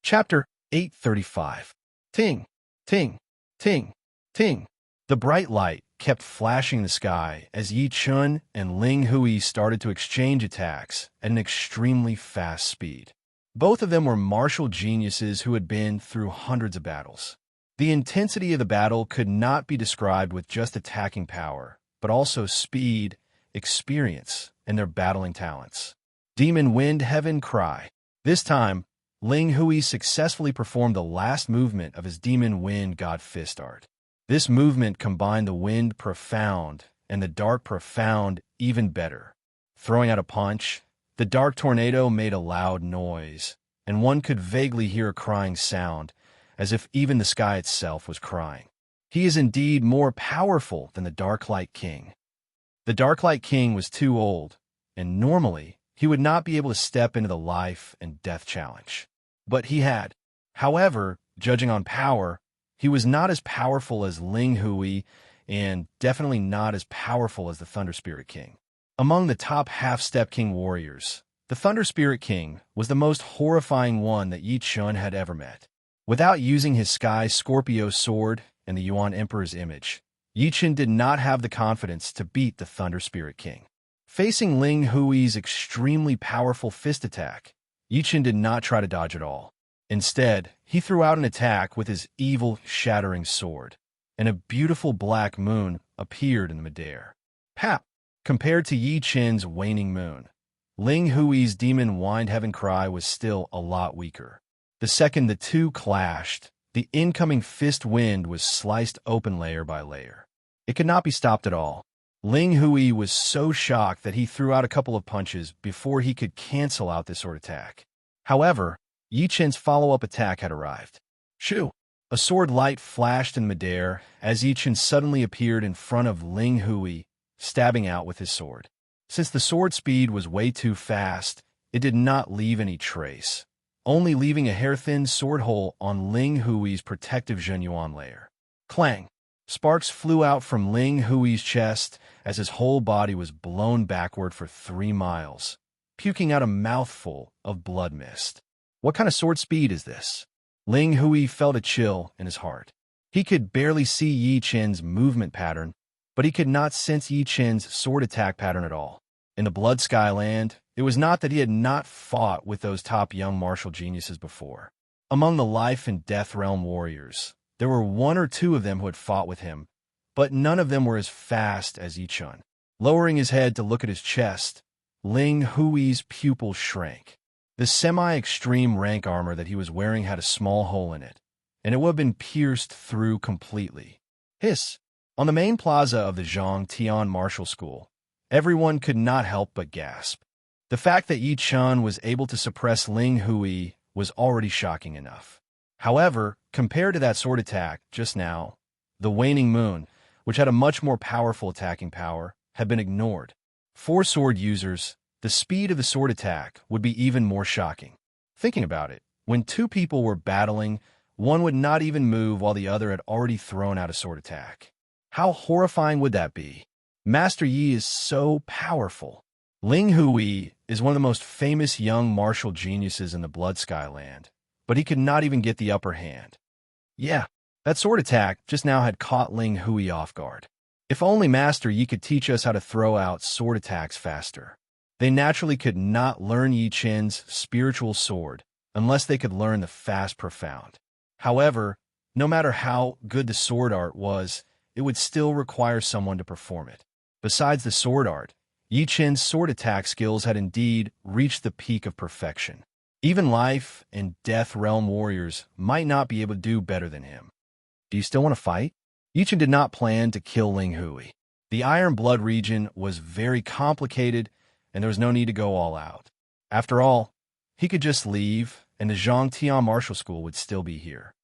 Chapter 835. Ting, ting, ting, ting. The bright light kept flashing in the sky as Yi Chun and Ling Hui started to exchange attacks at an extremely fast speed. Both of them were martial geniuses who had been through hundreds of battles. The intensity of the battle could not be described with just attacking power, but also speed, experience, and their battling talents. Demon Wind Heaven Cry. This time, Ling Hui successfully performed the last movement of his Demon Wind God Fist art. This movement combined the Wind Profound and the Dark Profound even better. Throwing out a punch, the Dark Tornado made a loud noise, and one could vaguely hear a crying sound, as if even the sky itself was crying. He is indeed more powerful than the Dark Light King. The Dark Light King was too old, and normally he would not be able to step into the life and death challenge. But he had. However, judging on power, he was not as powerful as Ling Hui, and definitely not as powerful as the Thunder Spirit King. Among the top half-step King warriors, the Thunder Spirit King was the most horrifying one that Yi Chun had ever met. Without using his Sky Scorpio sword and the Yuan Emperor's image, Yi Chun did not have the confidence to beat the Thunder Spirit King. Facing Ling Hui's extremely powerful fist attack, Yi Chun did not try to dodge at all. Instead, he threw out an attack with his evil, shattering sword, and a beautiful black moon appeared in the midair. Pap! Compared to Yi Chun's waning moon, Ling Hui's Demon Wind Heaven Cry was still a lot weaker. The second the two clashed, the incoming fist wind was sliced open layer by layer. It could not be stopped at all. Ling Hui was so shocked that he threw out a couple of punches before he could cancel out this sword attack. However, Yi Chun's follow-up attack had arrived. Shoo! A sword light flashed in midair as Yi Chun suddenly appeared in front of Ling Hui, stabbing out with his sword. Since the sword speed was way too fast, it did not leave any trace, only leaving a hair-thin sword hole on Ling Hui's protective Zhenyuan layer. Clang! Sparks flew out from Ling Hui's chest as his whole body was blown backward for 3 miles, puking out a mouthful of blood mist. What kind of sword speed is this? Ling Hui felt a chill in his heart. He could barely see Yi Chun's movement pattern, but he could not sense Yi Chun's sword attack pattern at all. In the Blood Sky Land, it was not that he had not fought with those top young martial geniuses before. Among the life and death realm warriors, there were 1 or 2 of them who had fought with him, but none of them were as fast as Yi Chun. Lowering his head to look at his chest, Ling Hui's pupil shrank. The semi-extreme rank armor that he was wearing had a small hole in it, and it would have been pierced through completely. Hiss! On the main plaza of the Zhang Tian Martial School, everyone could not help but gasp. The fact that Yi Chun was able to suppress Ling Hui was already shocking enough. However, compared to that sword attack just now, the waning moon, which had a much more powerful attacking power, had been ignored. For sword users, the speed of the sword attack would be even more shocking. Thinking about it, when 2 people were battling, one would not even move while the other had already thrown out a sword attack. How horrifying would that be? Master Yi is so powerful. Ling Hui is one of the most famous young martial geniuses in the Blood Sky Land, but he could not even get the upper hand. Yeah, that sword attack just now had caught Ling Hui off guard. If only Master Yi could teach us how to throw out sword attacks faster. They naturally could not learn Yi Chun's spiritual sword unless they could learn the fast profound. However, no matter how good the sword art was, it would still require someone to perform it. Besides the sword art, Yi Chun's sword attack skills had indeed reached the peak of perfection. Even life and death realm warriors might not be able to do better than him. Do you still want to fight? Yi Chun did not plan to kill Ling Hui. The Iron Blood region was very complicated, and there was no need to go all out. After all, he could just leave, and the Zhang Tian Martial School would still be here.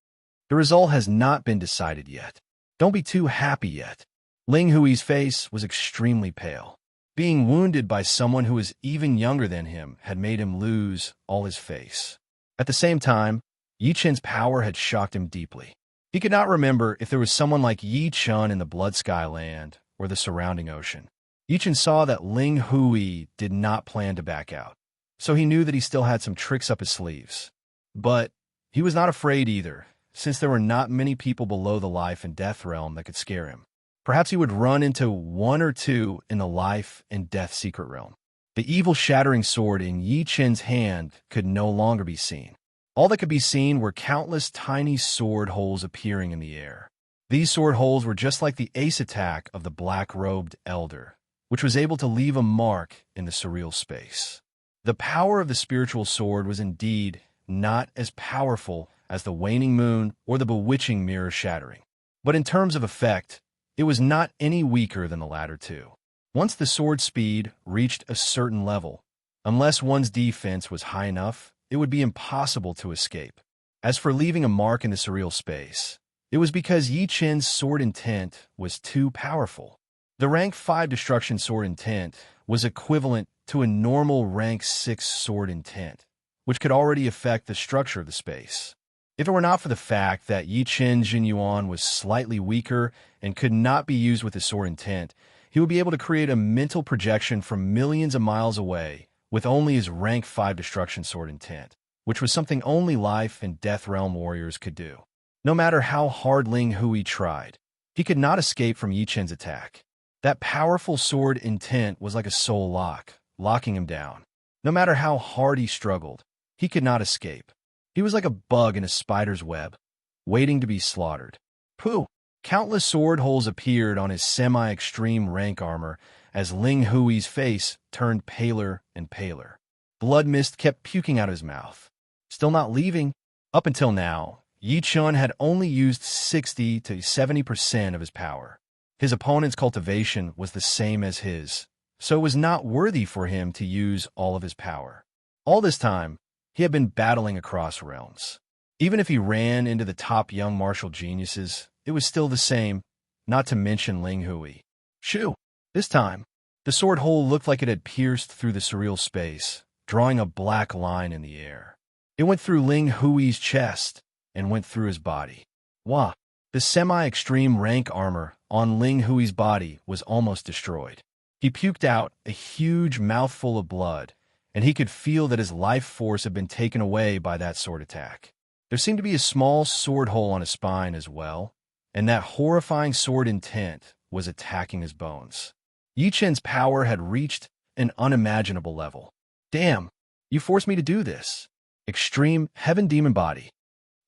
The result has not been decided yet. Don't be too happy yet. Ling Hui's face was extremely pale. Being wounded by someone who was even younger than him had made him lose all his face. At the same time, Yi Chun's power had shocked him deeply. He could not remember if there was someone like Yi Chun in the Blood Sky Land or the surrounding ocean. Yi Chun saw that Ling Hui did not plan to back out, so he knew that he still had some tricks up his sleeves. But He was not afraid either, since there were not many people below the life and death realm that could scare him. Perhaps he would run into one or two in the life and death secret realm. The evil shattering sword in Yi Chen's hand could no longer be seen. All that could be seen were countless tiny sword holes appearing in the air. These sword holes were just like the ace attack of the black-robed elder, which was able to leave a mark in the surreal space. The power of the spiritual sword was indeed not as powerful as the waning moon or the bewitching mirror shattering. But in terms of effect, it was not any weaker than the latter two. Once the sword speed reached a certain level, unless one's defense was high enough, it would be impossible to escape. As for leaving a mark in the surreal space, it was because Yi Chen's sword intent was too powerful. The rank 5 destruction sword intent was equivalent to a normal rank 6 sword intent, which could already affect the structure of the space. If it were not for the fact that Yi Chen's Jinyuan was slightly weaker and could not be used with his sword intent, he would be able to create a mental projection from millions of miles away with only his rank 5 destruction sword intent, which was something only life and death realm warriors could do. No matter how hard Ling Hui tried, he could not escape from Yi Chen's attack. That powerful sword intent was like a soul lock, locking him down. No matter how hard he struggled, he could not escape. He was like a bug in a spider's web, waiting to be slaughtered. Pooh! Countless sword holes appeared on his semi-extreme rank armor as Ling Hui's face turned paler and paler. Blood mist kept puking out of his mouth. Still not leaving. Up until now, Yi Chen had only used 60 to 70% of his power. His opponent's cultivation was the same as his, so it was not worthy for him to use all of his power. All this time, he had been battling across realms. Even if he ran into the top young martial geniuses, it was still the same, not to mention Ling Hui. Shoo! This time, the sword hole looked like it had pierced through the surreal space, drawing a black line in the air. It went through Ling Hui's chest and went through his body. Wah! The semi-extreme rank armor on Ling Hui's body was almost destroyed. He puked out a huge mouthful of blood, and he could feel that his life force had been taken away by that sword attack. There seemed to be a small sword hole on his spine as well, and that horrifying sword intent was attacking his bones. Yi Chen's power had reached an unimaginable level. Damn, you forced me to do this. Extreme Heaven Demon Body.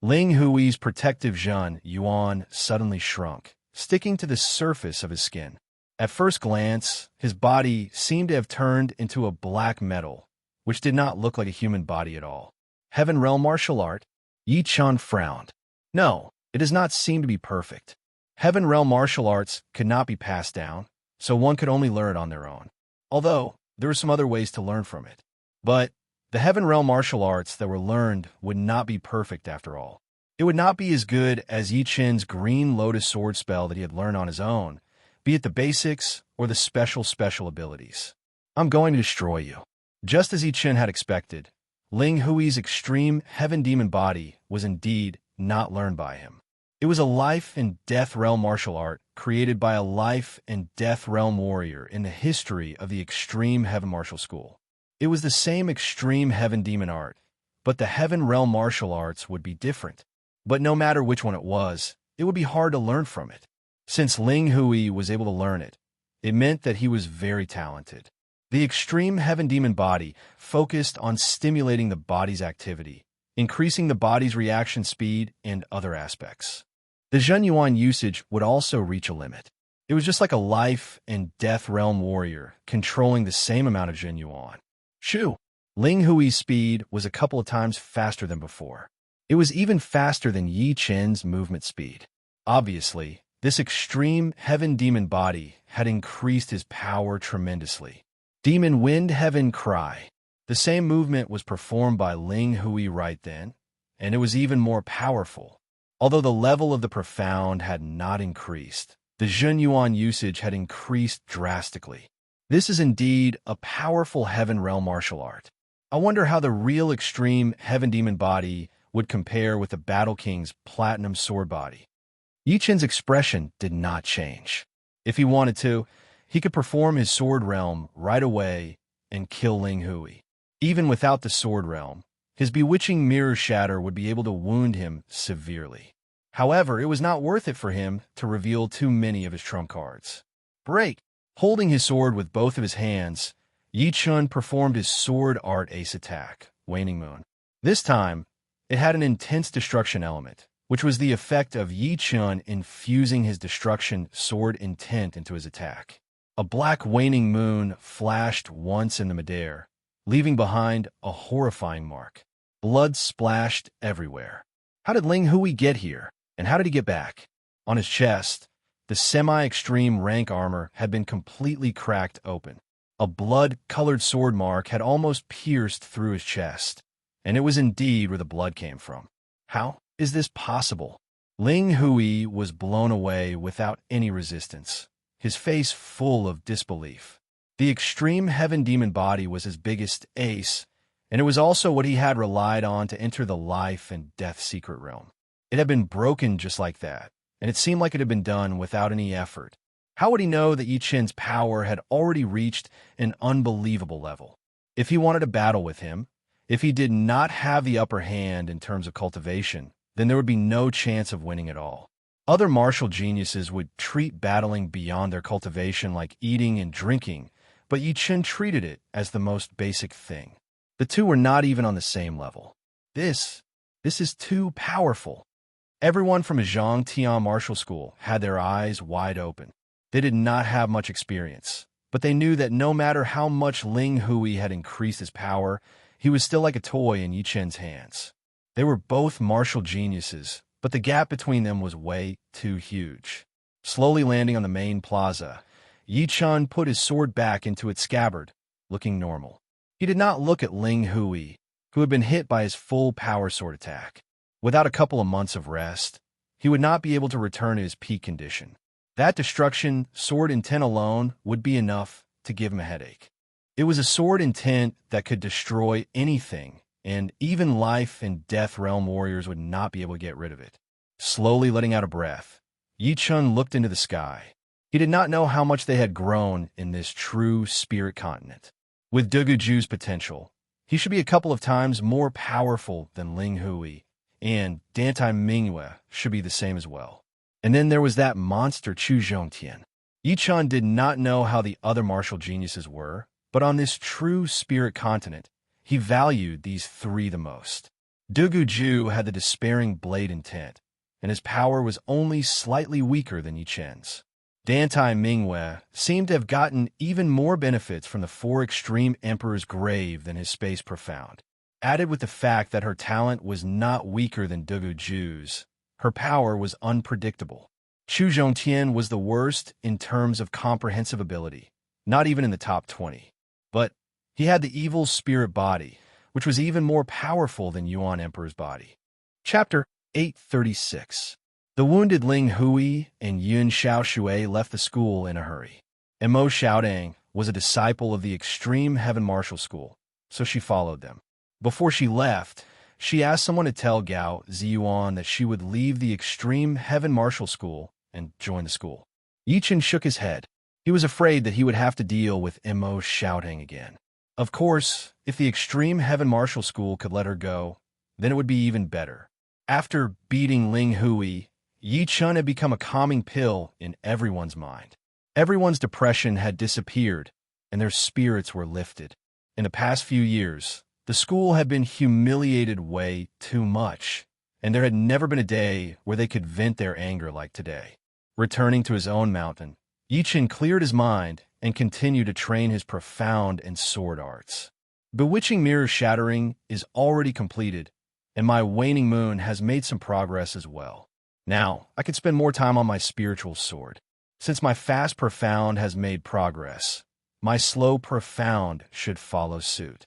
Ling Hui's protective Zhen Yuan suddenly shrunk, sticking to the surface of his skin. At first glance, his body seemed to have turned into a black metal, which did not look like a human body at all. Heaven Realm Martial Art? Yi Chen frowned. No, it does not seem to be perfect. Heaven Realm Martial Arts could not be passed down, so one could only learn it on their own. Although, there were some other ways to learn from it. But the Heaven Realm Martial Arts that were learned would not be perfect after all. It would not be as good as Yi Chen's Green Lotus Sword spell that he had learned on his own, be it the basics or the special abilities. I'm going to destroy you. Just as Yi Chen had expected, Ling Hui's extreme Heaven Demon Body was indeed not learned by him. It was a life and death realm martial art created by a life and death realm warrior in the history of the Extreme Heaven Martial School. It was the same Extreme Heaven Demon art, but the Heaven Realm Martial Arts would be different. But no matter which one it was, it would be hard to learn from it. Since Ling Hui was able to learn it, it meant that he was very talented. The Extreme Heaven Demon Body focused on stimulating the body's activity, increasing the body's reaction speed and other aspects. The Zhen Yuan usage would also reach a limit. It was just like a life and death realm warrior controlling the same amount of Zhen Yuan. Shoo! Ling Hui's speed was a couple of times faster than before. It was even faster than Yi Chen's movement speed. Obviously, this extreme Heaven Demon Body had increased his power tremendously. Demon Wind Heaven Cry. The same movement was performed by Ling Hui right then, and it was even more powerful. Although the level of the profound had not increased, the Zhen Yuan usage had increased drastically. This is indeed a powerful Heaven Realm martial art. I wonder how the real extreme Heaven Demon Body would compare with the Battle King's Platinum Sword Body. Yi Chen's expression did not change. If he wanted to, he could perform his Sword Realm right away and kill Ling Hui. Even without the Sword Realm, Yi Chen's expression did not change. If he wanted to, he could perform his Sword Realm right away and kill Ling Hui. Even without the Sword Realm, His bewitching mirror shatter would be able to wound him severely. However, it was not worth it for him to reveal too many of his trump cards. Break! Holding his sword with both of his hands, Yi Chun performed his sword art ace attack, Waning Moon. This time, it had an intense destruction element, which was the effect of Yi Chun infusing his destruction sword intent into his attack. A black waning moon flashed once in the midair, leaving behind a horrifying mark. Blood splashed everywhere. How did Ling Hui get here, and how did he get back? On his chest, the semi-extreme rank armor had been completely cracked open. A blood-colored sword mark had almost pierced through his chest, and it was indeed where the blood came from. How is this possible? Ling Hui was blown away without any resistance, his face full of disbelief. The extreme heaven demon body was his biggest ace, and it was also what he had relied on to enter the life and death secret realm. It had been broken just like that, and it seemed like it had been done without any effort. How would he know that Yi Chen's power had already reached an unbelievable level? If he wanted to battle with him, if he did not have the upper hand in terms of cultivation, then there would be no chance of winning at all. Other martial geniuses would treat battling beyond their cultivation like eating and drinking, but Yi Chen treated it as the most basic thing. The two were not even on the same level. This is too powerful. Everyone from Zhang Tian Martial School had their eyes wide open. They did not have much experience, but they knew that no matter how much Ling Hui had increased his power, he was still like a toy in Yi Chen's hands. They were both martial geniuses, but the gap between them was way too huge. Slowly landing on the main plaza, Yi Chen put his sword back into its scabbard, looking normal. He did not look at Ling Hui, who had been hit by his full power sword attack. Without a couple of months of rest, he would not be able to return to his peak condition. That destruction sword intent alone would be enough to give him a headache. It was a sword intent that could destroy anything, and even life and death realm warriors would not be able to get rid of it. Slowly letting out a breath, Yi Chun looked into the sky. He did not know how much they had grown in this true spirit continent. With Dugu Ju's potential, he should be a couple of times more powerful than Ling Hui, and Dantai Mingyue should be the same as well. And then there was that monster Chu Zhongtian. Yi Chun did not know how the other martial geniuses were, but on this true spirit continent, he valued these three the most. Dugu Ju had the despairing blade intent, and his power was only slightly weaker than Yi Chen's. Dantai Mingyue seemed to have gotten even more benefits from the four extreme emperor's grave than his space profound. Added with the fact that her talent was not weaker than Dugu Ju's, her power was unpredictable. Chu Zhongtian was the worst in terms of comprehensive ability, not even in the top 20. But he had the evil spirit body, which was even more powerful than Yuan Emperor's body. Chapter 836. The wounded Ling Hui and Yun Xiaoshui left the school in a hurry. And Mo Xiaodang was a disciple of the Extreme Heaven Martial School, so she followed them. Before she left, she asked someone to tell Gao Ziyuan that she would leave the Extreme Heaven Martial School and join the school. Yi Chen shook his head. He was afraid that he would have to deal with Mo Xiaodang again. Of course, if the Extreme Heaven Martial School could let her go, then it would be even better. After beating Ling Hui, Yi Chen had become a calming pill in everyone's mind. Everyone's depression had disappeared, and their spirits were lifted. In the past few years, the school had been humiliated way too much, and there had never been a day where they could vent their anger like today. Returning to his own mountain, Yi Chen cleared his mind and continued to train his profound and sword arts. Bewitching Mirror Shattering is already completed, and my Waning Moon has made some progress as well. Now, I could spend more time on my spiritual sword. Since my fast profound has made progress, my slow profound should follow suit.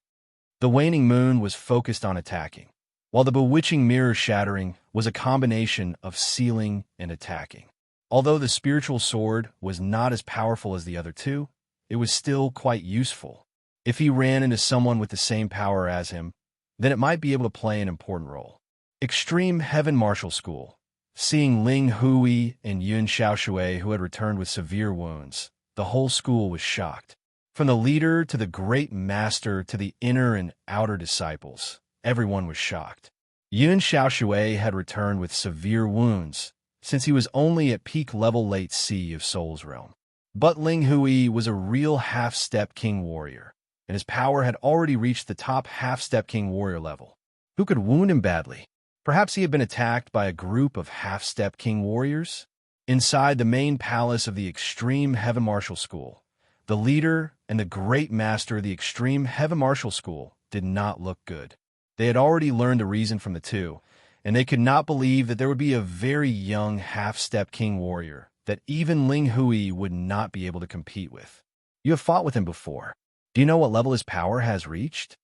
The Waning Moon was focused on attacking, while the Bewitching Mirror Shattering was a combination of sealing and attacking. Although the spiritual sword was not as powerful as the other two, it was still quite useful. If he ran into someone with the same power as him, then it might be able to play an important role. Extreme Heaven Martial School. Seeing Ling Hui and Yun Xiaoshui, who had returned with severe wounds, the whole school was shocked. From the leader to the great master to the inner and outer disciples, everyone was shocked. Yun Xiaoshui had returned with severe wounds, since he was only at peak level late C of Soul's Realm. But Ling Hui was a real half-step king warrior, and his power had already reached the top half-step king warrior level. Who could wound him badly? Perhaps he had been attacked by a group of half-step king warriors? Inside the main palace of the Extreme Heaven Martial School, the leader and the great master of the Extreme Heaven Martial School did not look good. They had already learned the reason from the two, and they could not believe that there would be a very young half-step king warrior that even Ling Hui would not be able to compete with. You have fought with him before. Do you know what level his power has reached?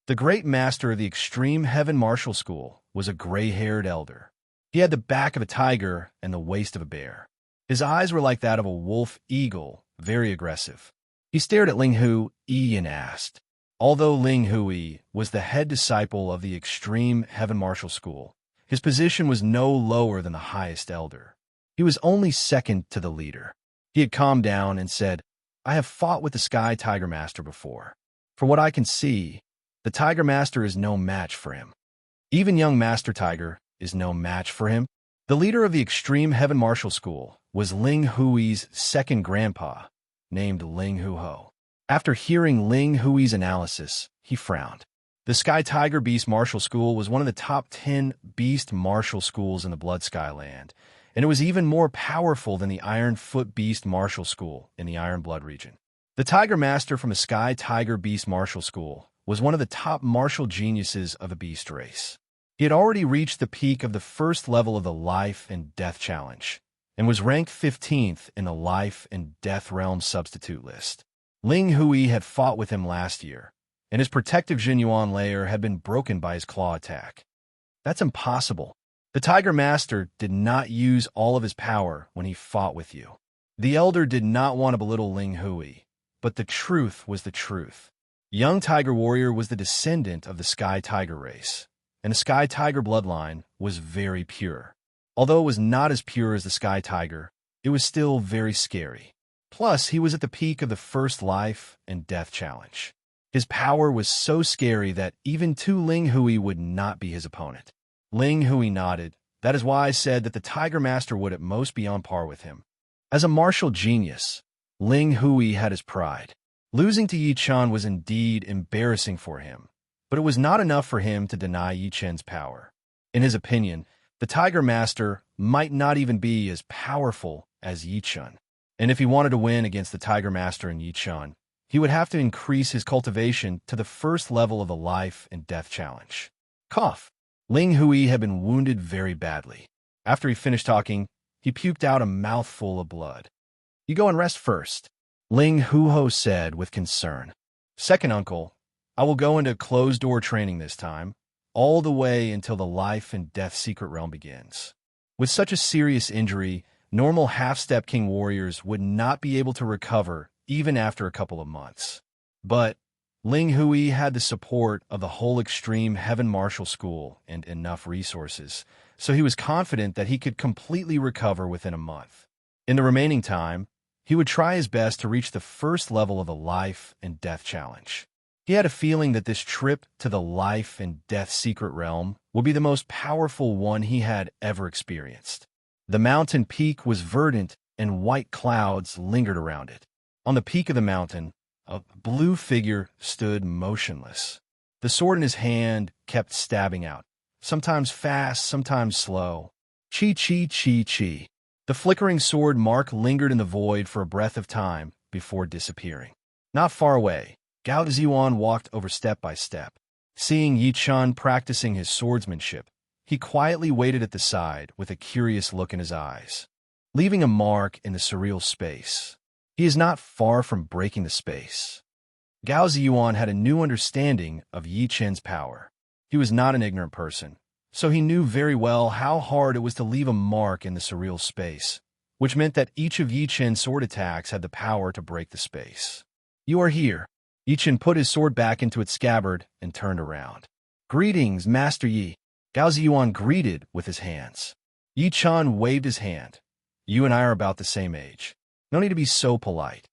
The great master of the Extreme Heaven Martial School was a gray-haired elder. He had the back of a tiger and the waist of a bear. His eyes were like that of a wolf eagle, very aggressive. He stared at Ling Hui and asked. Although Ling Hui was the head disciple of the Extreme Heaven Martial School, his position was no lower than the highest elder. He was only second to the leader. He had calmed down and said, I have fought with the Sky Tiger Master before. For what I can see, the Tiger Master is no match for him. Even young Master Tiger is no match for him. The leader of the Extreme Heaven Martial School was Ling Hui's second grandpa, named Ling Huho. After hearing Ling Hui's analysis, he frowned. The Sky Tiger Beast Martial School was one of the top 10 beast martial schools in the Blood Sky Land, and it was even more powerful than the Iron Foot Beast Martial School in the Iron Blood region. The Tiger Master from the Sky Tiger Beast Martial School was one of the top martial geniuses of the beast race. He had already reached the peak of the first level of the Life and Death Challenge, and was ranked 15th in the Life and Death Realm substitute list. Ling Hui had fought with him last year, and his protective Jinyuan layer had been broken by his claw attack. That's impossible. The Tiger Master did not use all of his power when he fought with you. The Elder did not want to belittle Ling Hui, but the truth was the truth. Young Tiger Warrior was the descendant of the Sky Tiger race, and the Sky Tiger bloodline was very pure. Although it was not as pure as the Sky Tiger, it was still very scary. Plus, he was at the peak of the first Life and Death Challenge. His power was so scary that even Tu Ling Hui would not be his opponent. Ling Hui nodded. That is why I said that the Tiger Master would at most be on par with him. As a martial genius, Ling Hui had his pride. Losing to Yi Chen was indeed embarrassing for him, but it was not enough for him to deny Yi Chen's power. In his opinion, the Tiger Master might not even be as powerful as Yi Chen. And if he wanted to win against the Tiger Master and Yi Chen, he would have to increase his cultivation to the first level of the Life and Death Challenge. Cough. Ling Hui had been wounded very badly. After he finished talking, he puked out a mouthful of blood. You go and rest first, Ling Huho said with concern. Second uncle, I will go into closed-door training this time, all the way until the Life and Death Secret Realm begins. With such a serious injury, normal half-step king warriors would not be able to recover even after a couple of months. But Ling Hui had the support of the whole Extreme Heaven Martial School and enough resources, so he was confident that he could completely recover within a month. In the remaining time, he would try his best to reach the first level of the Life and Death Challenge. He had a feeling that this trip to the Life and Death Secret Realm would be the most powerful one he had ever experienced. The mountain peak was verdant and white clouds lingered around it. On the peak of the mountain, a blue figure stood motionless. The sword in his hand kept stabbing out, sometimes fast, sometimes slow. Chi, chi, chi, chi. The flickering sword mark lingered in the void for a breath of time before disappearing. Not far away, Gao Ziyuan walked over step by step. Seeing Yi Chen practicing his swordsmanship, he quietly waited at the side with a curious look in his eyes, leaving a mark in the surreal space. He is not far from breaking the space. Gao Ziyuan had a new understanding of Yi Chen's power. He was not an ignorant person, so he knew very well how hard it was to leave a mark in the surreal space, which meant that each of Yi Chen's sword attacks had the power to break the space. You are here. Yi Chen put his sword back into its scabbard and turned around. Greetings, Master Yi. Gao Ziyuan greeted with his hands. Yi Chen waved his hand. You and I are about the same age. No need to be so polite.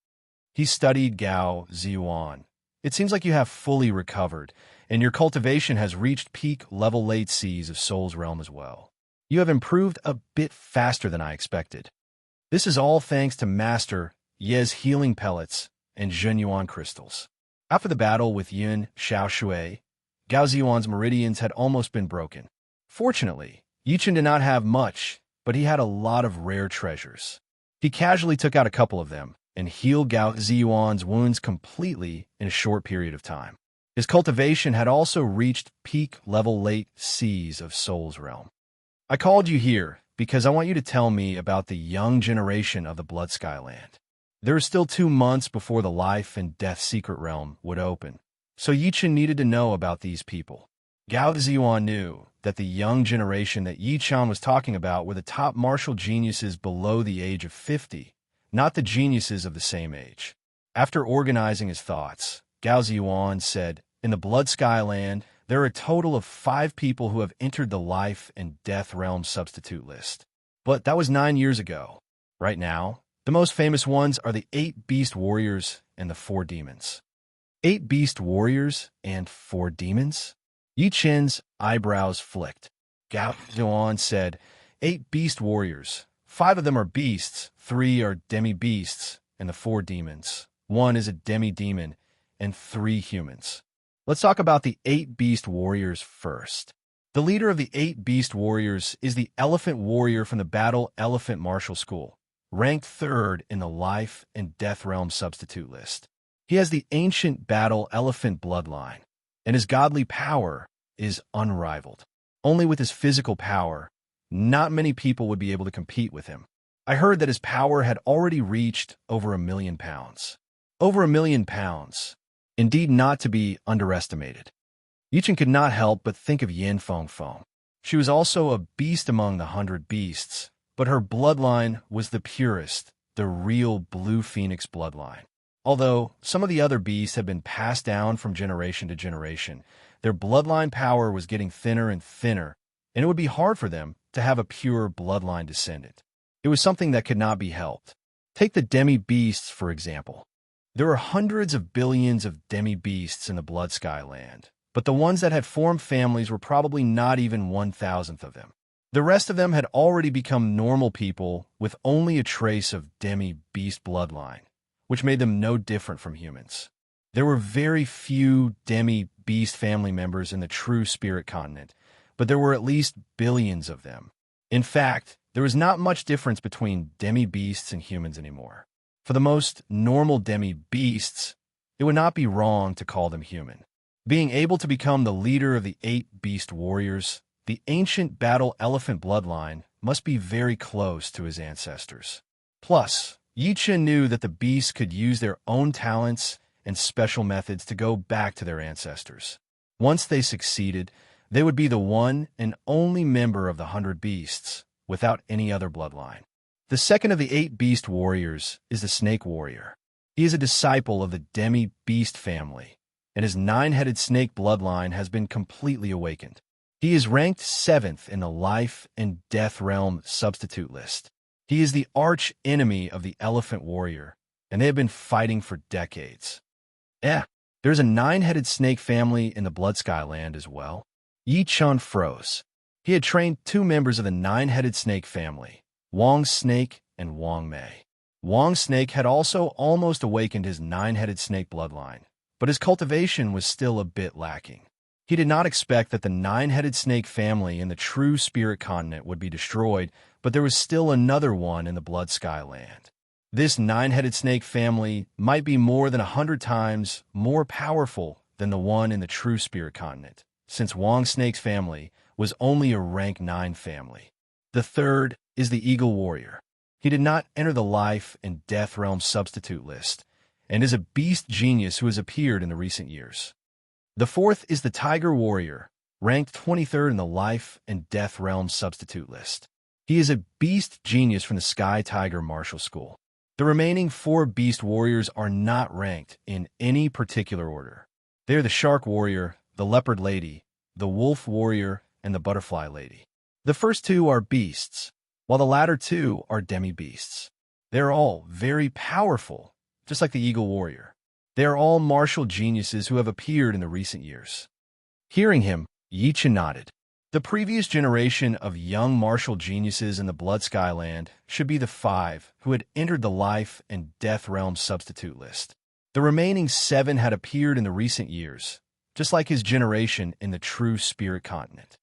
He studied Gao Ziyuan. It seems like you have fully recovered, and your cultivation has reached peak level late seas of Soul's Realm as well. You have improved a bit faster than I expected. This is all thanks to Master Ye's healing pellets and Zhenyuan crystals. After the battle with Yun Xiaoshui, Gao Ziyuan's meridians had almost been broken. Fortunately, Yichen did not have much, but he had a lot of rare treasures. He casually took out a couple of them and healed Gao Ziyuan's wounds completely in a short period of time. His cultivation had also reached peak level late seas of Soul's Realm. I called you here because I want you to tell me about the young generation of the Blood Skyland. There are still 2 months before the Life and Death Secret Realm would open, so Yichen needed to know about these people. Gao Ziyuan knew that the young generation that Yichen was talking about were the top martial geniuses below the age of 50, not the geniuses of the same age. After organizing his thoughts, Gao Ziyuan said, "In the Blood Skyland, there are a total of 5 people who have entered the Life and Death Realm substitute list. But that was 9 years ago. Right now, the most famous ones are the 8 Beast Warriors and the 4 Demons." 8 Beast Warriors and 4 Demons? Yi Chen's eyebrows flicked. Gao Ziyuan said, 8 Beast Warriors. 5 of them are beasts, 3 are demi-beasts, and the 4 demons. 1 is a demi-demon, and 3 humans. Let's talk about the 8 Beast Warriors first. The leader of the 8 Beast Warriors is the Elephant Warrior from the Battle Elephant Martial School, ranked 3rd in the Life and Death Realm substitute list. He has the ancient Battle Elephant bloodline, and his godly power is unrivaled. Only with his physical power, not many people would be able to compete with him. I heard that his power had already reached over 1 million pounds. Over 1 million pounds. Indeed not to be underestimated. Yichen could not help but think of Yin Fengfeng. She was also a beast among the 100 beasts, but her bloodline was the purest, the real Blue Phoenix bloodline. Although some of the other beasts had been passed down from generation to generation, their bloodline power was getting thinner and thinner, and it would be hard for them to have a pure bloodline descendant. It was something that could not be helped. Take the demi-beasts, for example. There are hundreds of billions of demi-beasts in the Blood Skyland, but the ones that had formed families were probably not even 1,000th of them. The rest of them had already become normal people with only a trace of demi-beast bloodline, which made them no different from humans. There were very few demi-beast family members in the true spirit continent, but there were at least billions of them. In fact, there was not much difference between demi-beasts and humans anymore. For the most normal demi-beasts, it would not be wrong to call them human. Being able to become the leader of the 8 Beast Warriors, the ancient Battle Elephant bloodline must be very close to his ancestors. Plus, Yichen knew that the beasts could use their own talents and special methods to go back to their ancestors. Once they succeeded, they would be the one and only member of the 100 beasts, without any other bloodline. The second of the 8 Beast Warriors is the Snake Warrior. He is a disciple of the Demi-Beast family, and his 9-headed snake bloodline has been completely awakened. He is ranked 7th in the Life and Death Realm substitute list. He is the arch-enemy of the Elephant Warrior, and they have been fighting for decades. There's a 9-headed snake family in the Blood Skyland as well. Yi Chun froze. He had trained 2 members of the 9-headed snake family, Wang Snake and Wang Mei. Wang Snake had also almost awakened his 9-headed snake bloodline, but his cultivation was still a bit lacking. He did not expect that the 9-headed snake family in the true spirit continent would be destroyed, but there was still another one in the Blood Skyland. This 9-headed snake family might be more than 100 times more powerful than the one in the true spirit continent, since Wang Snake's family was only a rank 9 family. The third is the Eagle Warrior. He did not enter the Life and Death Realm substitute list, and is a beast genius who has appeared in the recent years. The fourth is the Tiger Warrior, ranked 23rd in the Life and Death Realm substitute list. He is a beast genius from the Sky Tiger Martial School. The remaining 4 Beast Warriors are not ranked in any particular order. They are the Shark Warrior, the Leopard Lady, the Wolf Warrior, and the Butterfly Lady. The first 2 are beasts, while the latter 2 are demi-beasts. They are all very powerful, just like the Eagle Warrior. They are all martial geniuses who have appeared in the recent years. Hearing him, Yi Chen nodded. The previous generation of young martial geniuses in the Blood Skyland should be the 5 who had entered the life and death realm substitute list. The remaining 7 had appeared in the recent years, just like his generation in the true spirit continent.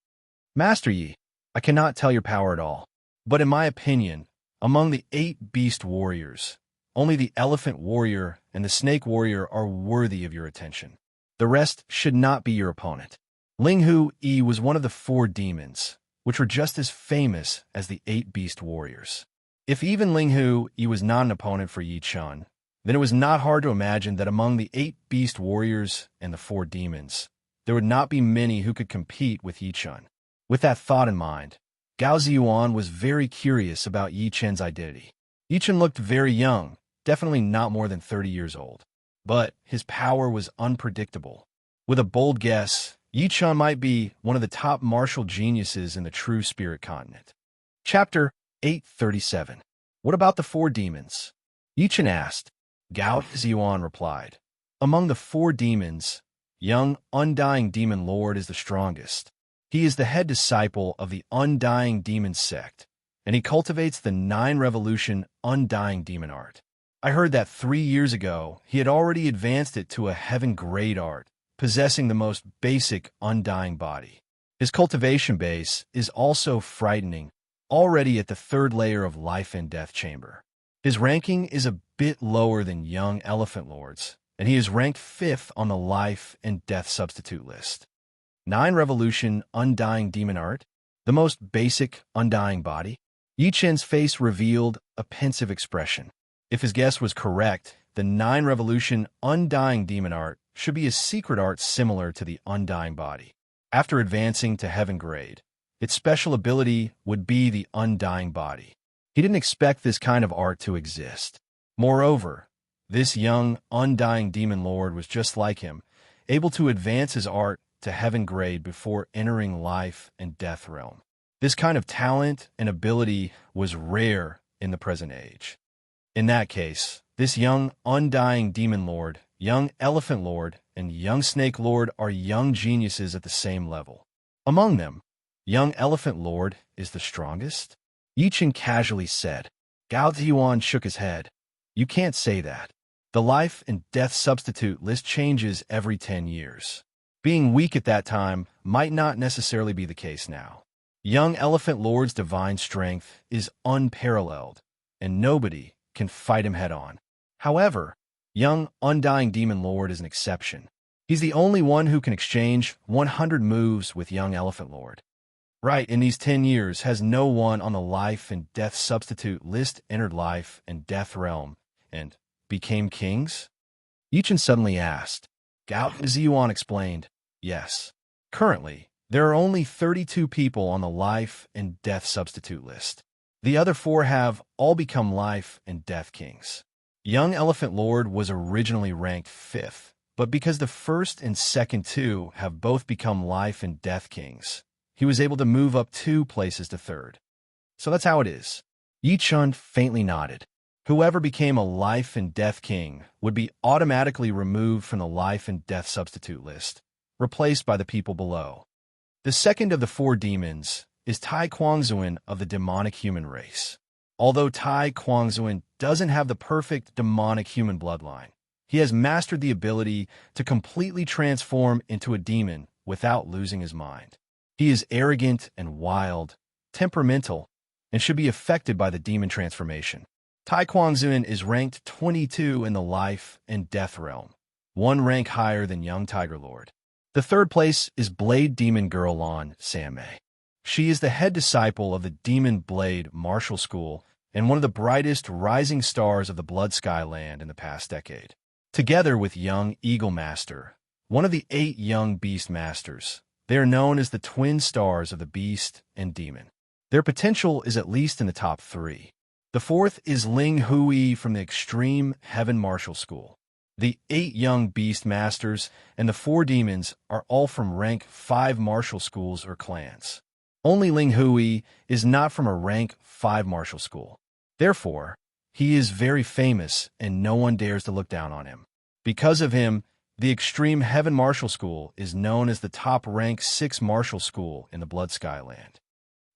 Master Yi, I cannot tell your power at all, but in my opinion, among the 8 beast warriors, only the elephant warrior and the snake warrior are worthy of your attention. The rest should not be your opponent. Ling Hu Yi was one of the 4 demons, which were just as famous as the 8 beast warriors. If even Ling Hu Yi was not an opponent for Yi Chen, then it was not hard to imagine that among the 8 beast warriors and the 4 demons, there would not be many who could compete with Yi Chen. With that thought in mind, Gao Ziyuan was very curious about Yi Chen's identity. Yi Chen looked very young, definitely not more than 30 years old. But his power was unpredictable. With a bold guess, Yi Chen might be one of the top martial geniuses in the true spirit continent. Chapter 837. What about the 4 demons? Yi Chen asked. Gao Ziyuan replied. Among the 4 demons, young Undying Demon Lord is the strongest. He is the head disciple of the Undying Demon sect, and he cultivates the 9 Revolution Undying Demon art. I heard that 3 years ago he had already advanced it to a heaven-grade art, possessing the most basic undying body. His cultivation base is also frightening, already at the 3rd layer of life and death chamber. His ranking is a bit lower than young Elephant Lord's, and he is ranked 5th on the life and death substitute list. 9 Revolution Undying Demon art, the most basic undying body. Yi Chen's face revealed a pensive expression. If his guess was correct, the 9 Revolution Undying Demon art should be a secret art similar to the Undying body. After advancing to Heaven grade, its special ability would be the Undying body. He didn't expect this kind of art to exist. Moreover, this young Undying Demon Lord was just like him, able to advance his art to Heaven grade before entering life and death realm. This kind of talent and ability was rare in the present age. In that case, this young Undying Demon Lord, young Elephant Lord, and young Snake Lord are young geniuses at the same level. Among them, young Elephant Lord is the strongest? Yi Chen casually said. Gao Ziyuan shook his head. You can't say that. The life and death substitute list changes every 10 years. Being weak at that time might not necessarily be the case now. Young Elephant Lord's divine strength is unparalleled, and nobody can fight him head-on. However, young Undying Demon Lord is an exception. He's the only one who can exchange 100 moves with young Elephant Lord. Right, in these 10 years, has no one on the life and death substitute list entered life and death realm and became kings? Yi Chen suddenly asked. Gao Ziyuan explained, yes. Currently, there are only 32 people on the life and death substitute list. The other 4 have all become life and death kings. Young Elephant Lord was originally ranked 5th, but because the 1st and 2nd 2 have both become life and death kings, he was able to move up 2 places to 3rd. So that's how it is. Yi Chen faintly nodded. Whoever became a life and death king would be automatically removed from the life and death substitute list, replaced by the people below. The second of the 4 demons is Tai Kuangzuan of the demonic human race. Although Tai Kuangzuan doesn't have the perfect demonic human bloodline, he has mastered the ability to completely transform into a demon without losing his mind. He is arrogant and wild, temperamental, and should be affected by the demon transformation. Tai Kuangzuan is ranked 22 in the life and death realm, 1 rank higher than young Tiger Lord. The 3rd place is Blade Demon Girl Lan Sanmei. She is the head disciple of the Demon Blade Martial School and one of the brightest rising stars of the Blood Skyland in the past decade. Together with young Eagle Master, one of the 8 young Beast Masters, they are known as the twin stars of the Beast and Demon. Their potential is at least in the top 3. The 4th is Ling Hui from the Extreme Heaven Martial School. The 8 young Beast Masters and the 4 demons are all from rank 5 martial schools or clans. Only Ling Hui is not from a rank 5 martial school. Therefore, he is very famous and no one dares to look down on him. Because of him, The Extreme Heaven Martial School is known as the top-ranked 6 martial school in the Blood Skyland.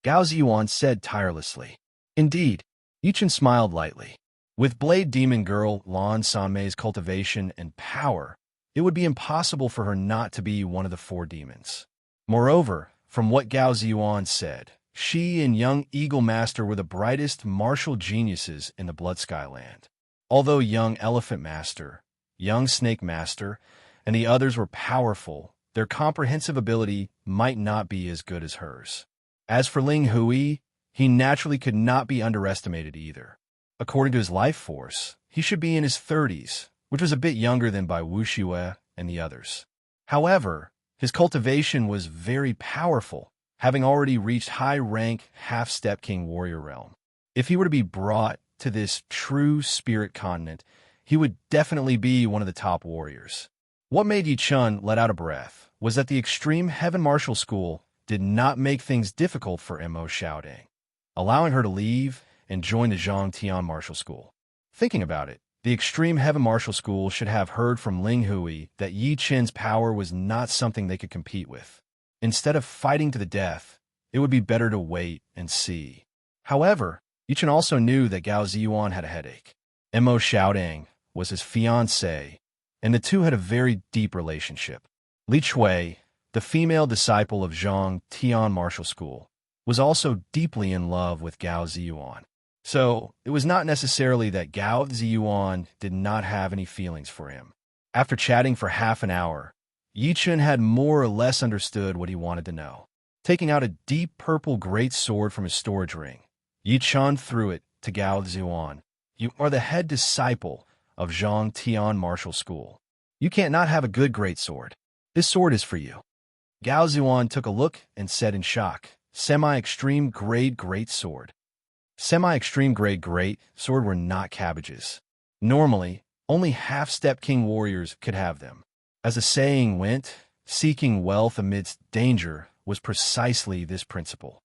Gao Ziyuan said tirelessly. Indeed, Yichen smiled lightly. With Blade Demon Girl Lan Sanmei's cultivation and power, it would be impossible for her not to be one of the 4 demons. Moreover, from what Gao Ziyuan said, she and young Eagle Master were the brightest martial geniuses in the Blood Skyland. Although young Elephant Master, young Snake Master, and the others were powerful, their comprehensive ability might not be as good as hers. As for Ling Hui, he naturally could not be underestimated either. According to his life force, he should be in his 30s, which was a bit younger than by Wu Shue and the others. However, his cultivation was very powerful, having already reached high-rank half-step king warrior realm. If he were to be brought to this true spirit continent, he would definitely be one of the top warriors. What made Yi Chun let out a breath was that the Extreme Heaven Martial School did not make things difficult for Mo Xiaodang, allowing her to leave and join the Zhang Tian Martial School. Thinking about it, the Extreme Heaven Martial School should have heard from Ling Hui that Yi Chen's power was not something they could compete with. Instead of fighting to the death, it would be better to wait and see. However, Yi Chen also knew that Gao Ziyuan had a headache. Mo Xiaodang was his fiancée, and the two had a very deep relationship. Li Chui, the female disciple of Zhang Tian Martial School, was also deeply in love with Gao Ziyuan. So, it was not necessarily that Gao Ziyuan did not have any feelings for him. After chatting for half an hour, Yi Chen had more or less understood what he wanted to know. Taking out a deep purple great sword from his storage ring, Yi Chen threw it to Gao Ziyuan. You are the head disciple of Zhang Tian Martial School. You can't not have a good great sword. This sword is for you. Gao Ziyuan took a look and said in shock, Semi-extreme grade great sword. Semi-extreme grade great sword were not cabbages. Normally, only half-step king warriors could have them. As the saying went, seeking wealth amidst danger was precisely this principle.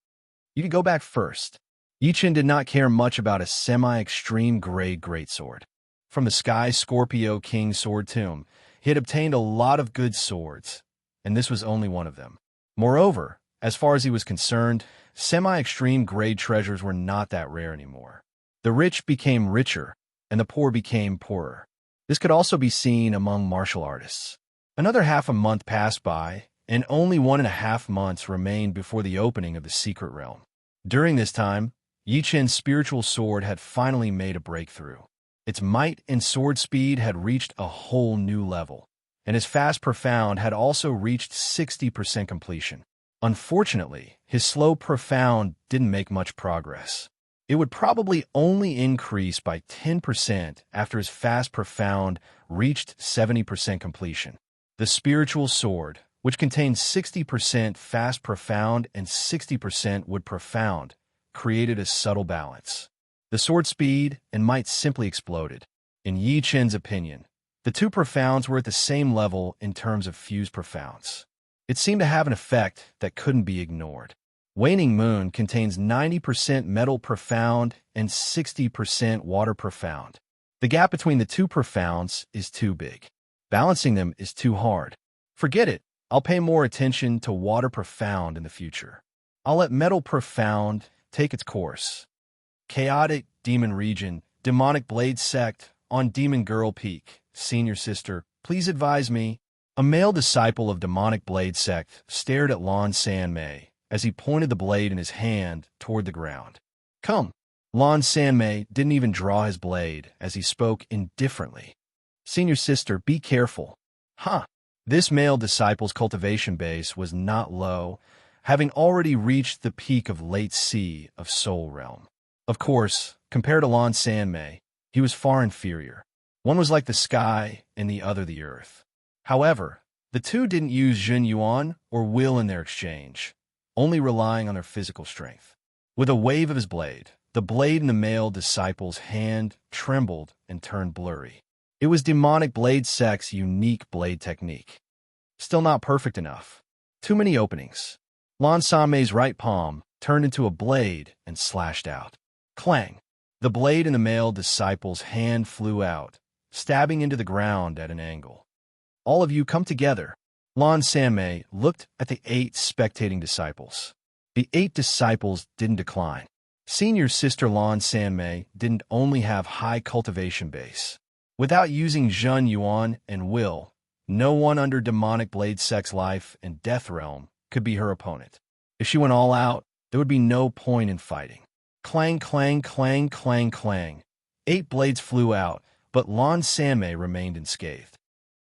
You could go back first. Yi Chen did not care much about a semi-extreme grade greatsword. From the Sky Scorpio King Sword Tomb, he had obtained a lot of good swords, and this was only one of them. Moreover, as far as he was concerned, semi-extreme grade treasures were not that rare anymore. The rich became richer, and the poor became poorer. This could also be seen among martial artists. Another half a month passed by, and only 1.5 months remained before the opening of the secret realm. During this time, Yi Chen's spiritual sword had finally made a breakthrough. Its might and sword speed had reached a whole new level, and his fast profound had also reached 60% completion. Unfortunately, his slow profound didn't make much progress. It would probably only increase by 10% after his fast profound reached 70% completion. The spiritual sword, which contained 60% fast profound and 60% wood profound, created a subtle balance. The sword speed and might simply exploded. In Yi Chen's opinion, the two profounds were at the same level in terms of fused profounds. It seemed to have an effect that couldn't be ignored. Waning Moon contains 90% metal profound and 60% water profound. The gap between the two profounds is too big. Balancing them is too hard. Forget it. I'll pay more attention to water profound in the future. I'll let metal profound take its course. Chaotic Demon Region, Demonic Blade Sect, on Demon Girl Peak. Senior Sister, please advise me. A male disciple of Demonic Blade Sect stared at Lan Sanmei as he pointed the blade in his hand toward the ground. Come. Lan Sanmei didn't even draw his blade as he spoke indifferently. Senior Sister, be careful. Huh. This male disciple's cultivation base was not low, having already reached the peak of late sea of Soul Realm. Of course, compared to Lan Sanmei, he was far inferior. One was like the sky and the other the earth. However, the two didn't use Jun Yuan or will in their exchange, only relying on their physical strength. With a wave of his blade, the blade in the male disciple's hand trembled and turned blurry. It was Demonic Blade Sect's unique blade technique. Still not perfect enough. Too many openings. Lan Sanmei's right palm turned into a blade and slashed out. Clang! The blade in the male disciple's hand flew out, stabbing into the ground at an angle. All of you come together. Lan Sanmei looked at the 8 spectating disciples. The 8 disciples didn't decline. Senior sister Lan Sanmei didn't only have high cultivation base. Without using Zhen Yuan and Will, no one under demonic blade sex life and death realm could be her opponent. If she went all out, there would be no point in fighting. Clang, clang, clang, clang, clang. 8 blades flew out, but Lan Sanmei remained unscathed.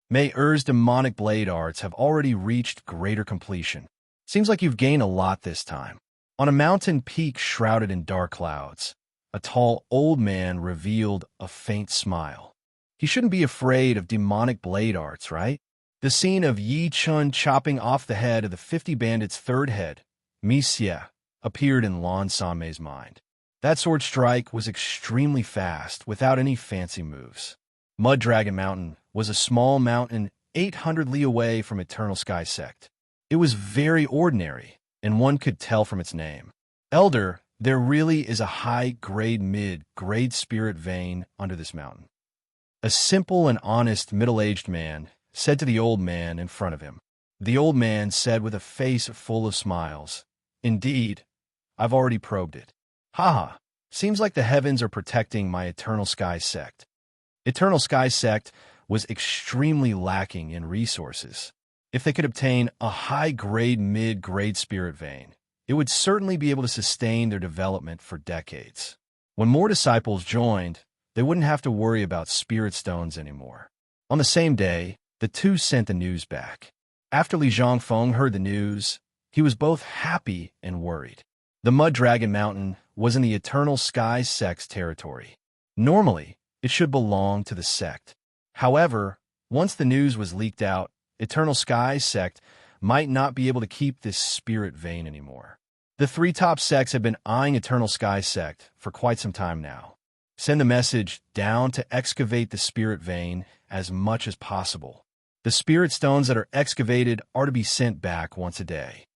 Mei Er's demonic blade arts have already reached greater completion. Seems like you've gained a lot this time. On a mountain peak shrouded in dark clouds, a tall old man revealed a faint smile. He shouldn't be afraid of demonic blade arts, right? The scene of Yi Chun chopping off the head of the 50 bandits' third head, misty, appeared in Lan Sanmei's mind. That sword strike was extremely fast, without any fancy moves. Mud Dragon Mountain was a small mountain 800 li away from Eternal Sky Sect. It was very ordinary, and one could tell from its name. Elder, there really is a high-grade, mid-grade spirit vein under this mountain. A simple and honest middle-aged man said to the old man in front of him. The old man said with a face full of smiles, "Indeed, I've already probed it. Haha, seems like the heavens are protecting my Eternal Sky Sect." Eternal Sky Sect was extremely lacking in resources. If they could obtain a high-grade, mid-grade spirit vein, it would certainly be able to sustain their development for decades. When more disciples joined, they wouldn't have to worry about spirit stones anymore. On the same day, the two sent the news back. After Li Zhongfeng heard the news, he was both happy and worried. The Mud Dragon Mountain was in the Eternal Sky Sect's territory. Normally, it should belong to the sect. However, once the news was leaked out, Eternal Sky Sect might not be able to keep this spirit vein anymore. The 3 top sects have been eyeing Eternal Sky Sect for quite some time now. Send a message down to excavate the spirit vein as much as possible. The spirit stones that are excavated are to be sent back once a day.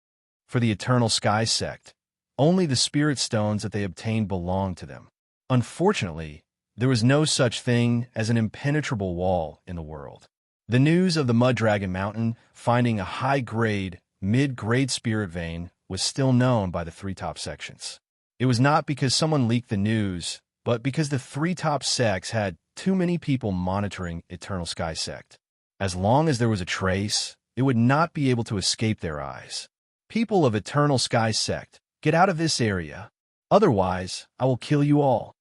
For the Eternal Sky Sect, only the spirit stones that they obtain belong to them. Unfortunately, there was no such thing as an impenetrable wall in the world. The news of the Mud Dragon Mountain finding a high-grade, mid-grade spirit vein was still known by the 3 top sections. It was not because someone leaked the news, but because the 3 top sects had too many people monitoring Eternal Sky Sect. As long as there was a trace, it would not be able to escape their eyes. People of Eternal Sky Sect, get out of this area. Otherwise, I will kill you all.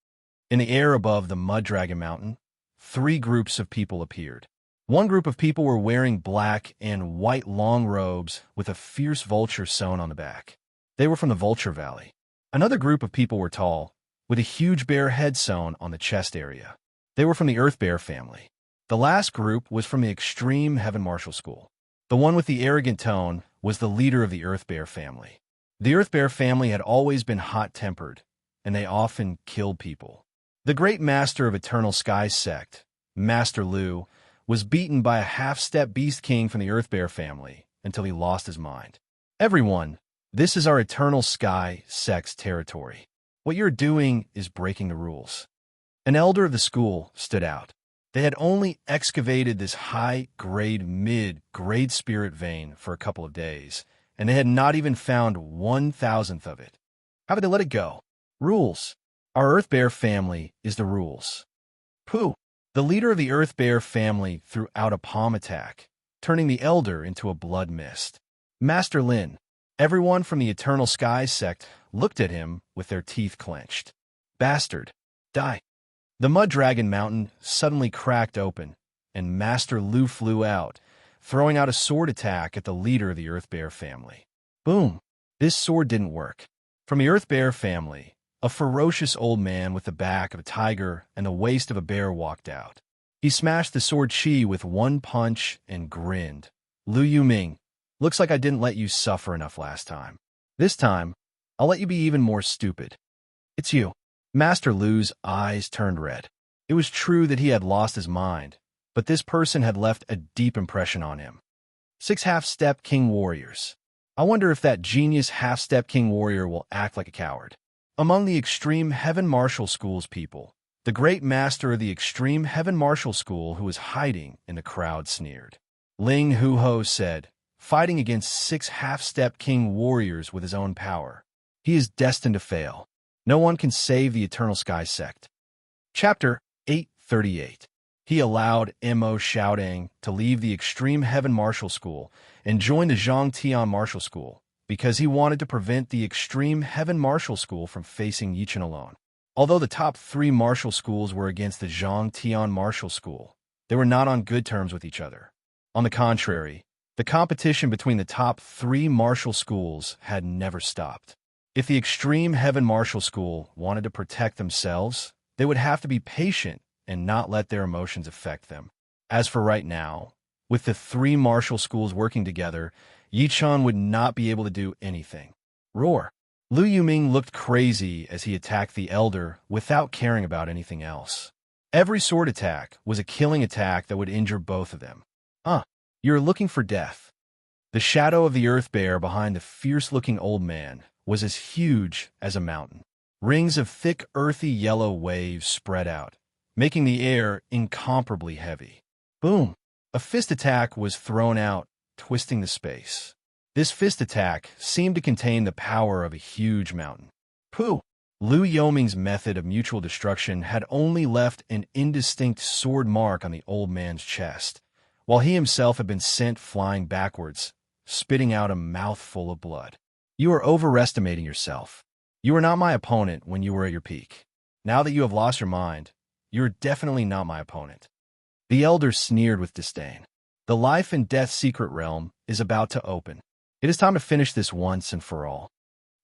In the air above the Mud Dragon Mountain, 3 groups of people appeared. One group of people were wearing black and white long robes with a fierce vulture sewn on the back. They were from the Vulture Valley. Another group of people were tall, with a huge bear head sewn on the chest area. They were from the Earth Bear family. The last group was from the Extreme Heaven Martial School. The one with the arrogant tone was the leader of the Earth Bear family. The Earth Bear family had always been hot-tempered, and they often killed people. The great master of Eternal Sky Sect, Master Lu, was beaten by a half-step beast king from the Earth Bear family until he lost his mind. Everyone, this is our Eternal Sky Sect's territory. What you're doing is breaking the rules. An elder of the school stood out. They had only excavated this high-grade, mid-grade spirit vein for a couple of days, and they had not even found 1,000th of it. How could they let it go? Rules. Our Earth Bear family is the rules. Pooh! The leader of the Earth Bear family threw out a palm attack, turning the elder into a blood mist. Master Lin, everyone from the Eternal Sky Sect looked at him with their teeth clenched. Bastard! Die! The Mud Dragon Mountain suddenly cracked open, and Master Lu flew out, throwing out a sword attack at the leader of the Earth Bear family. Boom! This sword didn't work. From the Earth Bear family, a ferocious old man with the back of a tiger and the waist of a bear walked out. He smashed the sword chi with one punch and grinned. Lu Yuming, looks like I didn't let you suffer enough last time. This time, I'll let you be even more stupid. It's you. Master Lu's eyes turned red. It was true that he had lost his mind, but this person had left a deep impression on him. 6 half-step king warriors. I wonder if that genius half-step king warrior will act like a coward. Among the Extreme Heaven Martial School's people, the great master of the Extreme Heaven Martial School who was hiding in the crowd sneered. Ling Huho said, fighting against 6 half-step king warriors with his own power. He is destined to fail. No one can save the Eternal Sky Sect. Chapter 838. He allowed Mo Xiaodang to leave the Extreme Heaven Martial School and join the Zhang Tian Martial School because he wanted to prevent the Extreme Heaven Martial School from facing Yichen alone. Although the top 3 martial schools were against the Zhang Tian Martial School, they were not on good terms with each other. On the contrary, the competition between the top 3 martial schools had never stopped. If the Extreme Heaven Martial School wanted to protect themselves, they would have to be patient and not let their emotions affect them. As for right now, with the 3 martial schools working together, Yichen would not be able to do anything. Roar! Lu Yuming looked crazy as he attacked the Elder without caring about anything else. Every sword attack was a killing attack that would injure both of them. You're looking for death. The shadow of the Earth Bear behind the fierce-looking old man was as huge as a mountain. Rings of thick, earthy yellow waves spread out, making the air incomparably heavy. Boom! A fist attack was thrown out, twisting the space. This fist attack seemed to contain the power of a huge mountain. Pooh! Lu Yoming's method of mutual destruction had only left an indistinct sword mark on the old man's chest, while he himself had been sent flying backwards, spitting out a mouthful of blood. You are overestimating yourself. You were not my opponent when you were at your peak. Now that you have lost your mind, you are definitely not my opponent. The Elder sneered with disdain. The life and death secret realm is about to open. It is time to finish this once and for all.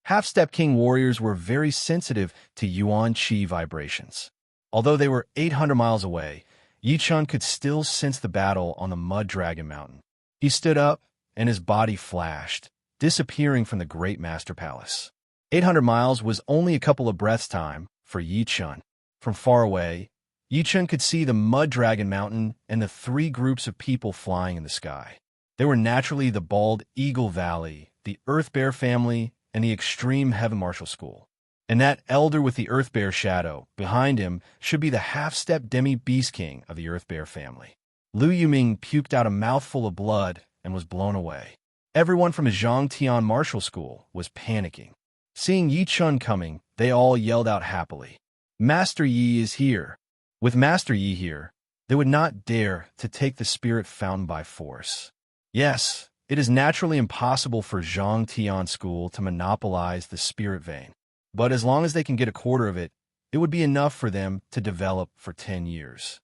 Half-step king warriors were very sensitive to Yuan Qi vibrations. Although they were 800 miles away, Yichen could still sense the battle on the Mud Dragon Mountain. He stood up, and his body flashed, disappearing from the Great Master Palace. 800 miles was only a couple of breaths' time for Yichen. From far away, Yichen could see the Mud Dragon Mountain and the 3 groups of people flying in the sky. They were naturally the Bald Eagle Valley, the Earth Bear family, and the Extreme Heaven Martial School. And that Elder with the Earth Bear shadow behind him should be the half-step demi-beast king of the Earth Bear family. Lu Yuming puked out a mouthful of blood and was blown away. Everyone from the Zhang Tian Martial School was panicking. Seeing Yichen coming, they all yelled out happily, "Master Yi is here!" With Master Yi here, they would not dare to take the Spirit Fountain by force. Yes, it is naturally impossible for Zhang Tian School to monopolize the Spirit Vein. But as long as they can get a quarter of it, it would be enough for them to develop for 10 years.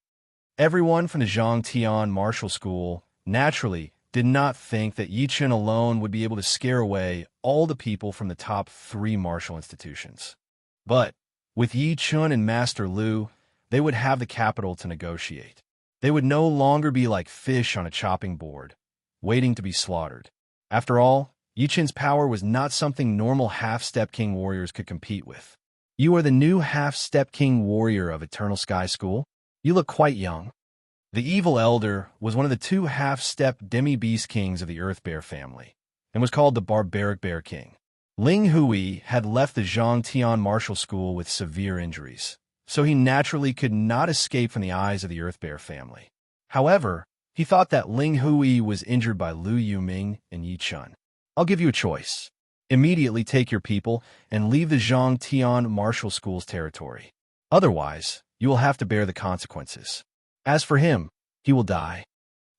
Everyone from the Zhang Tian Martial School naturally did not think that Yichen alone would be able to scare away all the people from the top 3 martial institutions. But with Yichen and Master Lu, they would have the capital to negotiate. They would no longer be like fish on a chopping board, waiting to be slaughtered. After all, Yichen's power was not something normal half-step king warriors could compete with. You are the new half-step king warrior of Eternal Sky School? You look quite young. The evil Elder was one of the 2 half-step demi-beast kings of the Earth Bear family, and was called the Barbaric Bear King. Ling Hui had left the Zhang Tian Martial School with severe injuries, so he naturally could not escape from the eyes of the Earth Bear family. However, he thought that Ling Hui was injured by Lu Yuming and Yichen. I'll give you a choice. Immediately take your people and leave the Zhang Tian Martial School's territory. Otherwise, you will have to bear the consequences. As for him, he will die.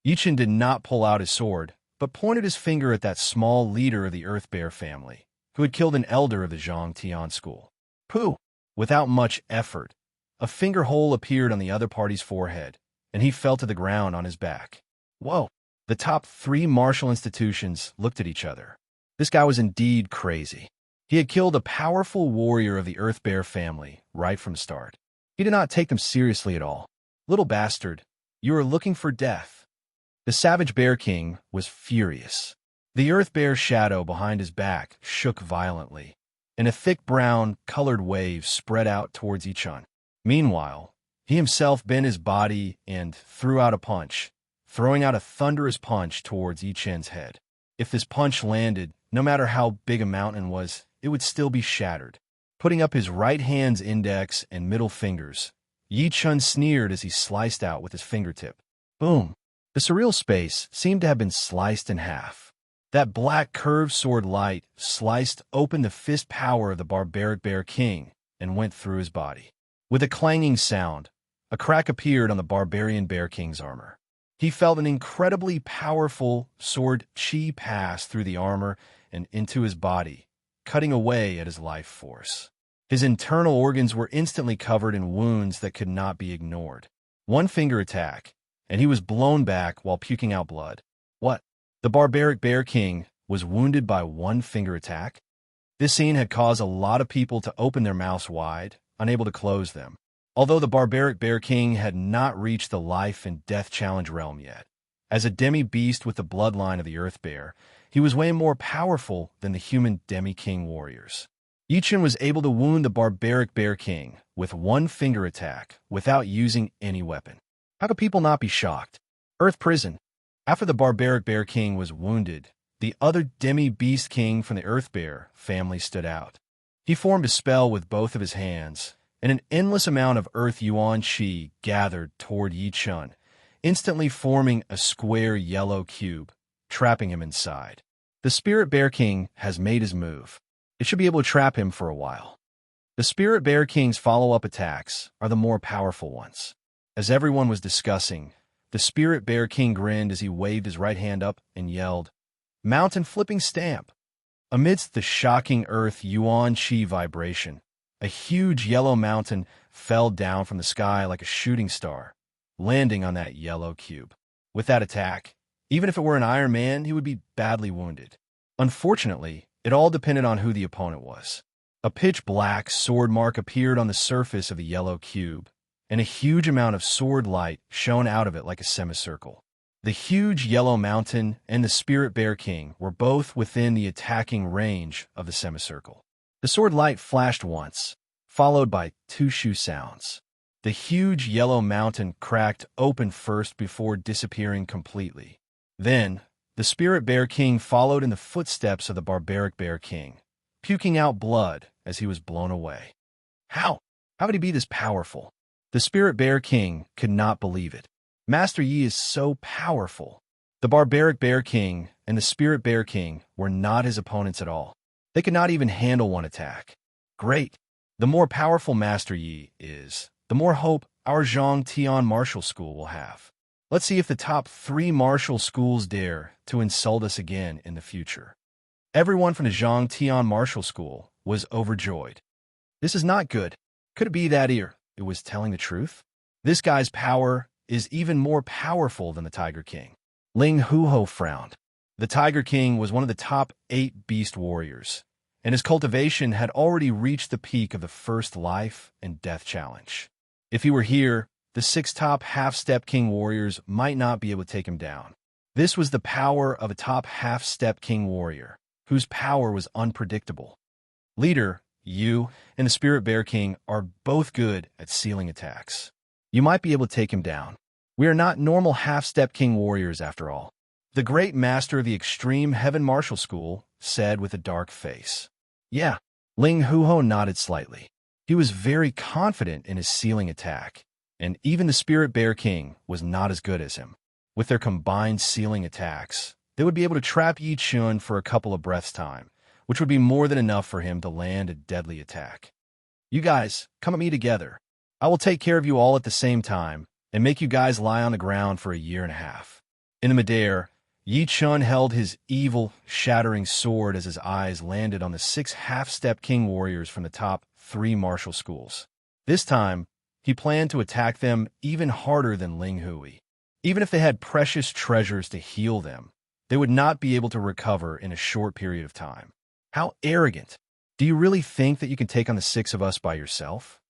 Yichen did not pull out his sword, but pointed his finger at that small leader of the Earth Bear family, who had killed an elder of the Zhang Tian School. Pooh! Without much effort, a finger hole appeared on the other party's forehead, and he fell to the ground on his back. Whoa! The top 3 martial institutions looked at each other. This guy was indeed crazy. He had killed a powerful warrior of the Earth Bear family right from the start. He did not take them seriously at all. Little bastard, you are looking for death. The Savage Bear King was furious. The Earth Bear shadow behind his back shook violently, and a thick brown-colored wave spread out towards Yichen. Meanwhile, he himself bent his body and threw out a punch, throwing out a thunderous punch towards Yichen's head. If this punch landed, no matter how big a mountain was, it would still be shattered. Putting up his right hand's index and middle fingers, Yichen sneered as he sliced out with his fingertip. Boom! The surreal space seemed to have been sliced in half. That black curved sword light sliced open the fist power of the barbaric Bear King and went through his body. With a clanging sound, a crack appeared on the barbarian Bear King's armor. He felt an incredibly powerful sword chi pass through the armor and into his body, cutting away at his life force. His internal organs were instantly covered in wounds that could not be ignored. One finger attack, and he was blown back while puking out blood. What? The barbaric Bear King was wounded by one finger attack? This scene had caused a lot of people to open their mouths wide, unable to close them. Although the barbaric Bear King had not reached the life and death challenge realm yet. As a demi-beast with the bloodline of the Earth Bear, he was way more powerful than the human demi-king warriors. Yichun was able to wound the barbaric Bear King with one finger attack without using any weapon. How could people not be shocked? Earth Prison. After the barbaric Bear King was wounded, the other demi-beast king from the Earth Bear family stood out. He formed a spell with both of his hands, and an endless amount of Earth Yuan Qi gathered toward Yichun, instantly forming a square yellow cube, trapping him inside. The Spirit Bear King has made his move. It should be able to trap him for a while. The Spirit Bear King's follow-up attacks are the more powerful ones. As everyone was discussing, the Spirit Bear King grinned as he waved his right hand up and yelled, "Mountain Flipping Stamp!" Amidst the shocking Earth Yuan Qi vibration, a huge yellow mountain fell down from the sky like a shooting star, landing on that yellow cube. With that attack, even if it were an Iron Man, he would be badly wounded. Unfortunately, it all depended on who the opponent was. A pitch-black sword mark appeared on the surface of the yellow cube, and a huge amount of sword light shone out of it like a semicircle. The huge yellow mountain and the Spirit Bear King were both within the attacking range of the semicircle. The sword light flashed once, followed by two shoo sounds. The huge yellow mountain cracked open first before disappearing completely. Then, the Spirit Bear King followed in the footsteps of the barbaric Bear King, puking out blood as he was blown away. How? How could he be this powerful? The Spirit Bear King could not believe it. Master Yi is so powerful. The barbaric Bear King and the Spirit Bear King were not his opponents at all. They could not even handle one attack. Great. The more powerful Master Yi is, the more hope our Zhang Tian Martial School will have. Let's see if the top 3 martial schools dare to insult us again in the future. Everyone from the Zhang Tian Martial School was overjoyed. This is not good. Could it be that it was telling the truth? This guy's power is even more powerful than the Tiger King. Ling Huho frowned. The Tiger King was one of the top 8 beast warriors, and his cultivation had already reached the peak of the first life and death challenge. If he were here, the 6 top half-step king warriors might not be able to take him down. This was the power of a top half-step king warrior, whose power was unpredictable. Leader, you and the Spirit Bear King are both good at sealing attacks. You might be able to take him down. We are not normal half-step king warriors after all. The great master of the Extreme Heaven Martial School said with a dark face. Yeah, Ling Huho nodded slightly. He was very confident in his sealing attack, and even the Spirit Bear King was not as good as him. With their combined sealing attacks, they would be able to trap Yichun for a couple of breaths' time, which would be more than enough for him to land a deadly attack. You guys, come at me together. I will take care of you all at the same time and make you guys lie on the ground for a year and a half. In the midair, Yichun held his evil, shattering sword as his eyes landed on the 6 half-step king warriors from the top 3 martial schools. This time, he planned to attack them even harder than Ling Hui. Even if they had precious treasures to heal them, they would not be able to recover in a short period of time. How arrogant! Do you really think that you can take on the 6 of us by yourself?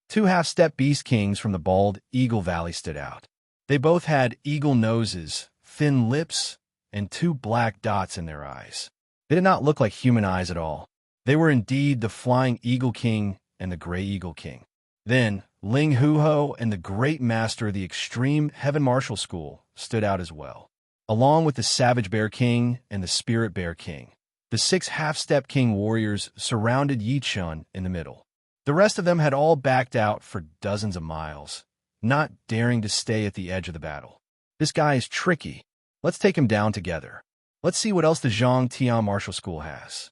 2 half-step beast kings from the bald Eagle Valley stood out. They both had eagle noses, thin lips, and 2 black dots in their eyes. They did not look like human eyes at all. They were indeed the Flying Eagle King and the Gray Eagle King. Then, Ling Huho and the great master of the Extreme Heaven Martial School stood out as well, along with the Savage Bear King and the Spirit Bear King. The 6 half-step king warriors surrounded Yichun in the middle. The rest of them had all backed out for dozens of miles, not daring to stay at the edge of the battle. This guy is tricky. Let's take him down together. Let's see what else the Zhang Tian Martial School has.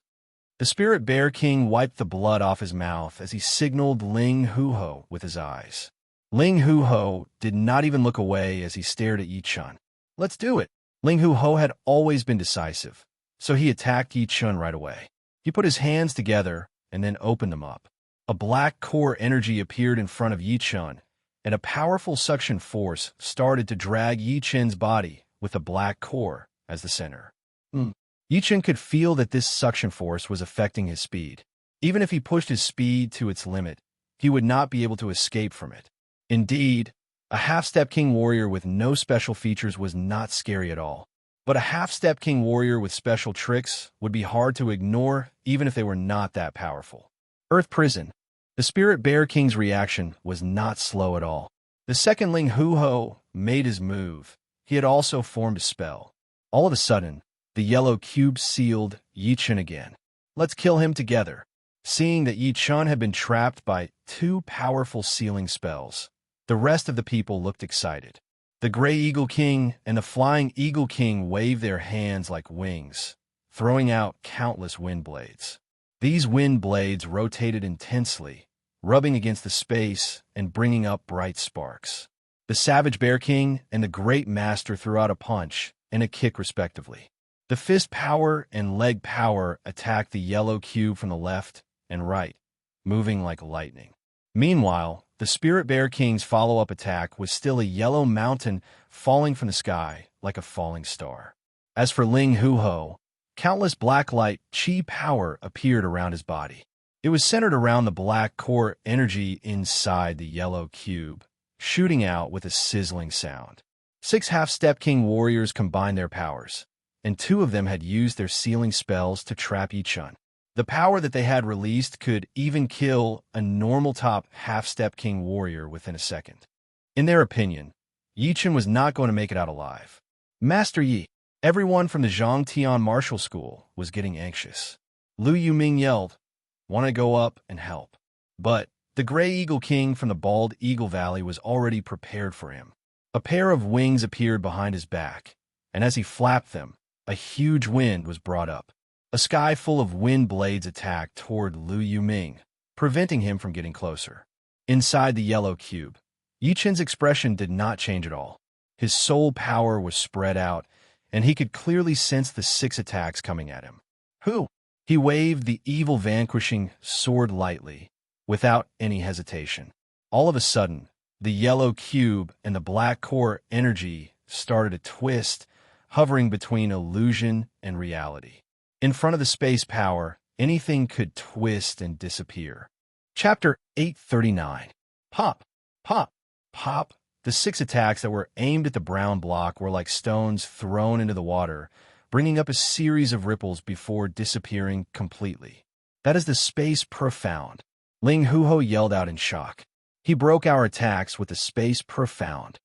The Spirit Bear King wiped the blood off his mouth as he signaled Ling Huho with his eyes. Ling Huho did not even look away as he stared at Yi Chun. Let's do it. Ling Huho had always been decisive, so he attacked Yi Chun right away. He put his hands together and then opened them up. A black core energy appeared in front of Yi Chun, and a powerful suction force started to drag Yi Chun's body with a black core as the center. Yi Chun could feel that this suction force was affecting his speed. Even if he pushed his speed to its limit, he would not be able to escape from it. Indeed, a half-step king warrior with no special features was not scary at all. But a half-step king warrior with special tricks would be hard to ignore even if they were not that powerful. Earth Prison. The Spirit Bear King's reaction was not slow at all. The second Ling Huho made his move. He had also formed a spell. All of a sudden, the yellow cube sealed Yi Chun again. Let's kill him together. Seeing that Yi Chun had been trapped by two powerful sealing spells, the rest of the people looked excited. The Gray Eagle King and the Flying Eagle King waved their hands like wings, throwing out countless wind blades. These wind blades rotated intensely, rubbing against the space and bringing up bright sparks. The Savage Bear King and the Great Master threw out a punch and a kick respectively. The fist power and leg power attacked the yellow cube from the left and right, moving like lightning. Meanwhile, the Spirit Bear King's follow-up attack was still a yellow mountain falling from the sky like a falling star. As for Ling Huho, countless black light chi power appeared around his body. It was centered around the black core energy inside the yellow cube, shooting out with a sizzling sound. 6 half-step king warriors combined their powers, and 2 of them had used their sealing spells to trap Yi Chun. The power that they had released could even kill a normal top half-step king warrior within a second. In their opinion, Yi Chun was not going to make it out alive. Master Yi, everyone from the Zhang Tian Martial School was getting anxious. Lu Yuming yelled, "Want to go up and help." But the Gray Eagle King from the Bald Eagle Valley was already prepared for him. A pair of wings appeared behind his back, and as he flapped them, a huge wind was brought up. A sky full of wind blades attacked toward Lu Yuming, preventing him from getting closer. Inside the yellow cube, Yi Chun's expression did not change at all. His soul power was spread out, and he could clearly sense the 6 attacks coming at him. He waved the evil vanquishing sword lightly, without any hesitation. All of a sudden, the yellow cube and the black core energy started to twist, hovering between illusion and reality. In front of the space power, anything could twist and disappear. Chapter 839. Pop, pop, pop. The 6 attacks that were aimed at the brown block were like stones thrown into the water, bringing up a series of ripples before disappearing completely. That is the space profound. Ling Huho yelled out in shock. He broke our attacks with the space profound.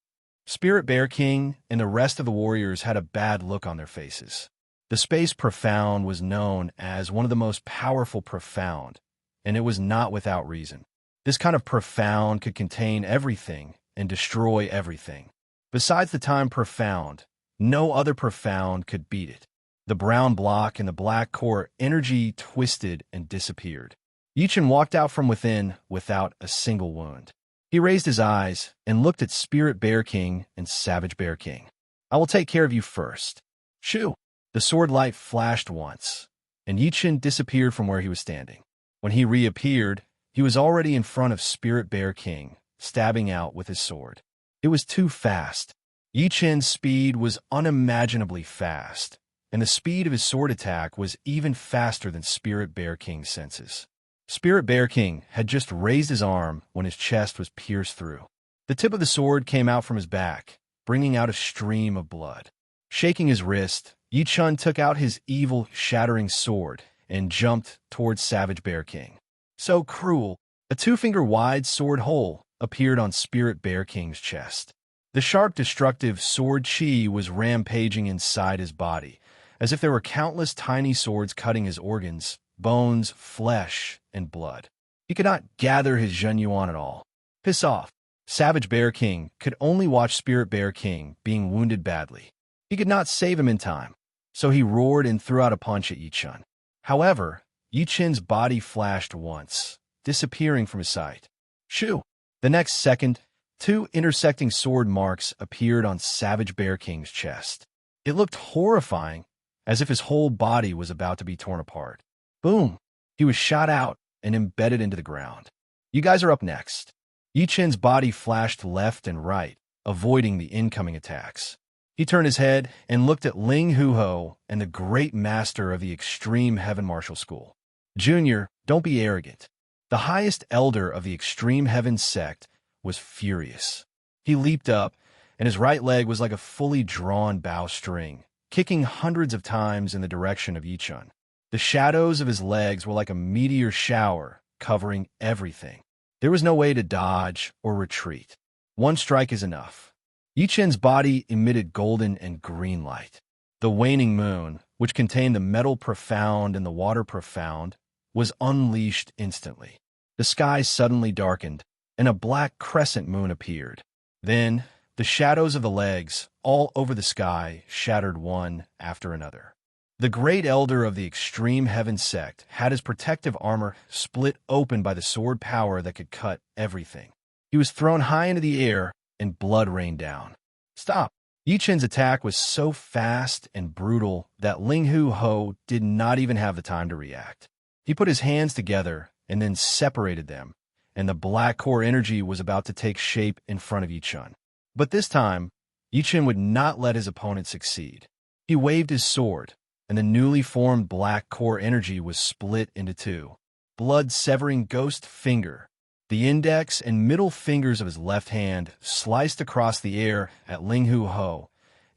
Spirit Bear King and the rest of the warriors had a bad look on their faces. The space profound was known as one of the most powerful profound, and it was not without reason. This kind of profound could contain everything and destroy everything. Besides the time profound, no other profound could beat it. The brown block and the black core energy twisted and disappeared. Yi Chun walked out from within without a single wound. He raised his eyes and looked at Spirit Bear King and Savage Bear King. "I will take care of you first." Shoo! The sword light flashed once, and Yi Chun disappeared from where he was standing. When he reappeared, he was already in front of Spirit Bear King, stabbing out with his sword. It was too fast. Yi Chun's speed was unimaginably fast, and the speed of his sword attack was even faster than Spirit Bear King's senses. Spirit Bear King had just raised his arm when his chest was pierced through. The tip of the sword came out from his back, bringing out a stream of blood. Shaking his wrist, Yi Chun took out his evil, shattering sword and jumped towards Savage Bear King. So cruel! A 2-finger-wide sword hole appeared on Spirit Bear King's chest. The sharp, destructive sword chi was rampaging inside his body, as if there were countless tiny swords cutting his organs, bones, flesh, and blood. He could not gather his Zhenyuan at all. "Piss off!" Savage Bear King could only watch Spirit Bear King being wounded badly. He could not save him in time, so he roared and threw out a punch at Yi Chun. However, Yi Chun's body flashed once, disappearing from his sight. Shoo! The next second, two intersecting sword marks appeared on Savage Bear King's chest. It looked horrifying, as if his whole body was about to be torn apart. Boom! He was shot out and embedded into the ground. You guys are up next. Yi Chun's body flashed left and right, avoiding the incoming attacks. He turned his head and looked at Ling Huho and the great master of the Extreme Heaven Martial School. Junior, don't be arrogant. The highest elder of the Extreme Heaven sect was furious. He leaped up, and his right leg was like a fully drawn bowstring, kicking hundreds of times in the direction of Yi Chun. The shadows of his legs were like a meteor shower, covering everything. There was no way to dodge or retreat. One strike is enough. Yi Chun's body emitted golden and green light. The waning moon, which contained the metal profound and the water profound, was unleashed instantly. The sky suddenly darkened, and a black crescent moon appeared. Then, the shadows of the legs, all over the sky, shattered one after another. The great elder of the Extreme Heaven sect had his protective armor split open by the sword power that could cut everything. He was thrown high into the air, and blood rained down. Stop! Yi Chun's attack was so fast and brutal that Ling Huho did not even have the time to react. He put his hands together and then separated them, and the black core energy was about to take shape in front of Yi Chun. But this time, Yi Chun would not let his opponent succeed. He waved his sword, and the newly formed black core energy was split into two. Blood-severing ghost finger. The index and middle fingers of his left hand sliced across the air at Ling Huho,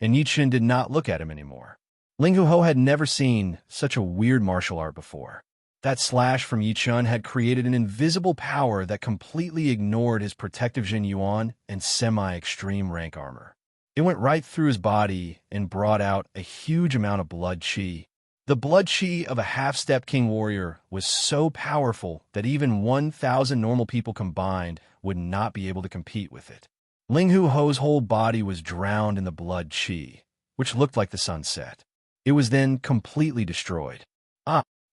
and Yi Chun did not look at him anymore. Ling Huho had never seen such a weird martial art before. That slash from Yi Chun had created an invisible power that completely ignored his protective Jin Yuan and semi-extreme rank armor. It went right through his body and brought out a huge amount of blood chi. The blood chi of a half-step king warrior was so powerful that even 1,000 normal people combined would not be able to compete with it. Ling Huho's whole body was drowned in the blood chi, which looked like the sunset. It was then completely destroyed.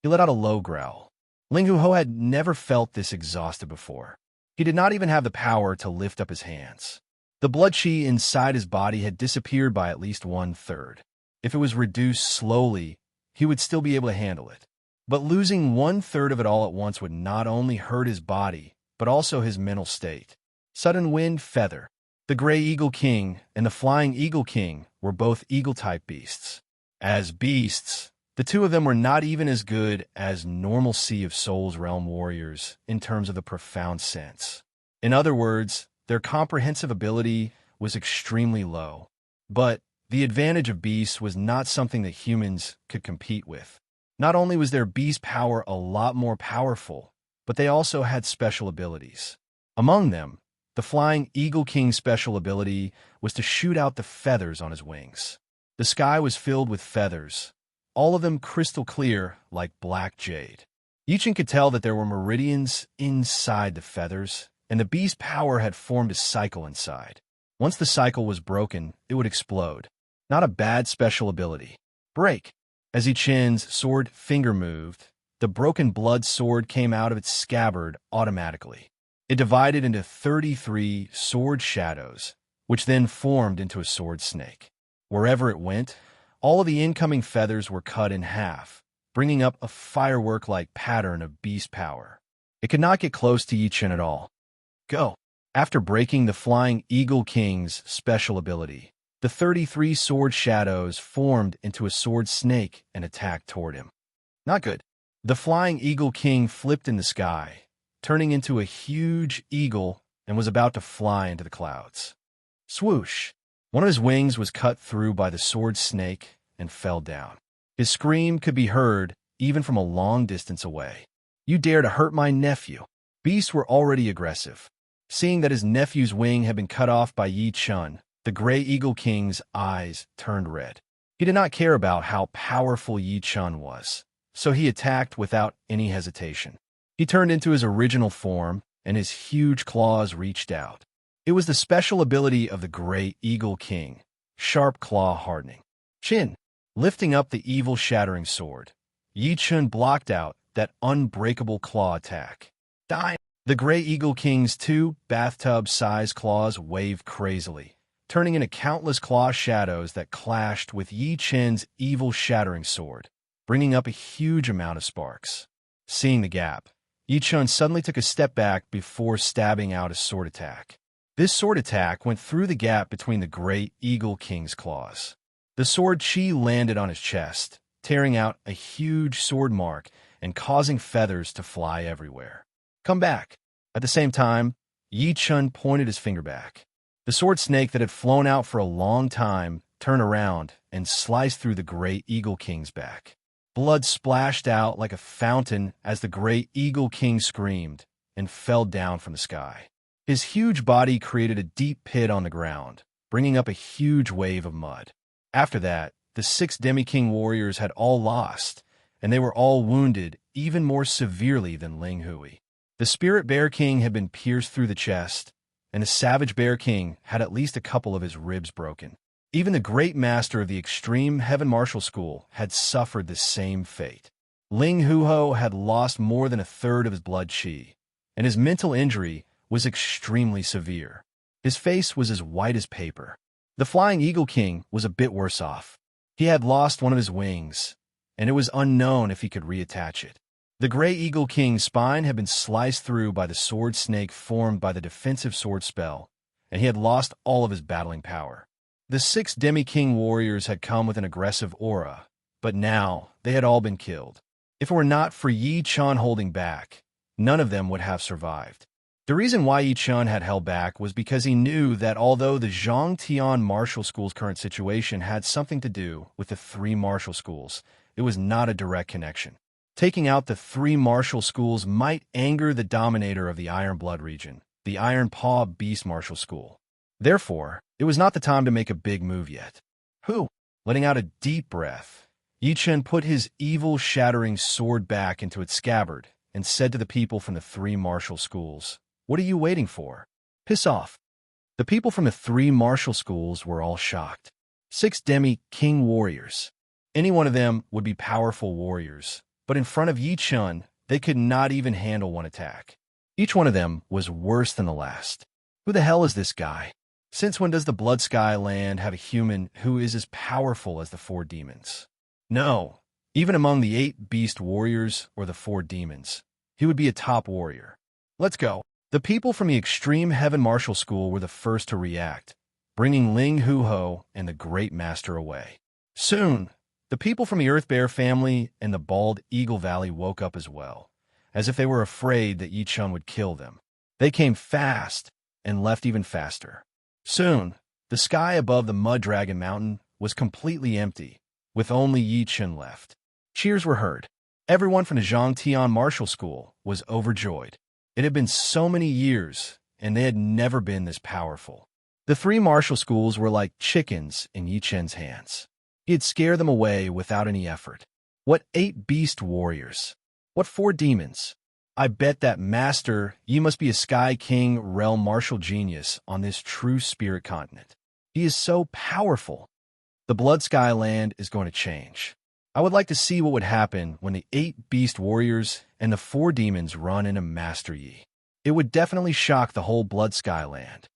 He let out a low growl. Ling Huho had never felt this exhausted before. He did not even have the power to lift up his hands. The blood chi inside his body had disappeared by at least 1/3. If it was reduced slowly, he would still be able to handle it. But losing 1/3 of it all at once would not only hurt his body, but also his mental state. Sudden Wind Feather. The Gray Eagle King and the Flying Eagle King were both eagle-type beasts. As beasts, the two of them were not even as good as normal Sea of Souls realm warriors in terms of the profound sense. In other words, their comprehensive ability was extremely low. But the advantage of beasts was not something that humans could compete with. Not only was their beast power a lot more powerful, but they also had special abilities. Among them, the Flying Eagle King's special ability was to shoot out the feathers on his wings. The sky was filled with feathers, all of them crystal clear like black jade. Yi Chun could tell that there were meridians inside the feathers, and the beast power had formed a cycle inside. Once the cycle was broken, it would explode. Not a bad special ability. Break. As Yi Chun's sword finger moved, the broken blood sword came out of its scabbard automatically. It divided into 33 sword shadows, which then formed into a sword snake. Wherever it went, all of the incoming feathers were cut in half, bringing up a firework-like pattern of beast power. It could not get close to Yi Chun at all. Go. After breaking the Flying Eagle King's special ability, the 33 sword shadows formed into a sword snake and attacked toward him. Not good. The Flying Eagle King flipped in the sky, turning into a huge eagle, and was about to fly into the clouds. Swoosh! One of his wings was cut through by the sword snake and fell down. His scream could be heard even from a long distance away. You dare to hurt my nephew! Beasts were already aggressive. Seeing that his nephew's wing had been cut off by Yi Chun, the Gray Eagle King's eyes turned red. He did not care about how powerful Yi Chun was, so he attacked without any hesitation. He turned into his original form, and his huge claws reached out. It was the special ability of the Great Eagle King, Sharp Claw Hardening. Chin. Lifting up the evil shattering sword, Yi Chun blocked out that unbreakable claw attack. Die! The Great Eagle King's two bathtub-sized claws waved crazily, turning into countless claw shadows that clashed with Yi Chen's evil shattering sword, bringing up a huge amount of sparks. Seeing the gap, Yi Chun suddenly took a step back before stabbing out a sword attack. This sword attack went through the gap between the Great Eagle King's claws. The sword chi landed on his chest, tearing out a huge sword mark and causing feathers to fly everywhere. Come back. At the same time, Yi Chun pointed his finger back. The sword snake that had flown out for a long time turned around and sliced through the Great Eagle King's back. Blood splashed out like a fountain as the Great Eagle King screamed and fell down from the sky. His huge body created a deep pit on the ground, bringing up a huge wave of mud. After that, the 6 Demi-King warriors had all lost, and they were all wounded even more severely than Ling Hui. The Spirit Bear King had been pierced through the chest, and the Savage Bear King had at least a couple of his ribs broken. Even the Great Master of the Extreme Heaven Martial School had suffered the same fate. Ling Huho had lost more than a third of his blood chi, and his mental injury was extremely severe. His face was as white as paper. The Flying Eagle King was a bit worse off. He had lost one of his wings, and it was unknown if he could reattach it. The Grey Eagle King's spine had been sliced through by the sword snake formed by the defensive sword spell, and he had lost all of his battling power. The 6 Demi-King warriors had come with an aggressive aura, but now they had all been killed. If it were not for Yi Chun holding back, none of them would have survived. The reason why Yi Chun had held back was because he knew that although the Zhongtian Martial School's current situation had something to do with the 3 martial schools, it was not a direct connection. Taking out the 3 martial schools might anger the dominator of the Iron Blood region, the Iron Paw Beast Martial School. Therefore, it was not the time to make a big move yet. Letting out a deep breath, Yi Chun put his evil shattering sword back into its scabbard and said to the people from the 3 martial schools, "What are you waiting for? Piss off." The people from the 3 martial schools were all shocked. 6 Demi-King warriors. Any one of them would be powerful warriors, but in front of Yi Chun, they could not even handle one attack. Each one of them was worse than the last. Who the hell is this guy? Since when does the Blood Sky Land have a human who is as powerful as the 4 demons? No, even among the 8 beast warriors or the 4 demons, he would be a top warrior. Let's go. The people from the Extreme Heaven Martial School were the first to react, bringing Ling Huho and the Great Master away. Soon, the people from the Earth Bear family and the Bald Eagle Valley woke up as well, as if they were afraid that Yi Chun would kill them. They came fast and left even faster. Soon, the sky above the Mud Dragon Mountain was completely empty, with only Yi Chun left. Cheers were heard. Everyone from the Zhongtian Martial School was overjoyed. It had been so many years, and they had never been this powerful. The 3 martial schools were like chickens in Yi Chun's hands. He'd scare them away without any effort. What 8 beast warriors? What 4 demons? I bet that Master, Yi must be a Sky King realm martial genius on this true spirit continent. He is so powerful. The Blood Sky Land is going to change. I would like to see what would happen when the 8 beast warriors and the 4 demons run into Master Yi. It would definitely shock the whole Blood Sky Land.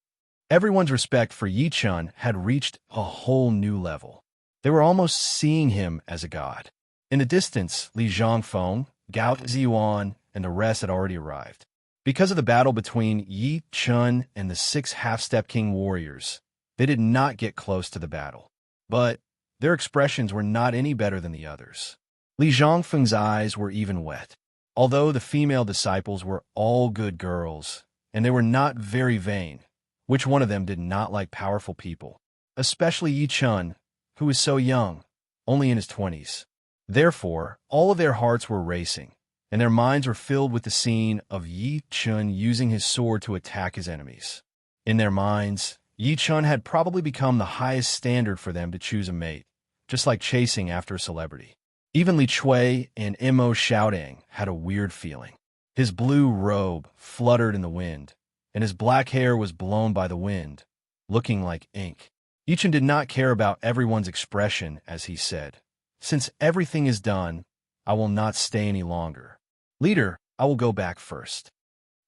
Everyone's respect for Yi Chun had reached a whole new level. They were almost seeing him as a god. In the distance, Li Zhongfeng, Gao Ziyuan, and the rest had already arrived. Because of the battle between Yi Chun and the 6 Half-Step King warriors, they did not get close to the battle. But their expressions were not any better than the others. Li Zhongfeng's eyes were even wet. Although the female disciples were all good girls, and they were not very vain, which one of them did not like powerful people? Especially Yi Chun, who was so young, only in his 20s. Therefore, all of their hearts were racing, and their minds were filled with the scene of Yi Chun using his sword to attack his enemies. In their minds, Yi Chun had probably become the highest standard for them to choose a mate, just like chasing after a celebrity. Even Li Chui and Mo Xiaodang had a weird feeling. His blue robe fluttered in the wind, and his black hair was blown by the wind, looking like ink. Yichen did not care about everyone's expression as he said, "Since everything is done, I will not stay any longer. Leader, I will go back first."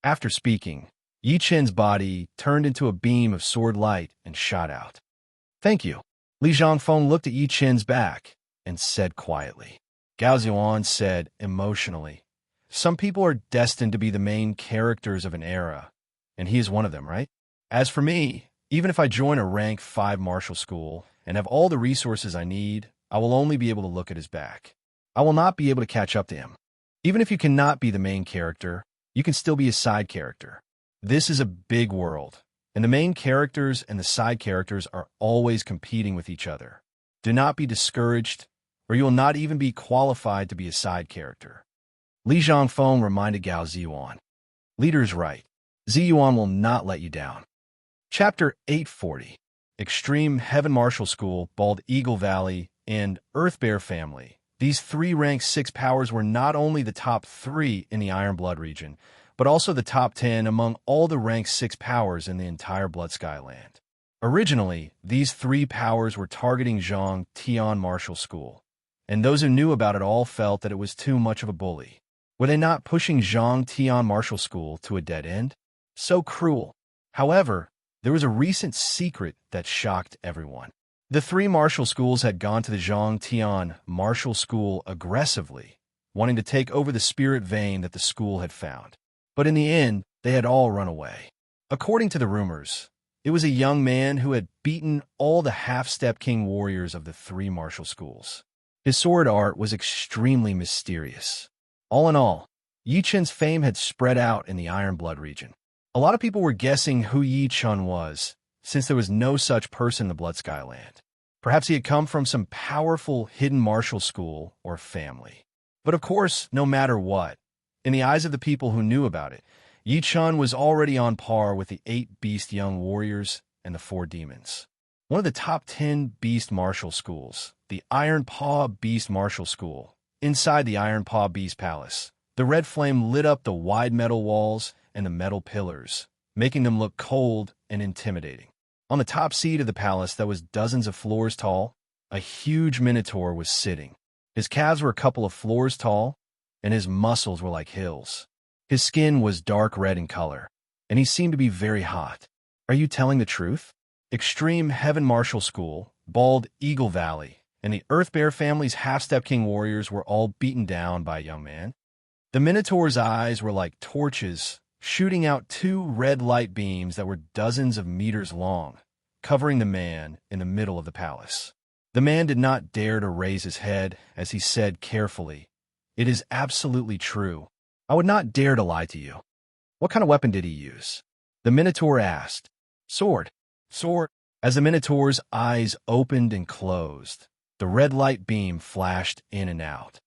After speaking, Yichen's body turned into a beam of sword light and shot out. "Thank you." Li Zhangfeng looked at Yichen's back and said quietly. Gao Zhuan said emotionally, "Some people are destined to be the main characters of an era, and he is one of them, right? As for me, even if I join a rank 5 martial school and have all the resources I need, I will only be able to look at his back. I will not be able to catch up to him. Even if you cannot be the main character, you can still be a side character. This is a big world, and the main characters and the side characters are always competing with each other. Do not be discouraged, or you will not even be qualified to be a side character." Li Zhangfeng reminded Gao Ziyuan. "Leader is right. Ziyuan will not let you down." Chapter 840, Extreme Heaven Martial School, Bald Eagle Valley, and Earth Bear Family. These 3 rank 6 powers were not only the top 3 in the Iron Blood region, but also the top 10 among all the rank 6 powers in the entire Blood Sky Land. Originally, these 3 powers were targeting Zhang Tian Martial School, and those who knew about it all felt that it was too much of a bully. Were they not pushing Zhang Tian Martial School to a dead end? So cruel. However, there was a recent secret that shocked everyone. The 3 martial schools had gone to the Zhang Tian Martial School aggressively, wanting to take over the spirit vein that the school had found. But in the end, they had all run away. According to the rumors, it was a young man who had beaten all the half-step king warriors of the 3 martial schools. His sword art was extremely mysterious. All in all, Yichen's fame had spread out in the Iron Blood region. A lot of people were guessing who Yichen was, since there was no such person in the Blood Sky Land. Perhaps he had come from some powerful hidden martial school or family. But of course, no matter what, in the eyes of the people who knew about it, Yichen was already on par with the 8 beast young warriors and the 4 demons. One of the top 10 beast martial schools, the Iron Paw Beast Martial School. Inside the Iron Paw Beast Palace, the red flame lit up the wide metal walls and the metal pillars, making them look cold and intimidating. On the top seat of the palace that was dozens of floors tall, a huge minotaur was sitting. His calves were a couple of floors tall, and his muscles were like hills. His skin was dark red in color, and he seemed to be very hot. "Are you telling the truth?" Extreme Heaven Martial School, Bald Eagle Valley, and the Earth Bear family's half-step king warriors were all beaten down by a young man. The minotaur's eyes were like torches, shooting out 2 red light beams that were dozens of meters long, covering the man in the middle of the palace. The man did not dare to raise his head as he said carefully, "It is absolutely true. I would not dare to lie to you." "What kind of weapon did he use?" the minotaur asked. "Sword. Sword." As the minotaur's eyes opened and closed, the red light beam flashed in and out.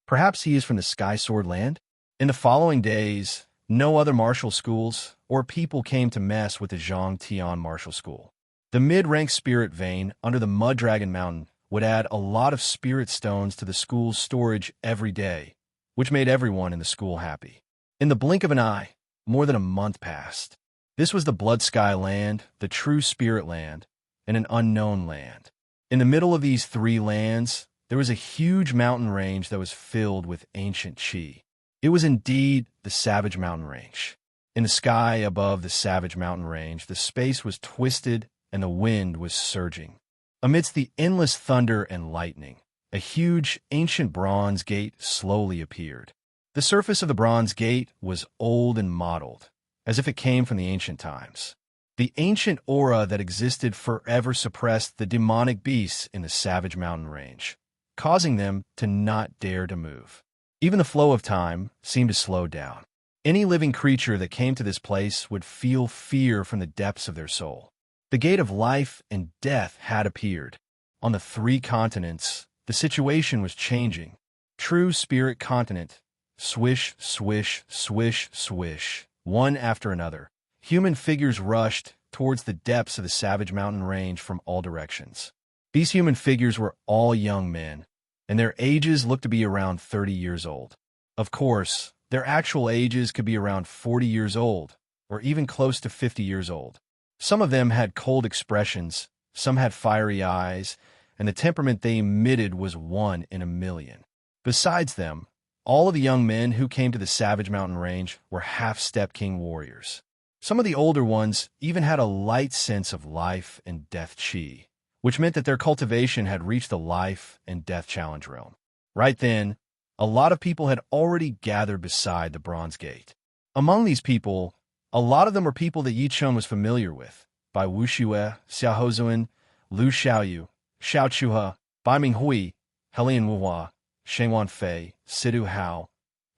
"Perhaps he is from the Sky Sword Land?" In the following days, no other martial schools or people came to mess with the Zhang Tian Martial School. The mid-rank spirit vein under the Mud Dragon Mountain would add a lot of spirit stones to the school's storage every day, which made everyone in the school happy. In the blink of an eye, more than a month passed. This was the Blood Sky Land, the true spirit land, and an unknown land. In the middle of these 3 lands, there was a huge mountain range that was filled with ancient chi. It was indeed the Savage Mountain Range. In the sky above the Savage Mountain Range, the space was twisted and the wind was surging. Amidst the endless thunder and lightning, a huge, ancient bronze gate slowly appeared. The surface of the bronze gate was old and mottled, as if it came from the ancient times. The ancient aura that existed forever suppressed the demonic beasts in the Savage Mountain Range, causing them to not dare to move. Even the flow of time seemed to slow down. Any living creature that came to this place would feel fear from the depths of their soul. The gate of life and death had appeared. On the 3 continents, the situation was changing. True spirit continent, swish, swish, swish, swish, one after another. Human figures rushed towards the depths of the Savage Mountain Range from all directions. These human figures were all young men, and their ages looked to be around 30 years old. Of course, their actual ages could be around 40 years old, or even close to 50 years old. Some of them had cold expressions, some had fiery eyes, and the temperament they emitted was 1 in a million. Besides them, all of the young men who came to the Savage Mountain Range were half-step king warriors. Some of the older ones even had a light sense of life and death chi, which meant that their cultivation had reached the life and death challenge realm. Right then, a lot of people had already gathered beside the Bronze Gate. Among these people, a lot of them were people that Yi Chun was familiar with, Bai Wuxue, Xiao Hozuan, Lu Xiaoyu, Xiao Chuhe, Bai Minghui, Helian Wuhua, Shengwan Fei, Sidu Hao,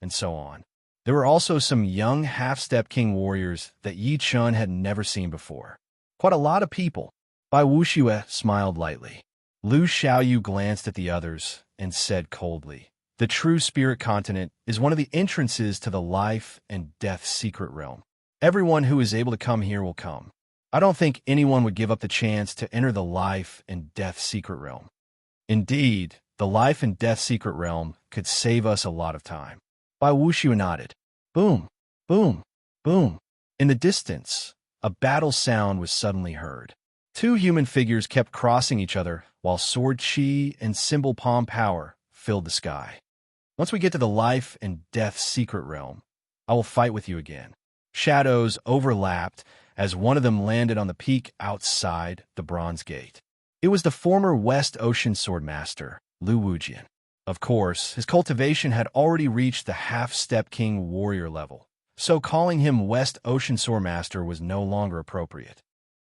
and so on. There were also some young half-step king warriors that Yi Chun had never seen before. Quite a lot of people. Bai Wuxue smiled lightly. Lu Xiaoyu glanced at the others and said coldly, "The true spirit continent is one of the entrances to the life and death secret realm. Everyone who is able to come here will come. I don't think anyone would give up the chance to enter the life and death secret realm. Indeed, the life and death secret realm could save us a lot of time." Bai Wuxue nodded. Boom, boom, boom. In the distance, a battle sound was suddenly heard. 2 human figures kept crossing each other while sword chi and symbol palm power filled the sky. "Once we get to the life and death secret realm, I will fight with you again." Shadows overlapped as one of them landed on the peak outside the Bronze Gate. It was the former West Ocean Sword Master, Lu Wujian. Of course, his cultivation had already reached the half-step king warrior level, so calling him West Ocean Sword Master was no longer appropriate.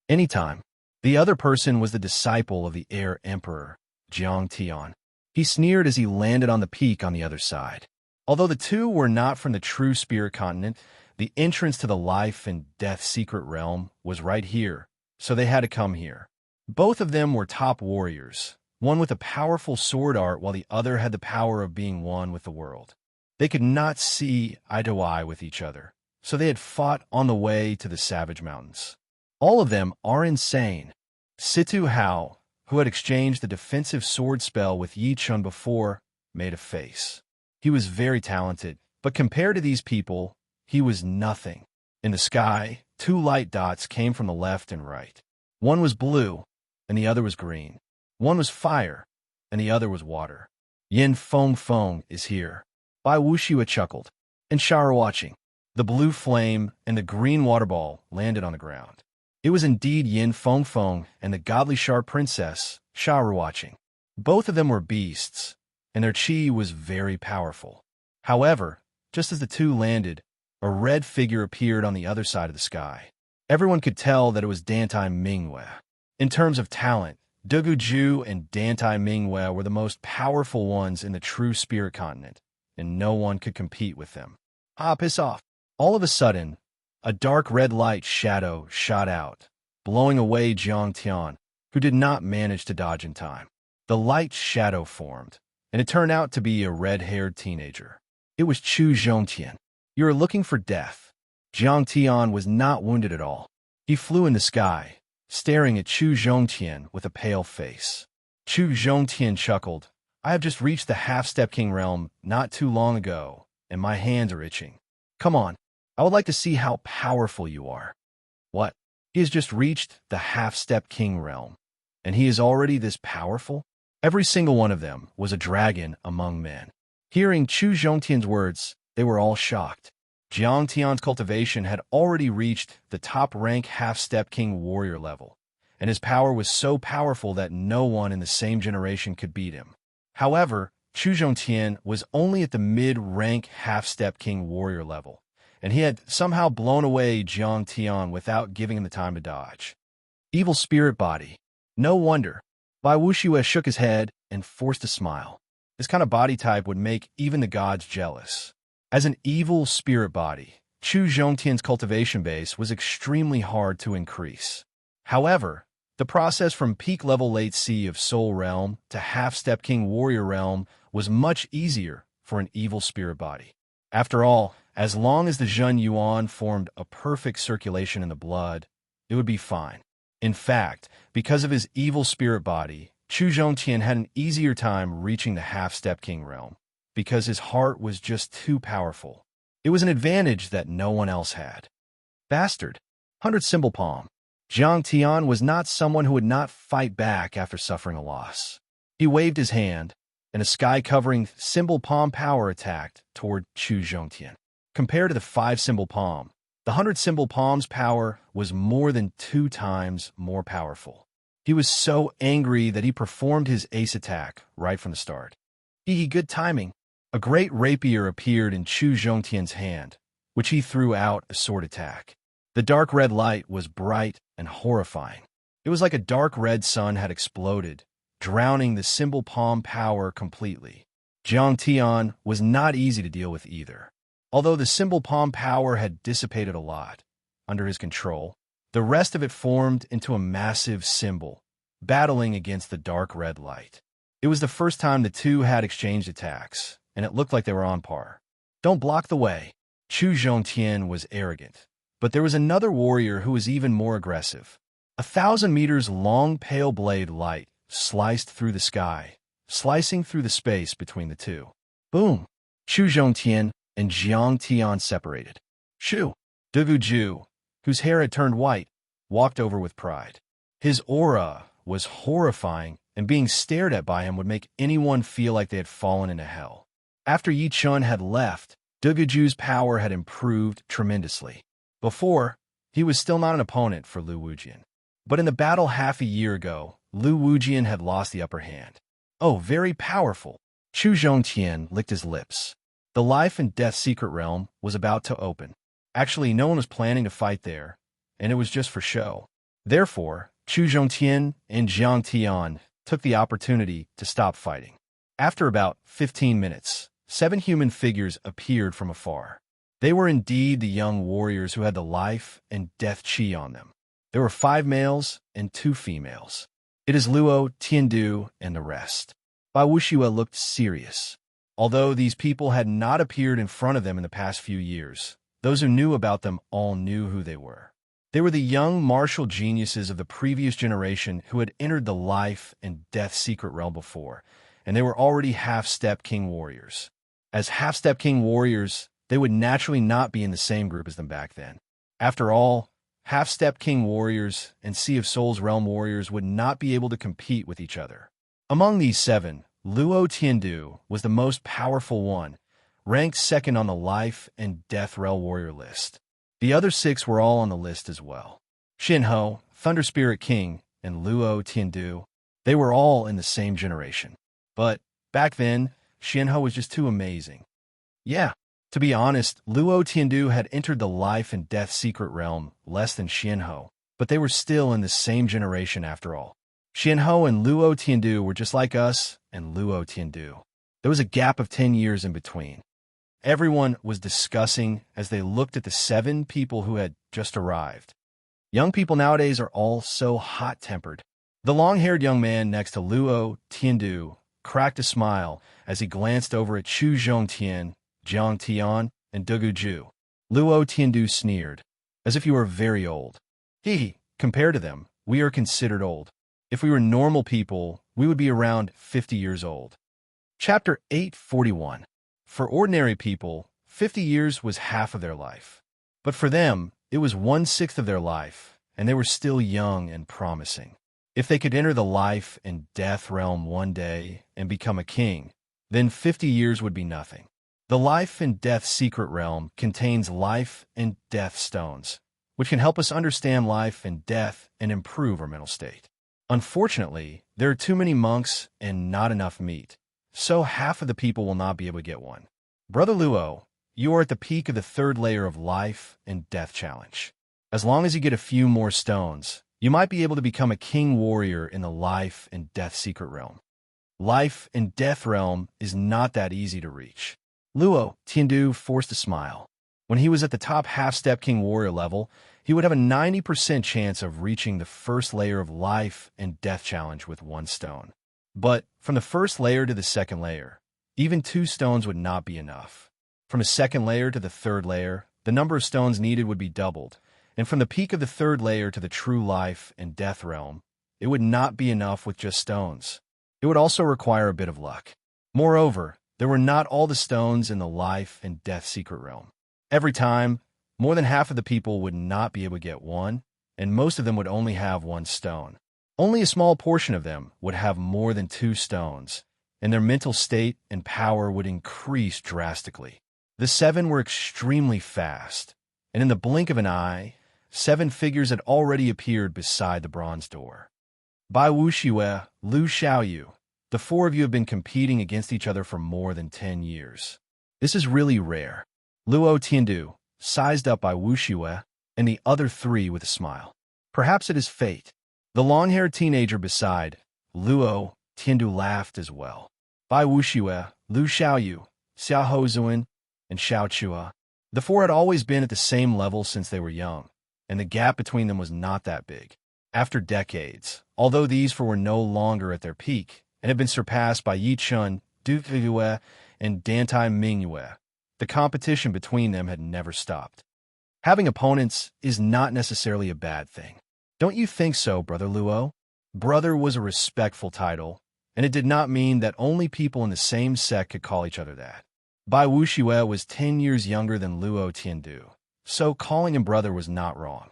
Anytime. The other person was the disciple of the Air Emperor, Jiang Tian. He sneered as he landed on the peak on the other side. Although the two were not from the true spirit continent, the entrance to the life and death secret realm was right here, so they had to come here. Both of them were top warriors, one with a powerful sword art while the other had the power of being one with the world. They could not see eye to eye with each other, so they had fought on the way to the Savage Mountains. All of them are insane. Situ Hao, who had exchanged the defensive sword spell with Yi Chun before, made a face. He was very talented, but compared to these people, he was nothing. In the sky, 2 light dots came from the left and right. One was blue, and the other was green. One was fire, and the other was water. "Yin Feng Feng is here." Bai Wuxue chuckled. "And shower watching." The blue flame and the green water ball landed on the ground. It was indeed Yin Feng Feng and the godly sharp princess, shower watching. Both of them were beasts, and their chi was very powerful. However, just as the two landed, a red figure appeared on the other side of the sky. Everyone could tell that it was Dantai Mingwei. In terms of talent, Dugu Ju and Dantai Mingwei were the most powerful ones in the true spirit continent, and no one could compete with them. "Ah, piss off." All of a sudden, a dark red light shadow shot out, blowing away Jiang Tian, who did not manage to dodge in time. The light shadow formed, and it turned out to be a red-haired teenager. It was Chu Zhongtian. "You are looking for death." Jiang Tian was not wounded at all. He flew in the sky, staring at Chu Zhongtian with a pale face. Chu Zhongtian chuckled. "I have just reached the half-step king realm not too long ago, and my hands are itching. Come on, I would like to see how powerful you are." "What? He has just reached the half-step king realm, and he is already this powerful?" Every single one of them was a dragon among men. Hearing Chu Zhongtian's words, they were all shocked. Jiang Tian's cultivation had already reached the top-rank half-step king warrior level, and his power was so powerful that no one in the same generation could beat him. However, Chu Zhongtian was only at the mid-rank half-step king warrior level, and he had somehow blown away Jiang Tian without giving him the time to dodge. Evil spirit body. No wonder. Bai Wuxue shook his head and forced a smile. This kind of body type would make even the gods jealous. As an evil spirit body, Chu Zhongtian's cultivation base was extremely hard to increase. However, the process from peak level late sea of Soul Realm to half-step King Warrior Realm was much easier for an evil spirit body. After all, as long as the Zhen Yuan formed a perfect circulation in the blood, it would be fine. In fact, because of his evil spirit body, Chu Zhongtian had an easier time reaching the half-step King realm, because his heart was just too powerful. It was an advantage that no one else had. Bastard. 100 symbol palm. Jiang Tian was not someone who would not fight back after suffering a loss. He waved his hand, and a sky-covering symbol palm power attacked toward Chu Zhongtian. Compared to the 5 symbol palm, the 100 symbol palm's power was more than 2 times more powerful. He was so angry that he performed his ace attack right from the start. Good timing. A great rapier appeared in Chu Zhongtian's hand, which he threw out a sword attack. The dark red light was bright and horrifying. It was like a dark red sun had exploded, drowning the symbol palm power completely. Jiang Tian was not easy to deal with either. Although the symbol palm power had dissipated a lot under his control, the rest of it formed into a massive symbol, battling against the dark red light. It was the first time the two had exchanged attacks, and it looked like they were on par. Don't block the way. Chu Zhongtian was arrogant, but there was another warrior who was even more aggressive. 1,000 meters long pale blade light sliced through the sky, slicing through the space between the two. Boom! Chu Zhongtian and Jiang Tian separated. Shu, Deguju, whose hair had turned white, walked over with pride. His aura was horrifying, and being stared at by him would make anyone feel like they had fallen into hell. After Yi Chun had left, Deguju's power had improved tremendously. Before, he was still not an opponent for Lu Wujian. But in the battle half a year ago, Lu Wujian had lost the upper hand. Oh, very powerful. Chu Zhongtian licked his lips. The life and death secret realm was about to open. Actually, no one was planning to fight there, and it was just for show. Therefore, Chu Zhongtian and Jiang Tian took the opportunity to stop fighting. After about 15 minutes, 7 human figures appeared from afar. They were indeed the young warriors who had the life and death chi on them. There were 5 males and 2 females. It is Luo, Tiandu, and the rest. Bai Wuxiue looked serious. Although these people had not appeared in front of them in the past few years, those who knew about them all knew who they were. They were the young martial geniuses of the previous generation who had entered the life and death secret realm before, and they were already half-step king warriors. As half-step king warriors, they would naturally not be in the same group as them back then. After all, half-step king warriors and Sea of Souls realm warriors would not be able to compete with each other. Among these 7, Luo Tiandu was the most powerful one, ranked second on the life and death realm warrior list. The other 6 were all on the list as well. Shinho, Thunder Spirit King, and Luo Tiandu, they were all in the same generation. But back then, Shinho was just too amazing. Yeah, to be honest, Luo Tiandu had entered the life and death secret realm less than Shinho, but they were still in the same generation after all. Shinho and Luo Tiandu were just like us and Luo Tiandu. There was a gap of 10 years in between. Everyone was discussing as they looked at the 7 people who had just arrived. Young people nowadays are all so hot-tempered. The long-haired young man next to Luo Tiandu cracked a smile as he glanced over at Chu Zhongtian, Jiang Tian, and Deguju. Luo Tiandu sneered, as if you were very old. Compared to them, we are considered old. If we were normal people, we would be around 50 years old. Chapter 841. For ordinary people, 50 years was half of their life. But for them, it was 1/6 of their life, and they were still young and promising. If they could enter the life and death realm one day and become a king, then 50 years would be nothing. The life and death secret realm contains life and death stones, which can help us understand life and death and improve our mental state. Unfortunately, there are too many monks and not enough meat, so half of the people will not be able to get one. Brother Luo, you are at the peak of the 3rd layer of life and death challenge. As long as you get a few more stones, you might be able to become a king warrior in the life and death secret realm. Life and death realm is not that easy to reach. Luo Tiandu forced a smile. When he was at the top half-step king warrior level, he would have a 90% chance of reaching the 1st layer of life and death challenge with 1 stone. But from the 1st layer to the 2nd layer, even 2 stones would not be enough. From the 2nd layer to the 3rd layer, the number of stones needed would be doubled, and from the peak of the 3rd layer to the true life and death realm, it would not be enough with just stones. It would also require a bit of luck. Moreover, there were not all the stones in the life and death secret realm. Every time, More than half of the people would not be able to get one, and most of them would only have one stone. Only a small portion of them would have more than 2 stones, and their mental state and power would increase drastically. The 7 were extremely fast, and in the blink of an eye, 7 figures had already appeared beside the bronze door. Bai Wuxiue, Lu Xiaoyu, the 4 of you have been competing against each other for more than 10 years. This is really rare. Luo Tiandu, sized up by Wuxiue, and the other 3 with a smile. Perhaps it is fate. The long-haired teenager beside Luo Tiandu laughed as well. Bai Wuxiue, Lu Xiaoyu, Xiao Hozuan, and Xiao Chua. The 4 had always been at the same level since they were young, and the gap between them was not that big. After decades, although these 4 were no longer at their peak and had been surpassed by Yi Chun, Du Fiyue, and Dantai Mingyue, the competition between them had never stopped. Having opponents is not necessarily a bad thing. Don't you think so, Brother Luo? Brother was a respectful title, and it did not mean that only people in the same sect could call each other that. Bai Wuxiue was 10 years younger than Luo Tiandu, so calling him brother was not wrong.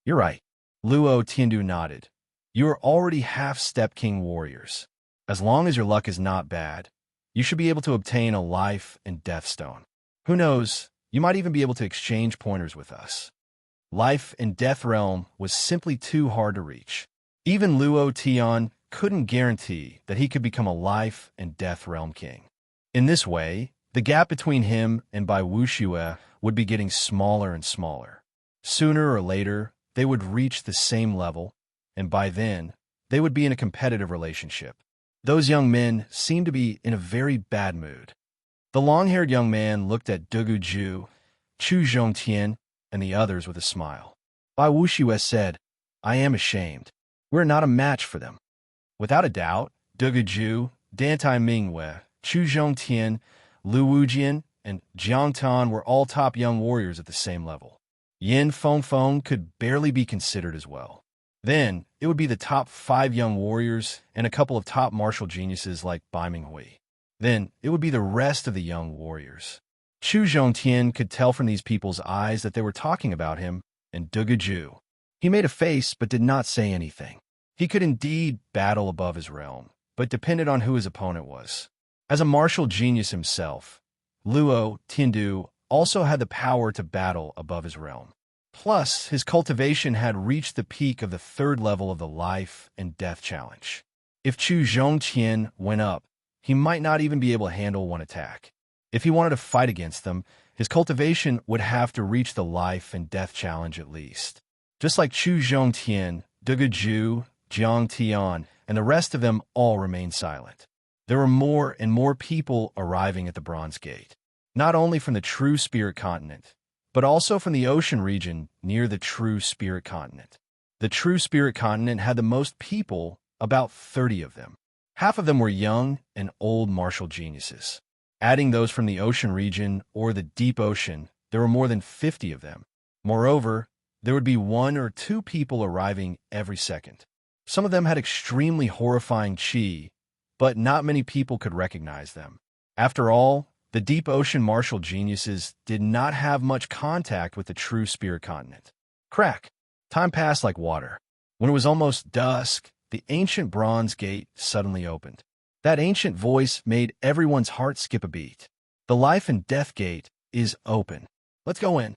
You're right. Luo Tiandu nodded. You are already half-step king warriors. As long as your luck is not bad, you should be able to obtain a life and death stone. Who knows, you might even be able to exchange pointers with us. Life and death realm was simply too hard to reach. Even Luo Tian couldn't guarantee that he could become a life and death realm king. In this way, the gap between him and Bai Wuxiue would be getting smaller and smaller. Sooner or later, they would reach the same level, and by then, they would be in a competitive relationship. Those young men seemed to be in a very bad mood. The long-haired young man looked at Dugu Ju, Chu Zhongtian, and the others with a smile. Bai Wuxiue said, I am ashamed. We're not a match for them. Without a doubt, Dugu Ju, Dantai Mingyue, Chu Zhongtian, Lu Wujian, and Jiang Tan were all top young warriors at the same level. Yin Fengfeng could barely be considered as well. Then, it would be the top 5 young warriors and a couple of top martial geniuses like Bai Minghui. Then, it would be the rest of the young warriors. Chu Zhongtian could tell from these people's eyes that they were talking about him, and Dugu Ju. He made a face but did not say anything. He could indeed battle above his realm, but depended on who his opponent was. As a martial genius himself, Luo Tiandu also had the power to battle above his realm. Plus, his cultivation had reached the peak of the 3rd level of the life and death challenge. If Chu Zhongtian went up, he might not even be able to handle one attack. If he wanted to fight against them, his cultivation would have to reach the life and death challenge at least. Just like Chu Zhongtian, Dugu Ju, Jiang Tian, and the rest of them all remained silent. There were more and more people arriving at the Bronze Gate, not only from the True Spirit Continent, but also from the ocean region near the True Spirit Continent. The True Spirit Continent had the most people, about 30 of them. Half of them were young and old martial geniuses. Adding those from the ocean region or the deep ocean, there were more than 50 of them. Moreover, there would be 1 or 2 people arriving every second. Some of them had extremely horrifying chi, but not many people could recognize them. After all, the deep ocean martial geniuses did not have much contact with the True Spirit Continent. Crack! Time passed like water. When it was almost dusk, the ancient bronze gate suddenly opened. That ancient voice made everyone's heart skip a beat. The life and death gate is open. Let's go in.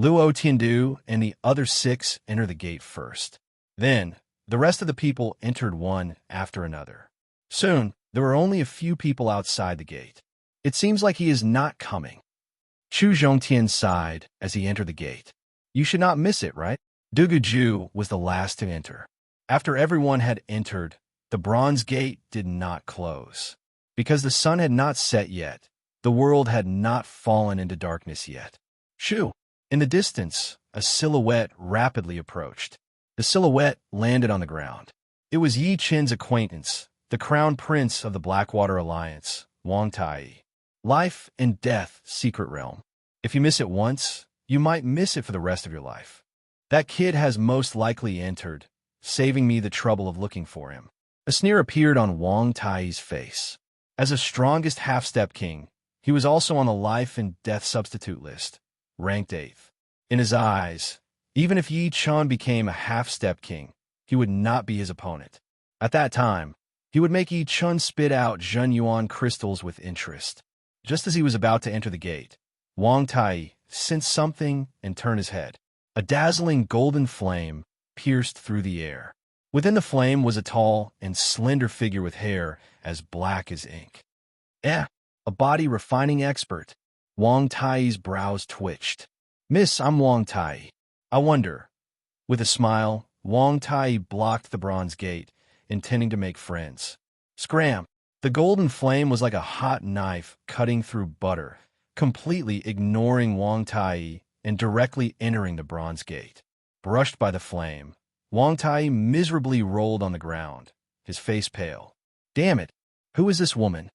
Luo Tiandu and the other 6 enter the gate first. Then, the rest of the people entered one after another. Soon, there were only a few people outside the gate. It seems like he is not coming. Chu Zhongtian sighed as he entered the gate. You should not miss it, right? Dugu Ju was the last to enter. After everyone had entered, the bronze gate did not close. Because the sun had not set yet, the world had not fallen into darkness yet. Shoo! In the distance, a silhouette rapidly approached. The silhouette landed on the ground. It was Yi Qin's acquaintance, the crown prince of the Blackwater Alliance, Wang Tai. Life and death secret realm. If you miss it once, you might miss it for the rest of your life. That kid has most likely entered, saving me the trouble of looking for him. A sneer appeared on Wang Tai's face. As the strongest half-step king, he was also on the life and death substitute list, ranked 8th. In his eyes, even if Yi Chun became a half-step king, he would not be his opponent. At that time, he would make Yi Chun spit out Zhen Yuan crystals with interest. Just as he was about to enter the gate, Wang Tai sensed something and turned his head. A dazzling golden flame pierced through the air. Within the flame was a tall and slender figure with hair as black as ink. A body refining expert. Wang Tai's brows twitched. Miss, I'm Wang Tai. I wonder. With a smile, Wang Tai blocked the bronze gate, intending to make friends. Scram! The golden flame was like a hot knife cutting through butter, completely ignoring Wang Tai and directly entering the bronze gate. Brushed by the flame, Wang Tai miserably rolled on the ground, his face pale. Damn it! Who is this woman?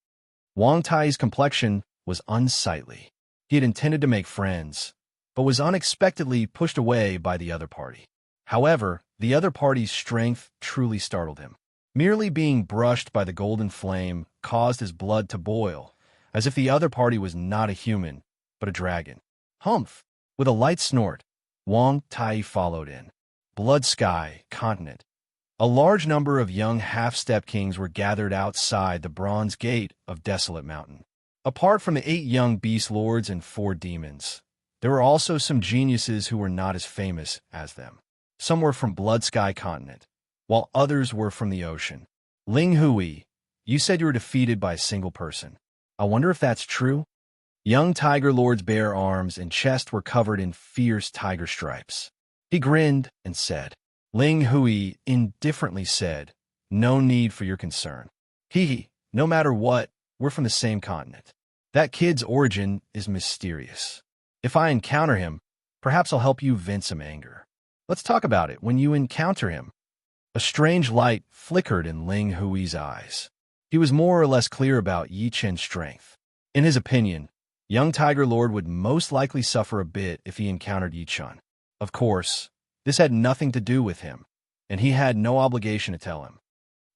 Wang Tai's complexion was unsightly. He had intended to make friends, but was unexpectedly pushed away by the other party. However, the other party's strength truly startled him. Merely being brushed by the golden flame caused his blood to boil, as if the other party was not a human, but a dragon. Humph! With a light snort, Wang Tai followed in. Blood Sky Continent. A large number of young half-step kings were gathered outside the bronze gate of Desolate Mountain. Apart from the 8 young beast lords and 4 demons, there were also some geniuses who were not as famous as them. Some were from Blood Sky Continent, while others were from the ocean. Ling Hui, you said you were defeated by a single person. I wonder if that's true? Young Tiger Lord's bare arms and chest were covered in fierce tiger stripes. He grinned and said, Ling Hui indifferently said, no need for your concern. Hee, no matter what, we're from the same continent. That kid's origin is mysterious. If I encounter him, perhaps I'll help you vent some anger. Let's talk about it when you encounter him. A strange light flickered in Ling Hui's eyes. He was more or less clear about Yi Chen's strength. In his opinion, young Tiger Lord would most likely suffer a bit if he encountered Yi Chen. Of course, this had nothing to do with him, and he had no obligation to tell him.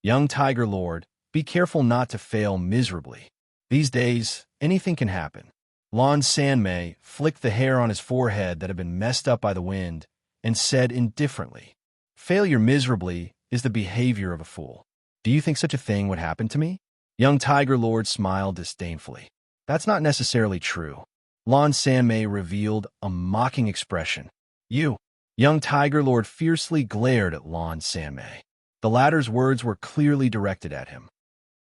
Young Tiger Lord, be careful not to fail miserably. These days, anything can happen. Lan Sanmei flicked the hair on his forehead that had been messed up by the wind and said indifferently, failure miserably is the behavior of a fool. Do you think such a thing would happen to me? Young Tiger Lord smiled disdainfully. That's not necessarily true. Lan Sanmei revealed a mocking expression. You. Young Tiger Lord fiercely glared at Lan Sanmei. The latter's words were clearly directed at him.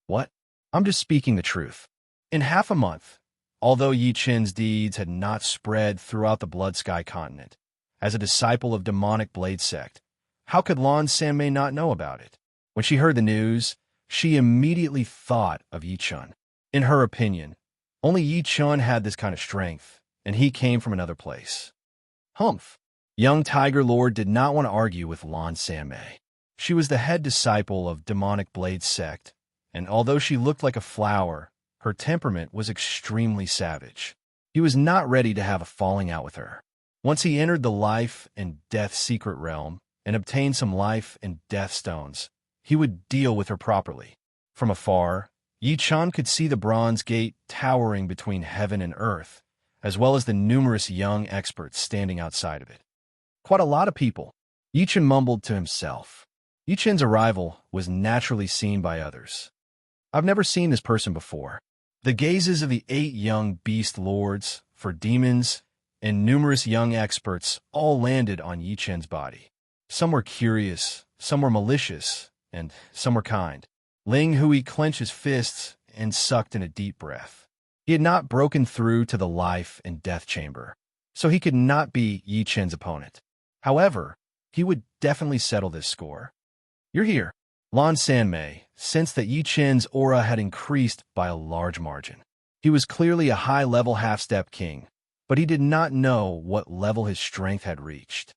What? I'm just speaking the truth. In half a month, although Yi Chen's deeds had not spread throughout the Blood Sky Continent, as a disciple of demonic blade sect, how could Lan Sanmei not know about it? When she heard the news, she immediately thought of Yi Chen. In her opinion, only Yi Chen had this kind of strength, and he came from another place. Humph! Young Tiger Lord did not want to argue with Lan Sanmei. She was the head disciple of demonic blade sect, and although she looked like a flower, her temperament was extremely savage. He was not ready to have a falling out with her. Once he entered the life and death secret realm and obtained some life and death stones, he would deal with her properly. From afar, Yi Chen could see the bronze gate towering between heaven and earth, as well as the numerous young experts standing outside of it. Quite a lot of people. Yi Chen mumbled to himself. Yi Chen's arrival was naturally seen by others. I've never seen this person before. The gazes of the 8 young beast lords, for demons, and numerous young experts all landed on Yi Chen's body. Some were curious, some were malicious, and some were kind. Ling Hui clenched his fists and sucked in a deep breath. He had not broken through to the life and death chamber, so he could not be Yi Chen's opponent. However, he would definitely settle this score. You're here. Lan Sanmei sensed that Yi Chen's aura had increased by a large margin. He was clearly a high-level half-step king, but he did not know what level his strength had reached.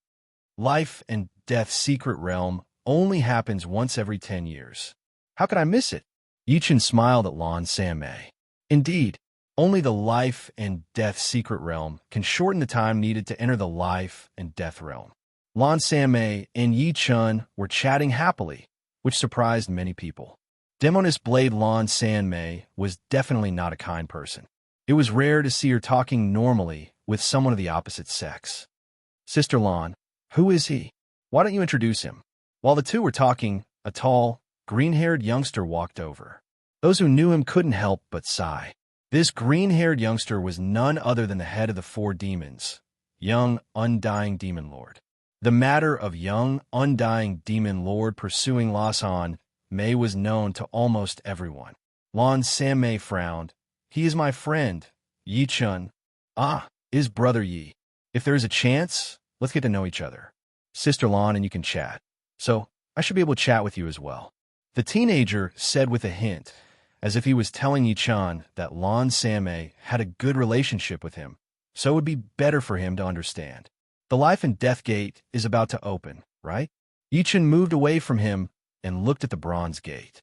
Life and death secret realm only happens once every 10 years. How could I miss it? Yi Chen smiled at Lan Sanmei. Indeed, only the life and death secret realm can shorten the time needed to enter the life and death realm. Lan Sanmei and Yi Chen were chatting happily, which surprised many people. Demoness Blade Lan Sanmei was definitely not a kind person. It was rare to see her talking normally with someone of the opposite sex. Sister Lon, who is he? Why don't you introduce him? While the two were talking, a tall, green-haired youngster walked over. Those who knew him couldn't help but sigh. This green-haired youngster was none other than the head of the 4 demons, young, undying demon lord. The matter of young, undying demon lord pursuing Lawson May was known to almost everyone. Lon San-mei frowned. He is my friend, Yi-chun. Ah, is brother Yi. If there is a chance, let's get to know each other. Sister Lon and you can chat. So, I should be able to chat with you as well. The teenager said with a hint, as if he was telling Yi-chan that Lon San-mei had a good relationship with him, so it would be better for him to understand. The life and death gate is about to open, right? Yi-chan moved away from him and looked at the bronze gate.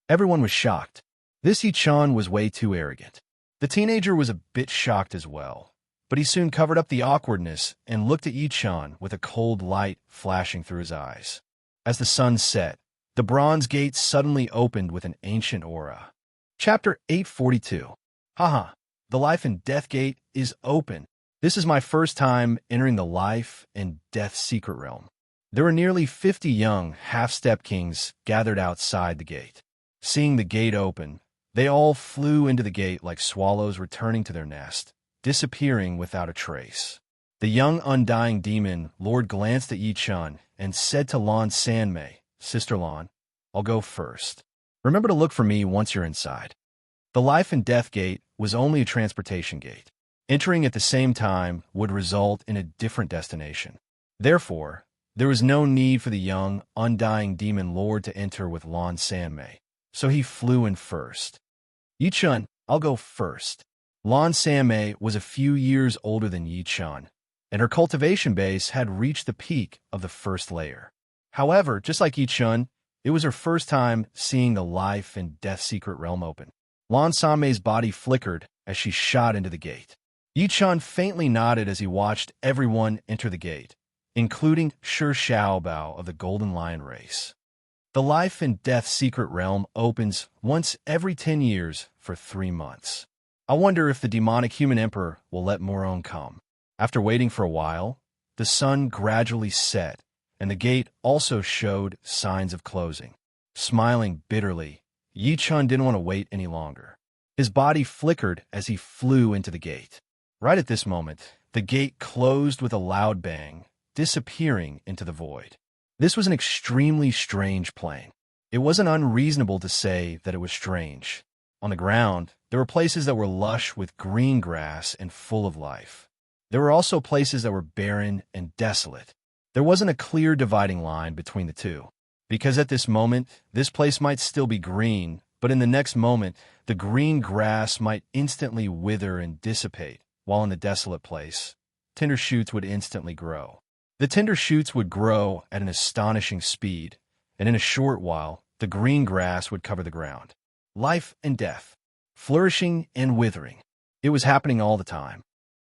Everyone was shocked. This Yi-chan was way too arrogant. The teenager was a bit shocked as well, but he soon covered up the awkwardness and looked at Yi-chan with a cold light flashing through his eyes. As the sun set, the bronze gate suddenly opened with an ancient aura. Chapter 842. Haha, the life and death gate is open. This is my first time entering the life and death secret realm. There were nearly 50 young half-step kings gathered outside the gate. Seeing the gate open, they all flew into the gate like swallows returning to their nest, disappearing without a trace. The young undying demon lord glanced at Yi-chan and said to Lon San-mei, Sister Lon, I'll go first. Remember to look for me once you're inside. The life and death gate was only a transportation gate. Entering at the same time would result in a different destination. Therefore, there was no need for the young, undying demon lord to enter with Lon San-mei, so he flew in first. Yi-chan, I'll go first. Lon San-mei was a few years older than Yi-chan, and her cultivation base had reached the peak of the first layer. However, just like Yi-chan, it was her first time seeing the life and death secret realm open. Lon San-mei's body flickered as she shot into the gate. Yi-chan faintly nodded as he watched everyone enter the gate, including Shi Xiaobao of the Golden Lion race. The life and death secret realm opens once every 10 years for 3 months. I wonder if the demonic human emperor will let Moron come. After waiting for a while, the sun gradually set, and the gate also showed signs of closing. Smiling bitterly, Yi-chan didn't want to wait any longer. His body flickered as he flew into the gate. Right at this moment, the gate closed with a loud bang, disappearing into the void. This was an extremely strange plane. It wasn't unreasonable to say that it was strange. On the ground, there were places that were lush with green grass and full of life. There were also places that were barren and desolate. There wasn't a clear dividing line between the two, because at this moment, this place might still be green, but in the next moment, the green grass might instantly wither and dissipate, while in the desolate place, tender shoots would instantly grow. The tender shoots would grow at an astonishing speed, and in a short while, the green grass would cover the ground. Life and death, flourishing and withering. It was happening all the time.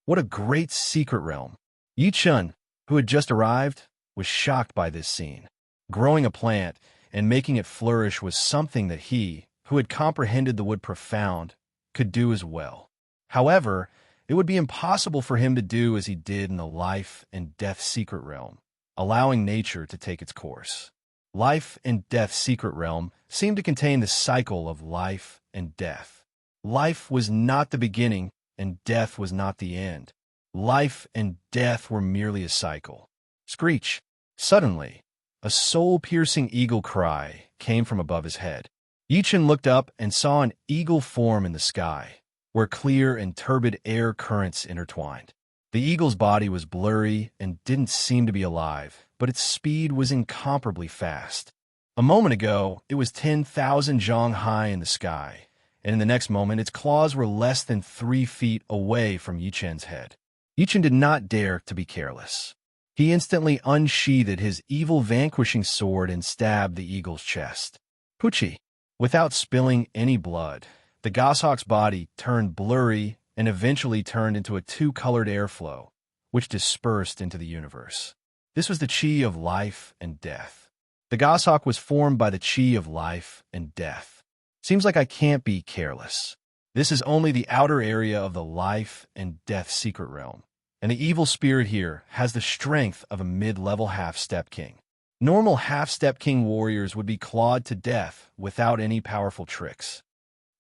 What a great secret realm. Yi-chan, who had just arrived, was shocked by this scene. Growing a plant and making it flourish was something that he, who had comprehended the wood profound, could do as well. However, it would be impossible for him to do as he did in the life and death secret realm, allowing nature to take its course. Life and death secret realm seemed to contain the cycle of life and death. Life was not the beginning, and death was not the end. Life and death were merely a cycle. Screech! Suddenly, a soul-piercing eagle cry came from above his head. Yi-chan looked up and saw an eagle form in the sky, where clear and turbid air currents intertwined. The eagle's body was blurry and didn't seem to be alive, but its speed was incomparably fast. A moment ago, it was 10,000 zhang high in the sky, and in the next moment, its claws were less than 3 feet away from Yi-chan's head. Yi-chan did not dare to be careless. He instantly unsheathed his evil vanquishing sword and stabbed the eagle's chest. Poochie! Without spilling any blood, the goshawk's body turned blurry and eventually turned into a 2-colored airflow, which dispersed into the universe. This was the chi of life and death. The goshawk was formed by the chi of life and death. Seems like I can't be careless. This is only the outer area of the life and death secret realm. and the evil spirit here has the strength of a mid-level half-step king. Normal half-step king warriors would be clawed to death without any powerful tricks.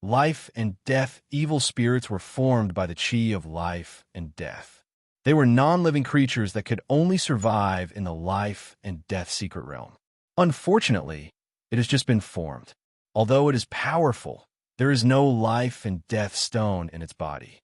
Life and death evil spirits were formed by the chi of life and death. They were non-living creatures that could only survive in the life and death secret realm. Unfortunately, it has just been formed. Although it is powerful, there is no life and death stone in its body.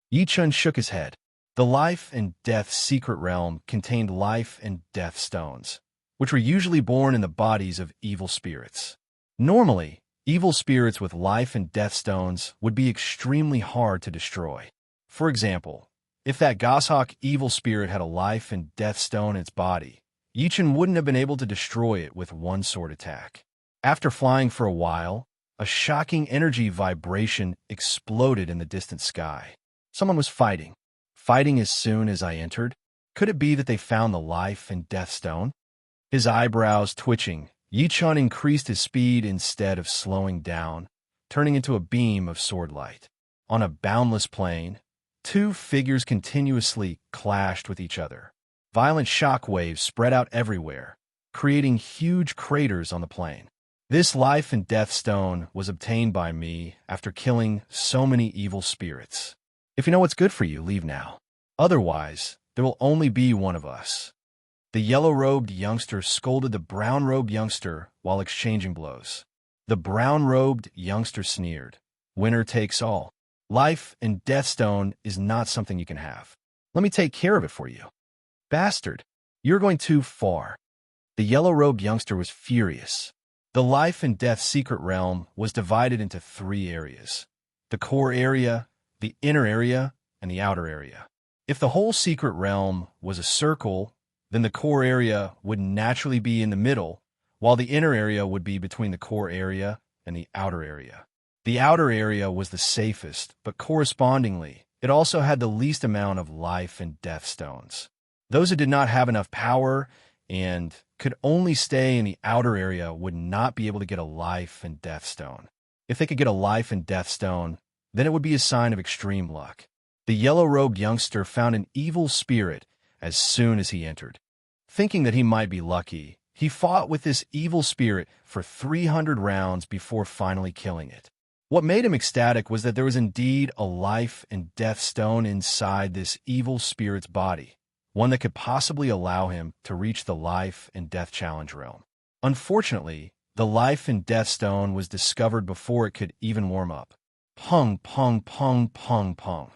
Yi-Chun shook his head. The life and death secret realm contained life and death stones, which were usually born in the bodies of evil spirits. Normally, evil spirits with life and death stones would be extremely hard to destroy. For example, if that goshawk evil spirit had a life and death stone in its body, Yi-Chun wouldn't have been able to destroy it with one sword attack. After flying for a while, a shocking energy vibration exploded in the distant sky. Someone was fighting. Fighting as soon as I entered? Could it be that they found the life and death stone? His eyebrows twitching, Yi-Chun increased his speed instead of slowing down, turning into a beam of sword light. On a boundless plain, two figures continuously clashed with each other. Violent shock waves spread out everywhere, creating huge craters on the plain. This life and death stone was obtained by me after killing so many evil spirits. If you know what's good for you, leave now. Otherwise, there will only be one of us. The yellow-robed youngster scolded the brown-robed youngster while exchanging blows. The brown-robed youngster sneered. Winner takes all. Life and death stone is not something you can have. Let me take care of it for you. Bastard, you're going too far. The yellow-robed youngster was furious. The life and death secret realm was divided into 3 areas: the core area, the inner area, and the outer area. If the whole secret realm was a circle, then the core area would naturally be in the middle, while the inner area would be between the core area and the outer area. The outer area was the safest, but correspondingly, it also had the least amount of life and death stones. Those who did not have enough power and could only stay in the outer area would not be able to get a life and death stone. If they could get a life and death stone, then it would be a sign of extreme luck. The yellow-robed youngster found an evil spirit as soon as he entered. Thinking that he might be lucky, he fought with this evil spirit for 300 rounds before finally killing it. What made him ecstatic was that there was indeed a life and death stone inside this evil spirit's body, one that could possibly allow him to reach the life and death challenge realm. Unfortunately, the life and death stone was discovered before it could even warm up. Pung, pung, pung, pung, pung.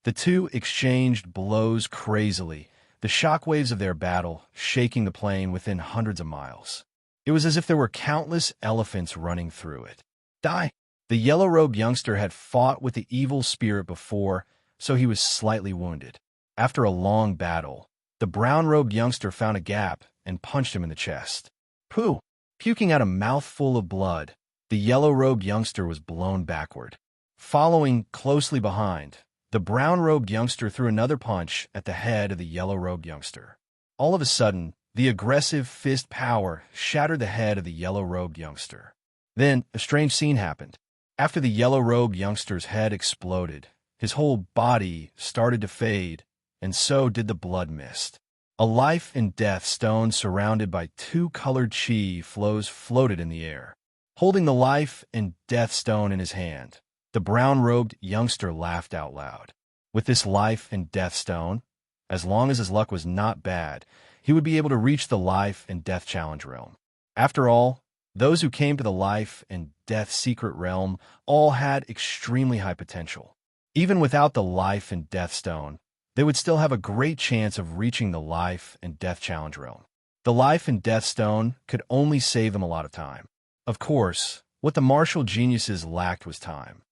The two exchanged blows crazily, the shockwaves of their battle shaking the plain within hundreds of miles. It was as if there were countless elephants running through it. Die! The yellow-robed youngster had fought with the evil spirit before, so he was slightly wounded. After a long battle, the brown-robed youngster found a gap and punched him in the chest. Pooh! Puking out a mouthful of blood, the yellow-robed youngster was blown backward. Following closely behind, the brown-robed youngster threw another punch at the head of the yellow-robed youngster. All of a sudden, the aggressive fist power shattered the head of the yellow-robed youngster. Then, a strange scene happened. After the yellow-robed youngster's head exploded, his whole body started to fade, and so did the blood mist. A life and death stone surrounded by 2 colored chi flows floated in the air. Holding the life and death stone in his hand, the brown-robed youngster laughed out loud. With this life and death stone, as long as his luck was not bad, he would be able to reach the life and death challenge realm. After all, those who came to the life and death secret realm all had extremely high potential. Even without the life and death stone, they would still have a great chance of reaching the life and death challenge realm. The life and death stone could only save them a lot of time. Of course, what the martial geniuses lacked was time.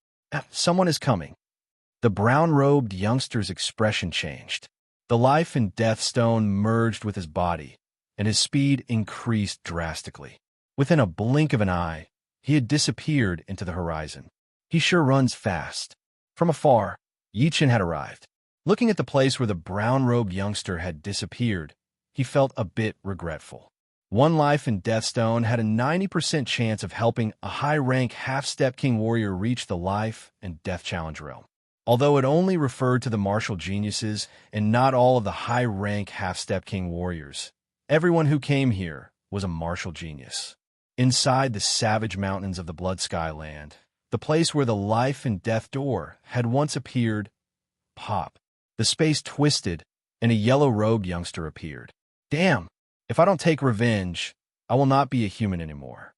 Someone is coming. The brown-robed youngster's expression changed. The life and death stone merged with his body, and his speed increased drastically. Within a blink of an eye, he had disappeared into the horizon. He sure runs fast. From afar, Yi-Chun had arrived. Looking at the place where the brown-robed youngster had disappeared, he felt a bit regretful. One life and death stone had a 90% chance of helping a high-rank half-step king warrior reach the life and death challenge realm. although it only referred to the martial geniuses and not all of the high-rank half-step king warriors. Everyone who came here was a martial genius. Inside the savage mountains of the Blood Sky Land, the place where the life and death door had once appeared, pop. The space twisted, and a yellow-robed youngster appeared. Damn, if I don't take revenge, I will not be a human anymore.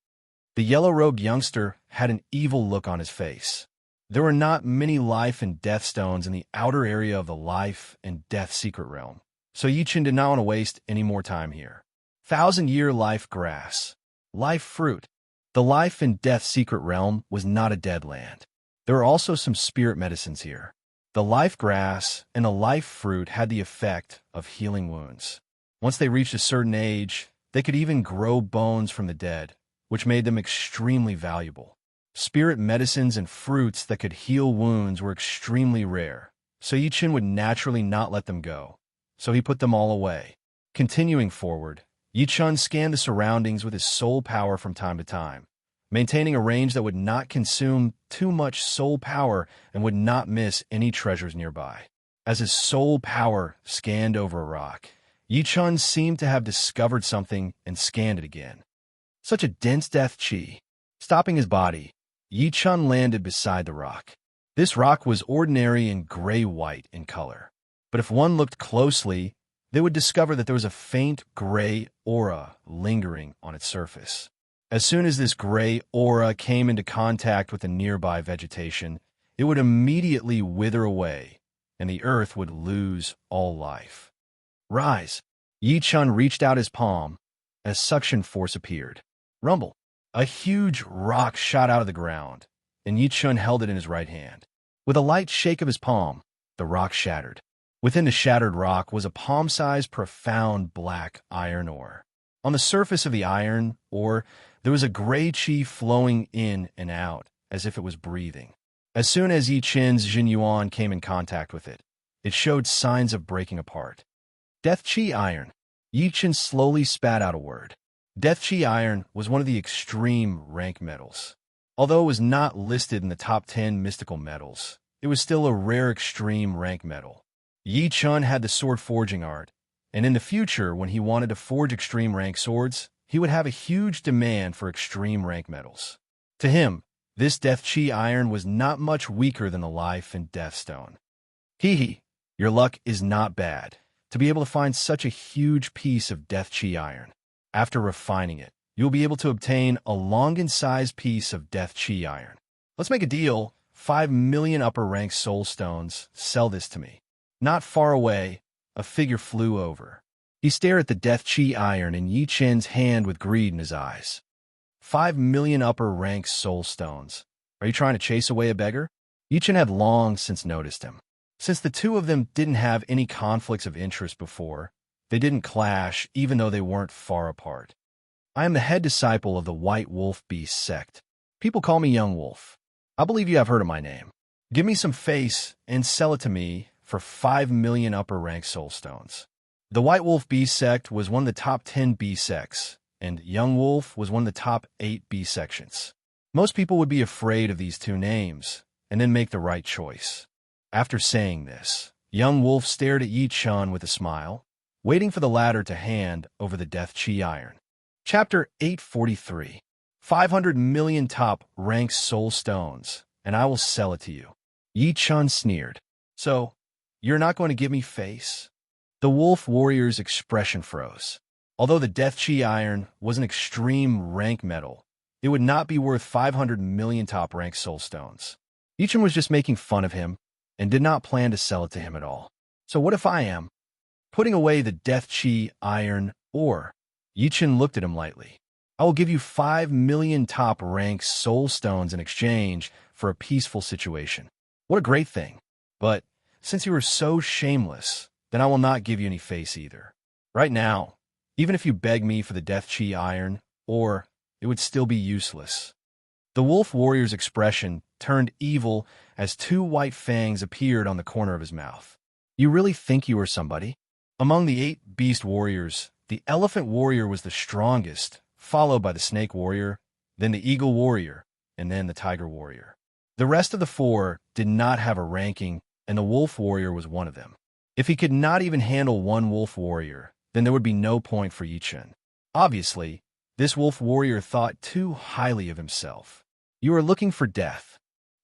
The yellow-robed youngster had an evil look on his face. There were not many life and death stones in the outer area of the life and death secret realm, so Yi-Chin did not want to waste any more time here. 1,000-year life grass. Life fruit. The life and death secret realm was not a dead land. There were also some spirit medicines here. The life grass and the life fruit had the effect of healing wounds. Once they reached a certain age, they could even grow bones from the dead, which made them extremely valuable. Spirit medicines and fruits that could heal wounds were extremely rare, so Yi-Chin would naturally not let them go, so he put them all away. Continuing forward, Yi-Chin scanned the surroundings with his soul power from time to time, maintaining a range that would not consume too much soul power and would not miss any treasures nearby. As his soul power scanned over a rock, Yi-Chin seemed to have discovered something and scanned it again. Such a dense death chi. Stopping his body, Yi-Chin landed beside the rock. This rock was ordinary and gray-white in color, but if one looked closely, they would discover that there was a faint gray aura lingering on its surface. As soon as this gray aura came into contact with the nearby vegetation, it would immediately wither away, and the earth would lose all life. Rise! Yi-Chin reached out his palm as suction force appeared. Rumble! A huge rock shot out of the ground, and Yi-Chin held it in his right hand. With a light shake of his palm, the rock shattered. Within the shattered rock was a palm-sized profound black iron ore. On the surface of the iron ore, there was a gray chi flowing in and out, as if it was breathing. As soon as Yi-Chin's Jinyuan came in contact with it, it showed signs of breaking apart. Death Chi Iron. Yi-Chin slowly spat out a word. Death Chi Iron was one of the extreme rank metals. Although it was not listed in the top 10 mystical metals, it was still a rare extreme rank metal. Yi-Chin had the sword forging art, and in the future, when he wanted to forge extreme rank swords, he would have a huge demand for extreme rank metals. To him, this Death Chi Iron was not much weaker than the Life and Death Stone. Hee, your luck is not bad to be able to find such a huge piece of Death Chi Iron. After refining it, you'll be able to obtain a Longan-sized piece of Death Chi Iron. Let's make a deal. 5 million upper rank soul stones. Sell this to me. Not far away, a figure flew over. He stared at the Death Chi Iron in Yi-Chin's hand with greed in his eyes. 5 million upper rank soul stones. Are you trying to chase away a beggar? Yi-Chin had long since noticed him. Since the two of them didn't have any conflicts of interest before, they didn't clash even though they weren't far apart. I am the head disciple of the White Wolf Beast sect. People call me Young Wolf. I believe you have heard of my name. Give me some face and sell it to me for 5 million upper rank soul stones. The White Wolf Beast sect was one of the top 10 B sects, and Young Wolf was one of the top 8 B sections. Most people would be afraid of these two names, and then make the right choice. After saying this, Young Wolf stared at Yi-Chin with a smile, waiting for the latter to hand over the Death Chi Iron. Chapter 843. 500 million top rank soul stones, and I will sell it to you. Yi-Chin sneered. So, you're not going to give me face? The wolf warrior's expression froze. Although the Death Chi Iron was an extreme rank metal, it would not be worth 500 million top rank soul stones. Yi-Chin was just making fun of him and did not plan to sell it to him at all. So what if I am? Putting away the Death Chi Iron ore, Yi-Chin looked at him lightly. I will give you 5 million top rank soul stones in exchange for a peaceful situation. What a great thing. But since you are so shameless, then I will not give you any face either. Right now, even if you beg me for the Death Chi Iron, or it would still be useless. The wolf warrior's expression turned evil as 2 white fangs appeared on the corner of his mouth. You really think you are somebody? Among the 8 beast warriors, the elephant warrior was the strongest, followed by the snake warrior, then the eagle warrior, and then the tiger warrior. The rest of the four did not have a ranking, and the wolf warrior was one of them. If he could not even handle one wolf warrior, then there would be no point for Yichen. Obviously, this wolf warrior thought too highly of himself. You are looking for death.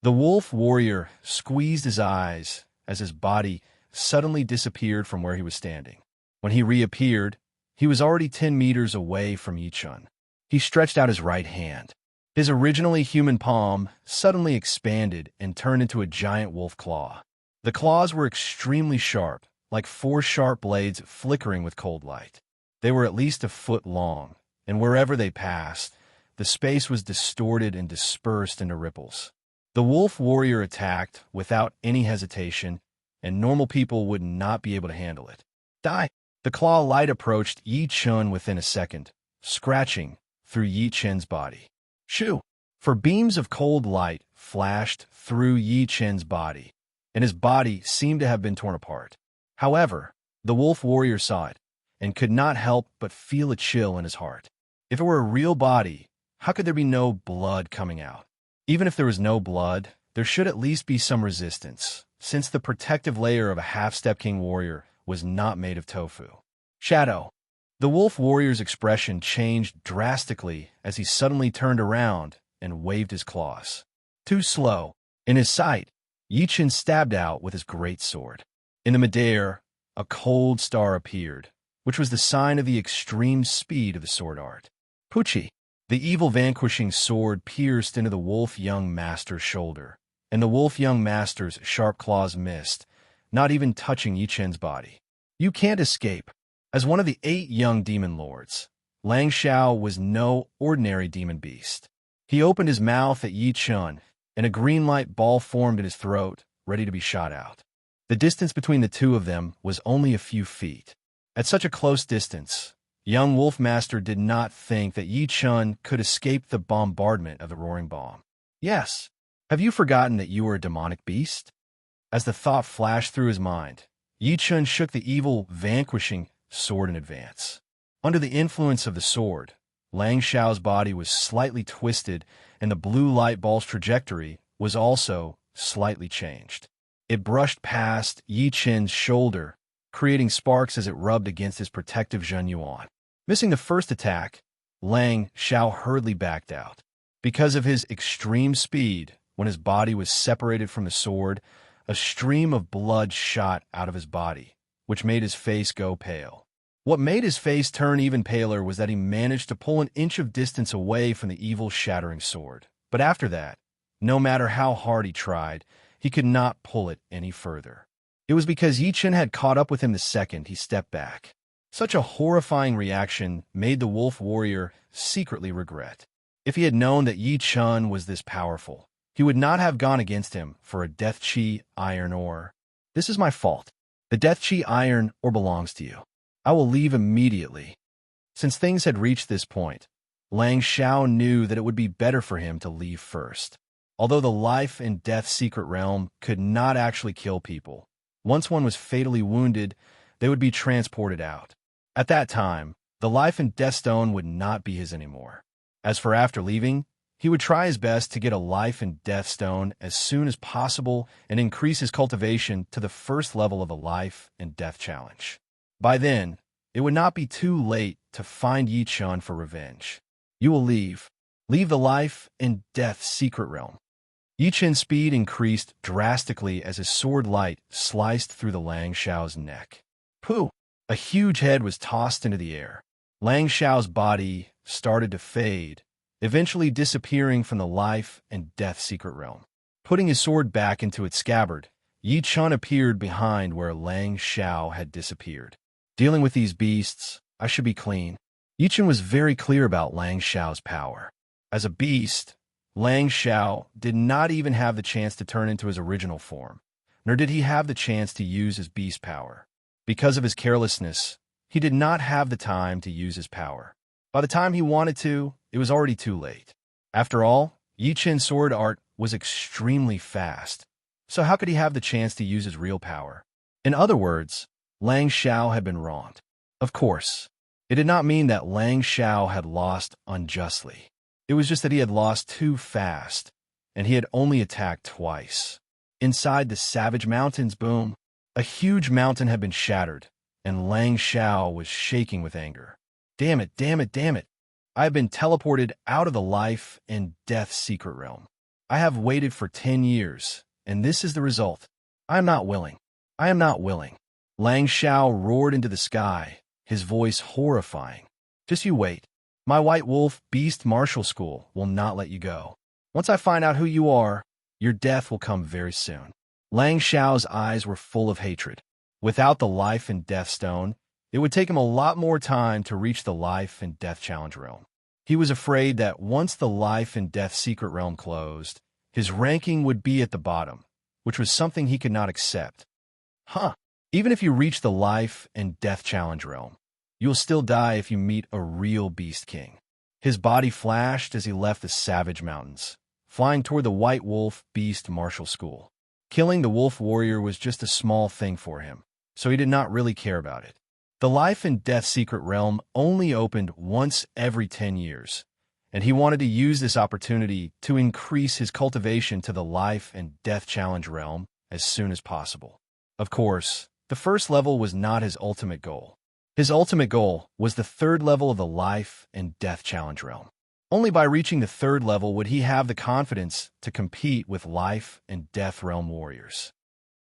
The wolf warrior squeezed his eyes as his body suddenly disappeared from where he was standing. When he reappeared, he was already 10 meters away from Yichen. He stretched out his right hand. His originally human palm suddenly expanded and turned into a giant wolf claw. The claws were extremely sharp, like 4 sharp blades flickering with cold light. They were at least a foot long, and wherever they passed, the space was distorted and dispersed into ripples. The wolf warrior attacked without any hesitation, and normal people would not be able to handle it. Die! The claw light approached Yichen within a second, scratching through Yichen's body. Shoo! For beams of cold light flashed through Yichen's body, and his body seemed to have been torn apart. However, the wolf warrior saw it, and could not help but feel a chill in his heart. If it were a real body, how could there be no blood coming out? Even if there was no blood, there should at least be some resistance, since the protective layer of a half-step king warrior was not made of tofu. Shadow. The wolf warrior's expression changed drastically as he suddenly turned around and waved his claws. Too slow. In his sight, Yichen stabbed out with his great sword. In the midair, a cold star appeared, which was the sign of the extreme speed of the sword art. Puchi. The evil vanquishing sword pierced into the wolf young master's shoulder, and the wolf young master's sharp claws missed, not even touching Yichen's body. You can't escape. As one of the 8 young demon lords, Lang Xiao was no ordinary demon beast. He opened his mouth at Yichen, and a green light ball formed in his throat, ready to be shot out. The distance between the two of them was only a few feet. At such a close distance, young Wolf Master did not think that Yichen could escape the bombardment of the roaring bomb. Yes, have you forgotten that you were a demonic beast? As the thought flashed through his mind, Yichen shook the evil, vanquishing sword in advance. Under the influence of the sword, Lang Xiao's body was slightly twisted, and the blue light ball's trajectory was also slightly changed. It brushed past Yichen's shoulder, creating sparks as it rubbed against his protective Zhen Yuan. Missing the first attack, Lang Xiao hurriedly backed out. Because of his extreme speed, when his body was separated from the sword, a stream of blood shot out of his body, which made his face go pale. What made his face turn even paler was that he managed to pull an inch of distance away from the evil shattering sword. But after that, no matter how hard he tried, he could not pull it any further. It was because Yichen had caught up with him the second he stepped back. Such a horrifying reaction made the wolf warrior secretly regret. If he had known that Yichen was this powerful, he would not have gone against him for a death chi iron ore. This is my fault. The death chi iron ore belongs to you. I will leave immediately. Since things had reached this point, Lang Xiao knew that it would be better for him to leave first. Although the life and death secret realm could not actually kill people, once one was fatally wounded, they would be transported out. At that time, the life and death stone would not be his anymore. As for after leaving, he would try his best to get a life and death stone as soon as possible and increase his cultivation to the first level of a life and death challenge. By then, it would not be too late to find Yichen for revenge. You will leave. Leave the life and death secret realm. Yichen's speed increased drastically as his sword light sliced through the Lang Xiao's neck. Pooh! A huge head was tossed into the air. Lang Xiao's body started to fade, eventually disappearing from the life and death secret realm. Putting his sword back into its scabbard, Yichen appeared behind where Lang Xiao had disappeared. Dealing with these beasts, I should be clean. Yichen was very clear about Lang Xiao's power. As a beast, Lang Xiao did not even have the chance to turn into his original form, nor did he have the chance to use his beast power. Because of his carelessness, he did not have the time to use his power. By the time he wanted to, it was already too late. After all, Yichen's sword art was extremely fast, so how could he have the chance to use his real power? In other words, Lang Xiao had been wronged. Of course, it did not mean that Lang Xiao had lost unjustly. It was just that he had lost too fast, and he had only attacked twice. Inside the savage mountains, boom, a huge mountain had been shattered, and Lang Xiao was shaking with anger. Damn it, damn it, damn it. I have been teleported out of the life and death secret realm. I have waited for 10 years, and this is the result. I am not willing. I am not willing. Lang Xiao roared into the sky, his voice horrifying. Just you wait. My White Wolf Beast Martial School will not let you go. Once I find out who you are, your death will come very soon. Lang Xiao's eyes were full of hatred. Without the life and death stone, it would take him a lot more time to reach the life and death challenge realm. He was afraid that once the life and death secret realm closed, his ranking would be at the bottom, which was something he could not accept. Even if you reach the life and death challenge realm, you'll still die if you meet a real Beast King. His body flashed as he left the savage mountains, flying toward the White Wolf Beast Martial School. Killing the Wolf Warrior was just a small thing for him, so he did not really care about it. The life and death secret realm only opened once every 10 years, and he wanted to use this opportunity to increase his cultivation to the life and death challenge realm as soon as possible. Of course, the first level was not his ultimate goal. His ultimate goal was the third level of the life and death challenge realm. Only by reaching the third level would he have the confidence to compete with life and death realm warriors.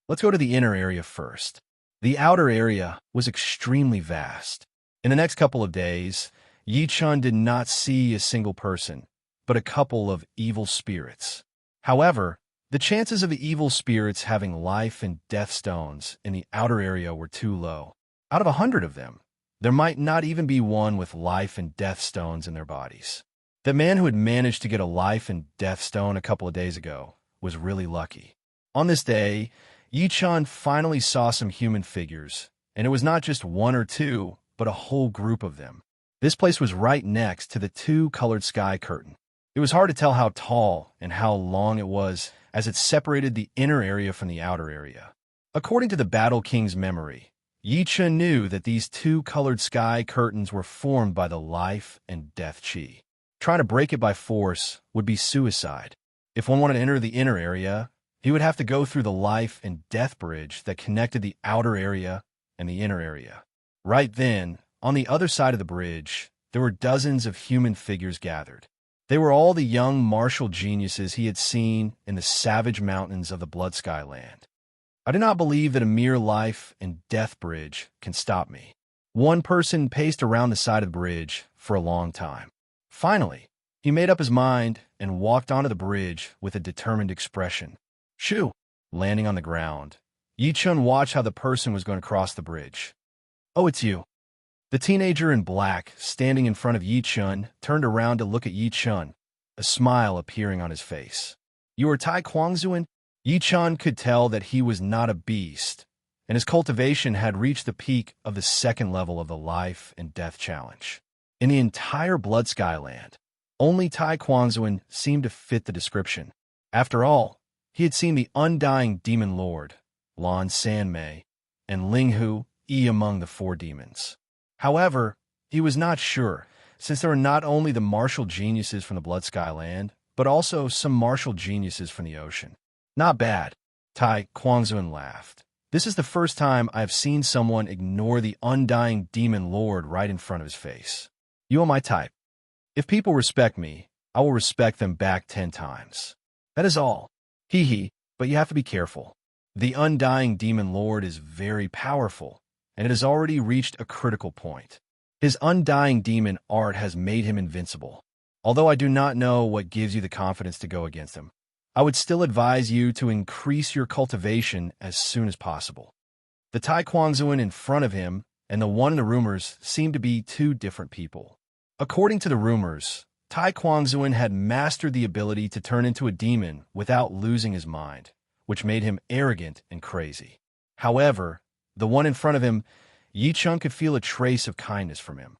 Let's go to the inner area first. The outer area was extremely vast. In the next couple of days, Yi Chun did not see a single person, but a couple of evil spirits. However, the chances of the evil spirits having life and death stones in the outer area were too low. Out of 100 of them, there might not even be one with life and death stones in their bodies. The man who had managed to get a life and death stone a couple of days ago was really lucky. On this day, Yi Chun finally saw some human figures, and it was not just one or two, but a whole group of them. This place was right next to the two-colored sky curtain. It was hard to tell how tall and how long it was as it separated the inner area from the outer area. According to the Battle King's memory, Yi Chun knew that these two-colored sky curtains were formed by the life and death chi. Trying to break it by force would be suicide. If one wanted to enter the inner area, he would have to go through the life and death bridge that connected the outer area and the inner area. Right then, on the other side of the bridge, there were dozens of human figures gathered. They were all the young martial geniuses he had seen in the savage mountains of the Blood Sky Land. I do not believe that a mere life and death bridge can stop me. One person paced around the side of the bridge for a long time. Finally, he made up his mind and walked onto the bridge with a determined expression. Shoo! Landing on the ground, Yi Chun watched how the person was going to cross the bridge. Oh, it's you. The teenager in black, standing in front of Yi Chun, turned around to look at Yi Chun, a smile appearing on his face. You are Tai Kwangzuan? Yi Chun could tell that he was not a beast, and his cultivation had reached the peak of the second level of the life and death challenge. In the entire Blood Sky Land, only Tai Kwangzuan seemed to fit the description. After all, he had seen the undying demon lord, Lan Sanmei, and Ling Hu Yi among the four demons. However, he was not sure, since there were not only the martial geniuses from the Blood Sky Land, but also some martial geniuses from the ocean. Not bad, Tai Kwangzuan laughed. This is the first time I have seen someone ignore the undying demon lord right in front of his face. You are my type. If people respect me, I will respect them back 10 times. That is all. Hee hee, but you have to be careful. The undying demon lord is very powerful, and it has already reached a critical point. His undying demon art has made him invincible. Although I do not know what gives you the confidence to go against him, I would still advise you to increase your cultivation as soon as possible. The Tai Kwangzuan in front of him and the one in the rumors seemed to be two different people. According to the rumors, Tai Kwangzuan had mastered the ability to turn into a demon without losing his mind, which made him arrogant and crazy. However, the one in front of him, Yi Chun could feel a trace of kindness from him.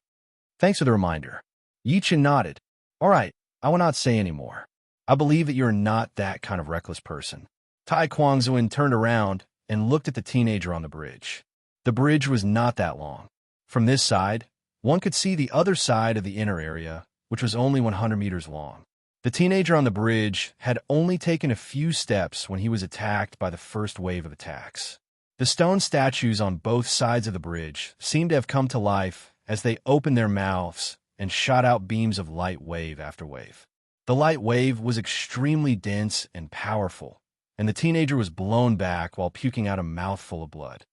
Thanks for the reminder. Yi Chun nodded. All right, I will not say any more. I believe that you're not that kind of reckless person. Tai Kwangzuan turned around and looked at the teenager on the bridge. The bridge was not that long. From this side, one could see the other side of the inner area, which was only 100 meters long. The teenager on the bridge had only taken a few steps when he was attacked by the first wave of attacks. The stone statues on both sides of the bridge seemed to have come to life as they opened their mouths and shot out beams of light wave after wave. The light wave was extremely dense and powerful, and the teenager was blown back while puking out a mouthful of blood.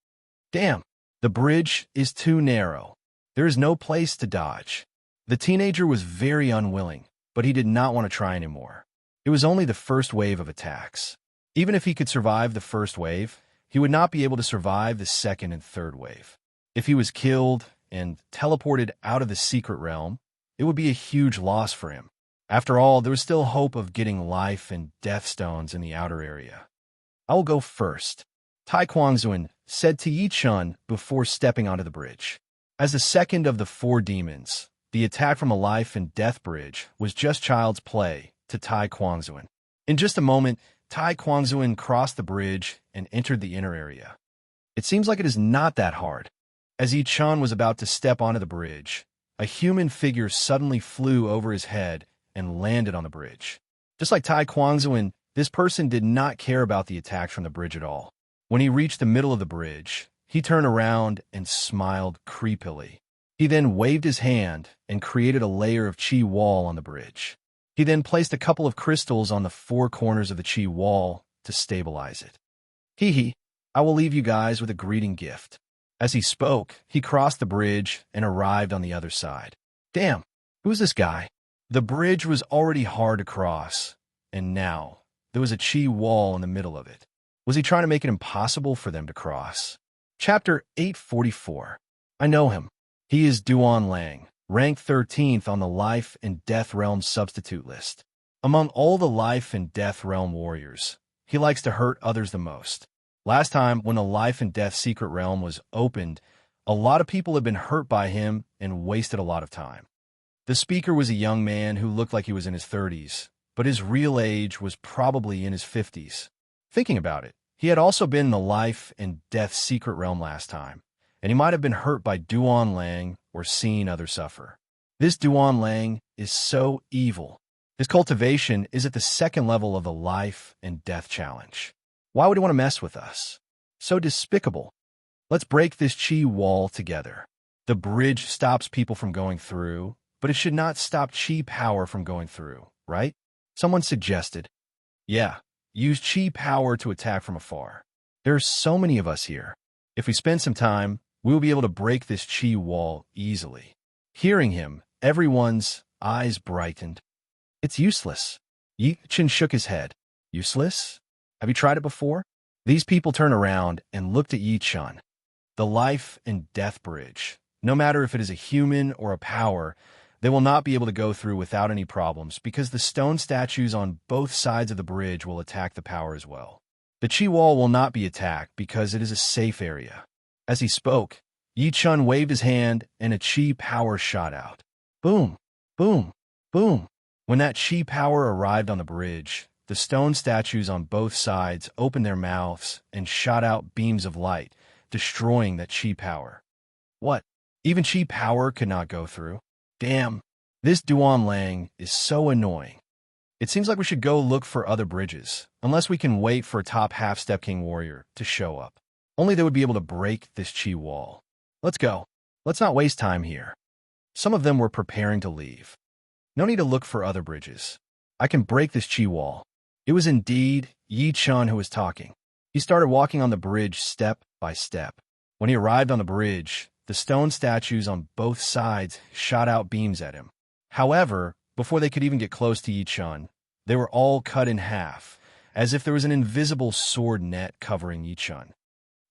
Damn, the bridge is too narrow. There is no place to dodge. The teenager was very unwilling, but he did not want to try anymore. It was only the first wave of attacks. Even if he could survive the first wave, he would not be able to survive the second and third wave. If he was killed and teleported out of the secret realm, it would be a huge loss for him. After all, there was still hope of getting life and death stones in the outer area. I will go first, Tai Quangzuan said to Yi Chun before stepping onto the bridge. As the second of the four demons, the attack from a life and death bridge was just child's play to Tai Quangzuan. In just a moment, Tai Quangzuan crossed the bridge and entered the inner area. It seems like it is not that hard. As Yi Chun was about to step onto the bridge, a human figure suddenly flew over his head and landed on the bridge. Just like Tai Quangzuan, this person did not care about the attacks from the bridge at all. When he reached the middle of the bridge, he turned around and smiled creepily. He then waved his hand and created a layer of chi wall on the bridge. He then placed a couple of crystals on the four corners of the chi wall to stabilize it. Hee hee, I will leave you guys with a greeting gift. As he spoke, he crossed the bridge and arrived on the other side. Damn, who is this guy? The bridge was already hard to cross, and now there was a chi wall in the middle of it. Was he trying to make it impossible for them to cross? Chapter 844. I know him. He is Duan Lang, ranked 13th on the Life and Death Realm substitute list. Among all the Life and Death Realm warriors, he likes to hurt others the most. Last time, when the Life and Death Secret Realm was opened, a lot of people had been hurt by him and wasted a lot of time. The speaker was a young man who looked like he was in his 30s, but his real age was probably in his 50s. Thinking about it, he had also been in the Life and Death Secret Realm last time, and he might have been hurt by Duan Lang or seen others suffer. This Duan Lang is so evil. His cultivation is at the second level of the Life and Death Challenge. Why would he want to mess with us? So despicable. Let's break this chi wall together. The bridge stops people from going through, but it should not stop chi power from going through, right? Someone suggested. Yeah, use chi power to attack from afar. There are so many of us here. If we spend some time, we will be able to break this chi wall easily. Hearing him, everyone's eyes brightened. It's useless. Yi Chun shook his head. Useless? Have you tried it before? These people turned around and looked at Yi Chun. The Life and Death Bridge. No matter if it is a human or a power, they will not be able to go through without any problems because the stone statues on both sides of the bridge will attack the power as well. The chi wall will not be attacked because it is a safe area. As he spoke, Yi Chun waved his hand and a chi power shot out. Boom, boom, boom. When that chi power arrived on the bridge, the stone statues on both sides opened their mouths and shot out beams of light, destroying that chi power. What? Even chi power could not go through? Damn, this Duan Lang is so annoying. It seems like we should go look for other bridges, unless we can wait for a top half-step king warrior to show up. Only they would be able to break this chi wall. Let's go. Let's not waste time here. Some of them were preparing to leave. No need to look for other bridges. I can break this chi wall. It was indeed Yi Chun who was talking. He started walking on the bridge step by step. When he arrived on the bridge, the stone statues on both sides shot out beams at him. However, before they could even get close to Yi Chun, they were all cut in half, as if there was an invisible sword net covering Yi Chun.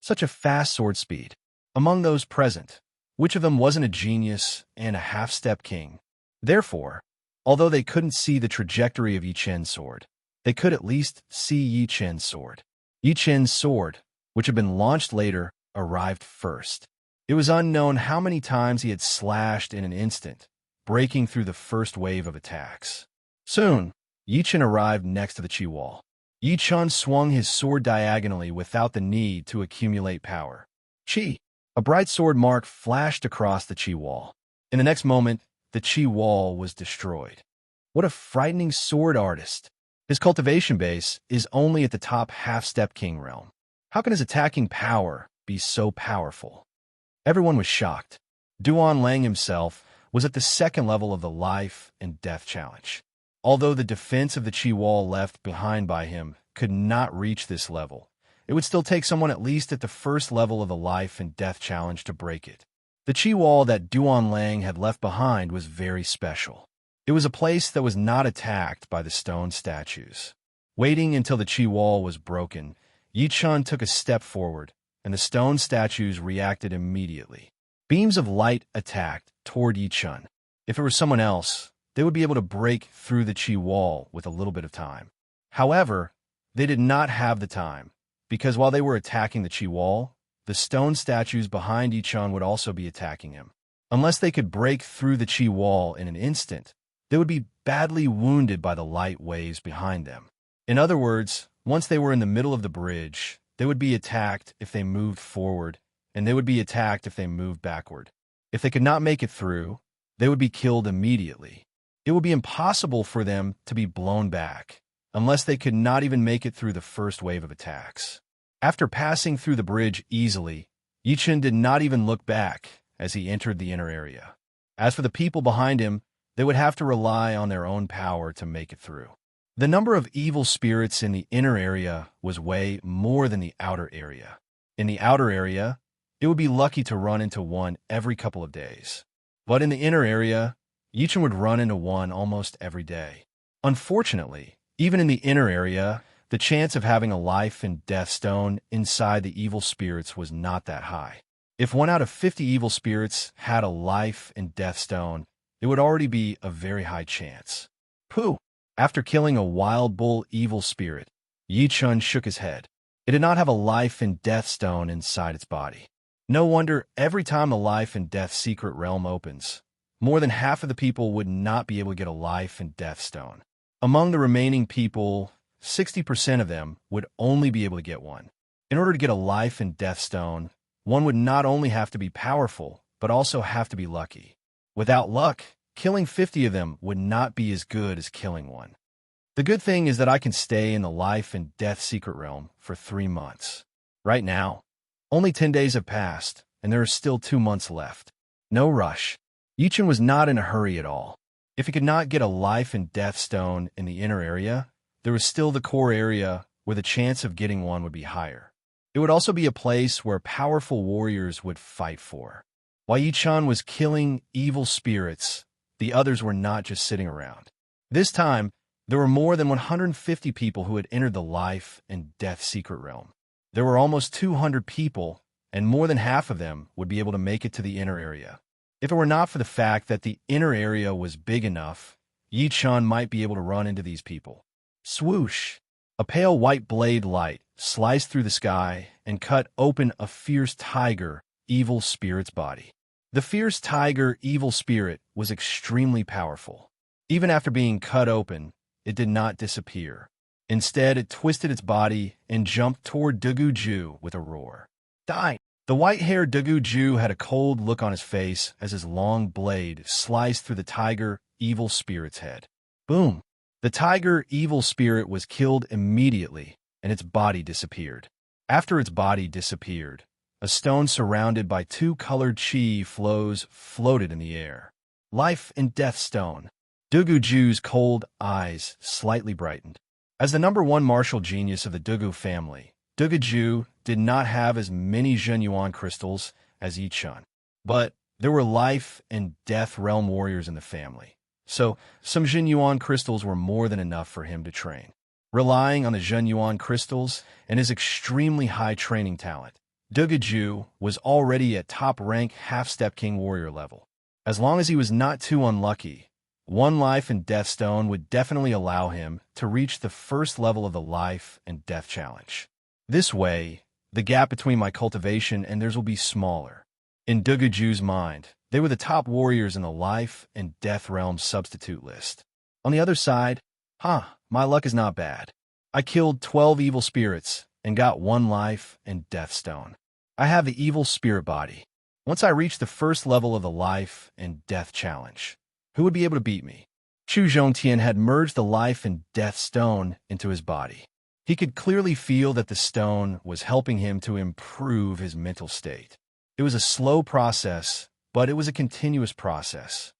Such a fast sword speed. Among those present, which of them wasn't a genius and a half-step king? Therefore, although they couldn't see the trajectory of Yi Chun's sword, they could at least see Yi Chun's sword. Yi Chun's sword, which had been launched later, arrived first. It was unknown how many times he had slashed in an instant, breaking through the first wave of attacks. Soon, Yi Chun arrived next to the chi wall. Yi Chun swung his sword diagonally without the need to accumulate power. Chi! A bright sword mark flashed across the chi wall. In the next moment, the chi wall was destroyed. What a frightening sword artist. His cultivation base is only at the top half-step king realm. How can his attacking power be so powerful? Everyone was shocked. Duan Lang himself was at the second level of the life and death challenge. Although the defense of the Qi wall left behind by him could not reach this level, it would still take someone at least at the first level of the life and death challenge to break it. The Qi wall that Duan Lang had left behind was very special. It was a place that was not attacked by the stone statues. Waiting until the Qi wall was broken, Yi Chun took a step forward, and the stone statues reacted immediately. Beams of light attacked toward Yi Chun. If it were someone else, they would be able to break through the Qi wall with a little bit of time. However, they did not have the time, because while they were attacking the Qi wall, the stone statues behind Yi Chun would also be attacking him. Unless they could break through the Qi wall in an instant, they would be badly wounded by the light waves behind them. In other words, once they were in the middle of the bridge, they would be attacked if they moved forward, and they would be attacked if they moved backward. If they could not make it through, they would be killed immediately. It would be impossible for them to be blown back, unless they could not even make it through the first wave of attacks. After passing through the bridge easily, Yi Chun did not even look back as he entered the inner area. As for the people behind him, they would have to rely on their own power to make it through. The number of evil spirits in the inner area was way more than the outer area. In the outer area, it would be lucky to run into one every couple of days. But in the inner area, Yi Chun would run into one almost every day. Unfortunately, even in the inner area, the chance of having a life and death stone inside the evil spirits was not that high. If 1 out of 50 evil spirits had a life and death stone, it would already be a very high chance. Pooh! After killing a wild bull evil spirit, Yi Chun shook his head. It did not have a life and death stone inside its body. No wonder every time the life and death secret realm opens, more than half of the people would not be able to get a life and death stone. Among the remaining people, 60% of them would only be able to get one. In order to get a life and death stone, one would not only have to be powerful, but also have to be lucky. Without luck, killing 50 of them would not be as good as killing one. The good thing is that I can stay in the life and death secret realm for 3 months. Right now, only 10 days have passed, and there are still 2 months left. No rush. Yi Chun was not in a hurry at all. If he could not get a life and death stone in the inner area, there was still the core area where the chance of getting one would be higher. It would also be a place where powerful warriors would fight for. While Yi Chun was killing evil spirits, the others were not just sitting around. This time, there were more than 150 people who had entered the life and death secret realm. There were almost 200 people, and more than half of them would be able to make it to the inner area. If it were not for the fact that the inner area was big enough, Yi Chun might be able to run into these people. Swoosh! A pale white blade light sliced through the sky and cut open a fierce tiger, evil spirit's body. The fierce tiger, evil spirit was extremely powerful. Even after being cut open, it did not disappear. Instead, it twisted its body and jumped toward Dugu Ju with a roar. Die! The white-haired Dugu Ju had a cold look on his face as his long blade sliced through the tiger, evil spirit's head. Boom! The tiger, evil spirit was killed immediately, and its body disappeared. After its body disappeared, a stone surrounded by 2 colored Qi flows floated in the air. Life and death stone. Dugu Ju's cold eyes slightly brightened. As the #1 martial genius of the Dugu family, Dugu Ju did not have as many Zhenyuan crystals as Yi Chun. But there were life and death realm warriors in the family, so some Zhenyuan crystals were more than enough for him to train. Relying on the Zhenyuan crystals and his extremely high training talent, Dugu Ju was already at top-rank half-step king warrior level. As long as he was not too unlucky, 1 life and death stone would definitely allow him to reach the first level of the life and death challenge. This way, the gap between my cultivation and theirs will be smaller. In Dugu Ju's mind, they were the top warriors in the life and death realm substitute list. On the other side, my luck is not bad. I killed 12 evil spirits and got 1 life and death stone. I have the evil spirit body. Once I reach the first level of the life and death challenge, who would be able to beat me? Chu Zhongtian had merged the life and death stone into his body. He could clearly feel that the stone was helping him to improve his mental state. It was a slow process, but it was a continuous process.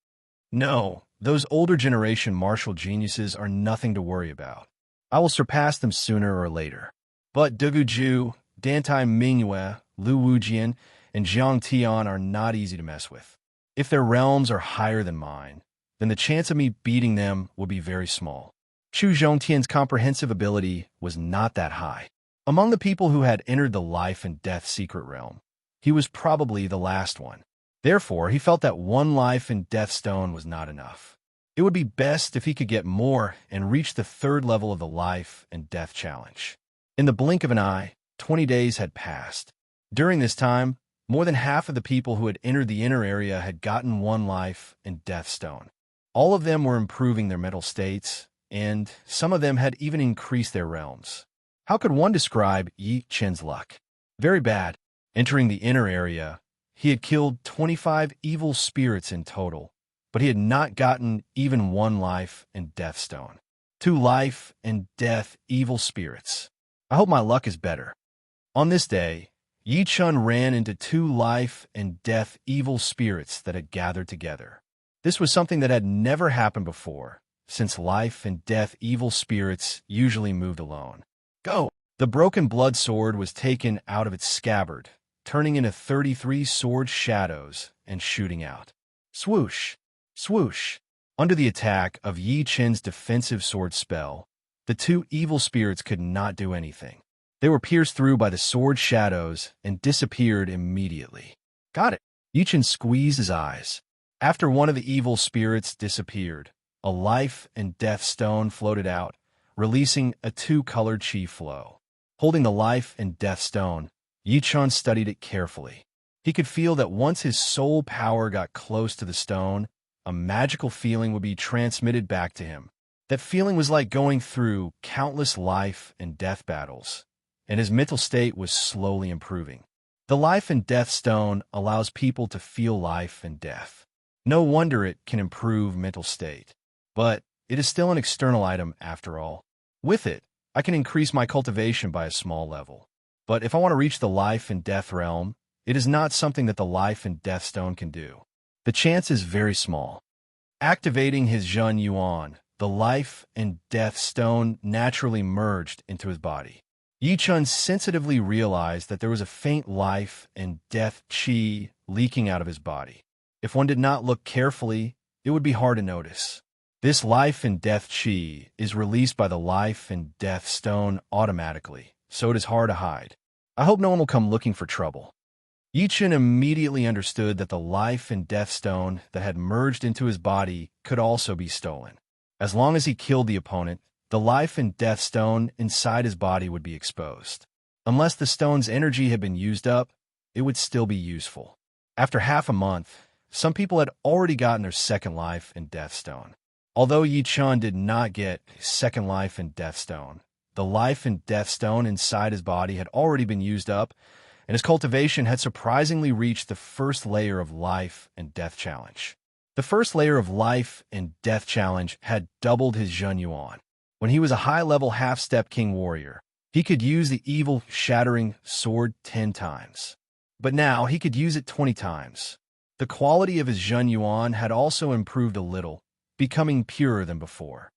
No, those older generation martial geniuses are nothing to worry about. I will surpass them sooner or later. But De Wuju, Dantai Mingyue, Lu Wujian, and Jiang Tian are not easy to mess with. If their realms are higher than mine, then the chance of me beating them would be very small. Chu Zhongtian's comprehensive ability was not that high. Among the people who had entered the life and death secret realm, he was probably the last one. Therefore, he felt that one life and death stone was not enough. It would be best if he could get more and reach the third level of the life and death challenge. In the blink of an eye, 20 days had passed. During this time, more than half of the people who had entered the inner area had gotten one life and death stone. All of them were improving their mental states, and some of them had even increased their realms. How could one describe Yi Chen's luck? Very bad. Entering the inner area, he had killed 25 evil spirits in total, but he had not gotten even one life and death stone. 2 life and death evil spirits. I hope my luck is better. On this day, Yi Chun ran into 2 life and death evil spirits that had gathered together. This was something that had never happened before, since life and death evil spirits usually moved alone. Go! The broken blood sword was taken out of its scabbard, turning into 33 sword shadows and shooting out. Swoosh! Swoosh! Under the attack of Yi Chen's defensive sword spell, the 2 evil spirits could not do anything. They were pierced through by the sword shadows and disappeared immediately. Got it! Yi Chen squeezed his eyes. After one of the evil spirits disappeared, a life and death stone floated out, releasing a 2-colored chi flow. Holding the life and death stone, Yi Chen studied it carefully. He could feel that once his soul power got close to the stone, a magical feeling would be transmitted back to him. That feeling was like going through countless life and death battles, and his mental state was slowly improving. The life and death stone allows people to feel life and death. No wonder it can improve mental state. But it is still an external item after all. With it, I can increase my cultivation by a small level. But if I want to reach the life and death realm, it is not something that the life and death stone can do. The chance is very small. Activating his Zhen Yuan, the life and death stone naturally merged into his body. Yi Chun sensitively realized that there was a faint life and death chi leaking out of his body. If one did not look carefully, it would be hard to notice. This life and death chi is released by the life and death stone automatically, so it is hard to hide. I hope no one will come looking for trouble. Yi Chun immediately understood that the life and death stone that had merged into his body could also be stolen. As long as he killed the opponent, the life and death stone inside his body would be exposed. Unless the stone's energy had been used up, it would still be useful. After half a month, some people had already gotten their second life and death stone. Although Yi Chun did not get his second life and death stone, the life and death stone inside his body had already been used up, and his cultivation had surprisingly reached the first layer of life and death challenge. The first layer of life and death challenge had doubled his Zhen Yuan. When he was a high-level half-step king warrior, he could use the evil shattering sword 10 times. But now he could use it 20 times. The quality of his Zhen Yuan had also improved a little, becoming purer than before.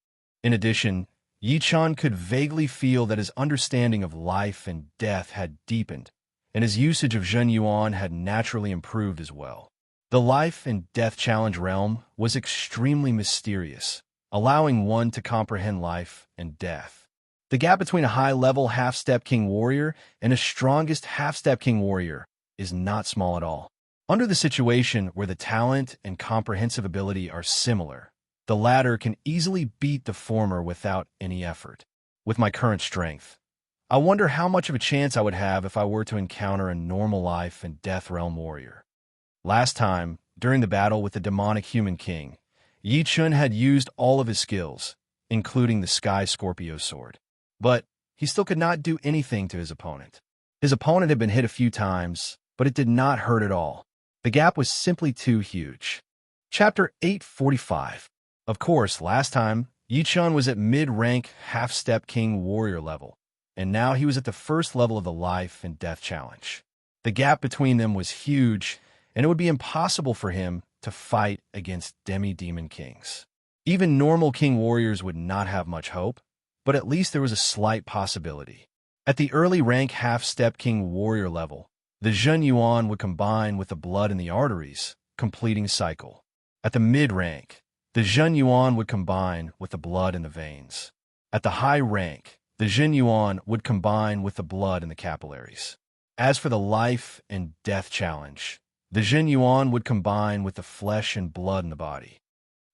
In addition, Yi Chun could vaguely feel that his understanding of life and death had deepened, and his usage of Zhen Yuan had naturally improved as well. The life and death challenge realm was extremely mysterious, allowing one to comprehend life and death. The gap between a high-level half-step king warrior and a strongest half-step king warrior is not small at all. Under the situation where the talent and comprehensive ability are similar, the latter can easily beat the former without any effort. With my current strength, I wonder how much of a chance I would have if I were to encounter a normal life and death realm warrior. Last time, during the battle with the demonic human king, Yi Chun had used all of his skills, including the Sky Scorpio sword. But he still could not do anything to his opponent. His opponent had been hit a few times, but it did not hurt at all. The gap was simply too huge. Chapter 845. Of course, last time, Yi-chun was at mid-rank half-step king warrior level, and now he was at the first level of the life and death challenge. The gap between them was huge, and it would be impossible for him to fight against demi-demon kings. Even normal king warriors would not have much hope, but at least there was a slight possibility. At the early rank half-step king warrior level, the Zhen Yuan would combine with the blood in the arteries, completing cycle. At the mid-rank, the Zhen Yuan would combine with the blood in the veins. At the high rank, the Zhen Yuan would combine with the blood in the capillaries. As for the life and death challenge, the Zhen Yuan would combine with the flesh and blood in the body.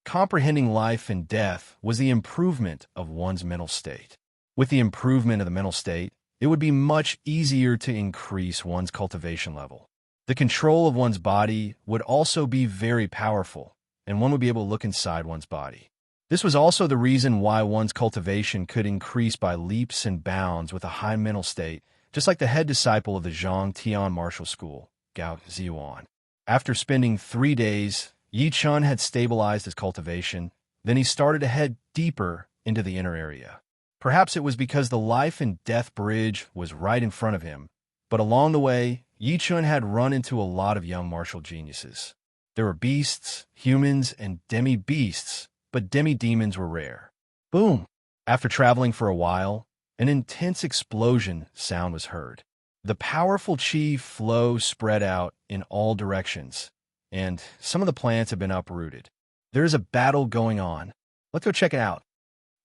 Comprehending life and death was the improvement of one's mental state. With the improvement of the mental state, it would be much easier to increase one's cultivation level. The control of one's body would also be very powerful, and one would be able to look inside one's body. This was also the reason why one's cultivation could increase by leaps and bounds with a high mental state, just like the head disciple of the Zhang Tian martial school, Gao Ziyuan. After spending 3 days, Yi-chun had stabilized his cultivation, then he started to head deeper into the inner area. Perhaps it was because the life and death bridge was right in front of him, but along the way, Yi-chun had run into a lot of young martial geniuses. There were beasts, humans, and demi-beasts, but demi-demons were rare. Boom! After traveling for a while, an intense explosion sound was heard. The powerful chi flow spread out in all directions, and some of the plants have been uprooted. There is a battle going on. Let's go check it out.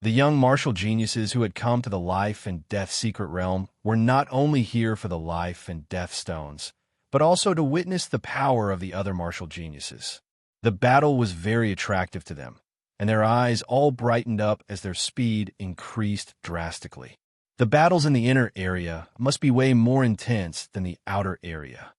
The young martial geniuses who had come to the life and death secret realm were not only here for the life and death stones, but also to witness the power of the other martial geniuses. The battle was very attractive to them, and their eyes all brightened up as their speed increased drastically. The battles in the inner area must be way more intense than the outer area.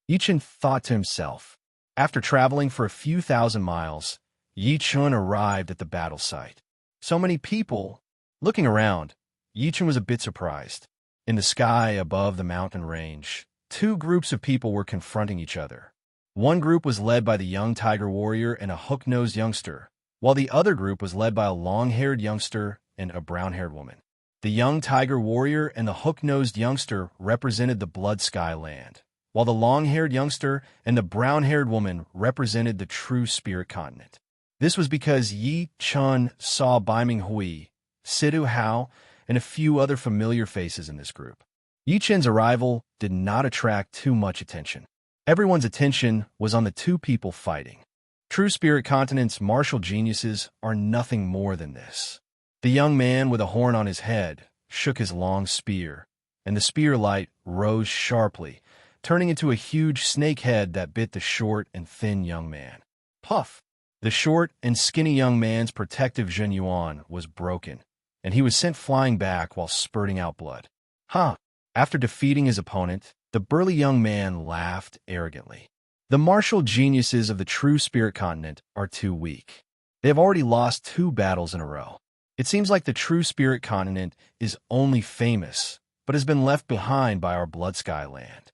Yi-chun thought to himself. After traveling for a few thousand miles, Yi-chun arrived at the battle site. So many people. Looking around, Yi-chun was a bit surprised. In the sky above the mountain range, 2 groups of people were confronting each other. One group was led by the young tiger warrior and a hook-nosed youngster, while the other group was led by a long-haired youngster and a brown-haired woman. The young tiger warrior and the hook-nosed youngster represented the blood sky land, while the long-haired youngster and the brown-haired woman represented the true spirit continent. This was because Yi-chun saw Bai Minghui, Sidu Hao, and a few other familiar faces in this group. Yi-chun's arrival did not attract too much attention. Everyone's attention was on the 2 people fighting. True spirit continent's martial geniuses are nothing more than this. The young man with a horn on his head shook his long spear, and the spear light rose sharply, turning into a huge snake head that bit the short and thin young man. Puff! The short and skinny young man's protective Zhen Yuan was broken, and he was sent flying back while spurting out blood. Huh! After defeating his opponent, the burly young man laughed arrogantly. The martial geniuses of the true spirit continent are too weak. They have already lost 2 battles in a row. It seems like the true spirit continent is only famous, but has been left behind by our blood sky land.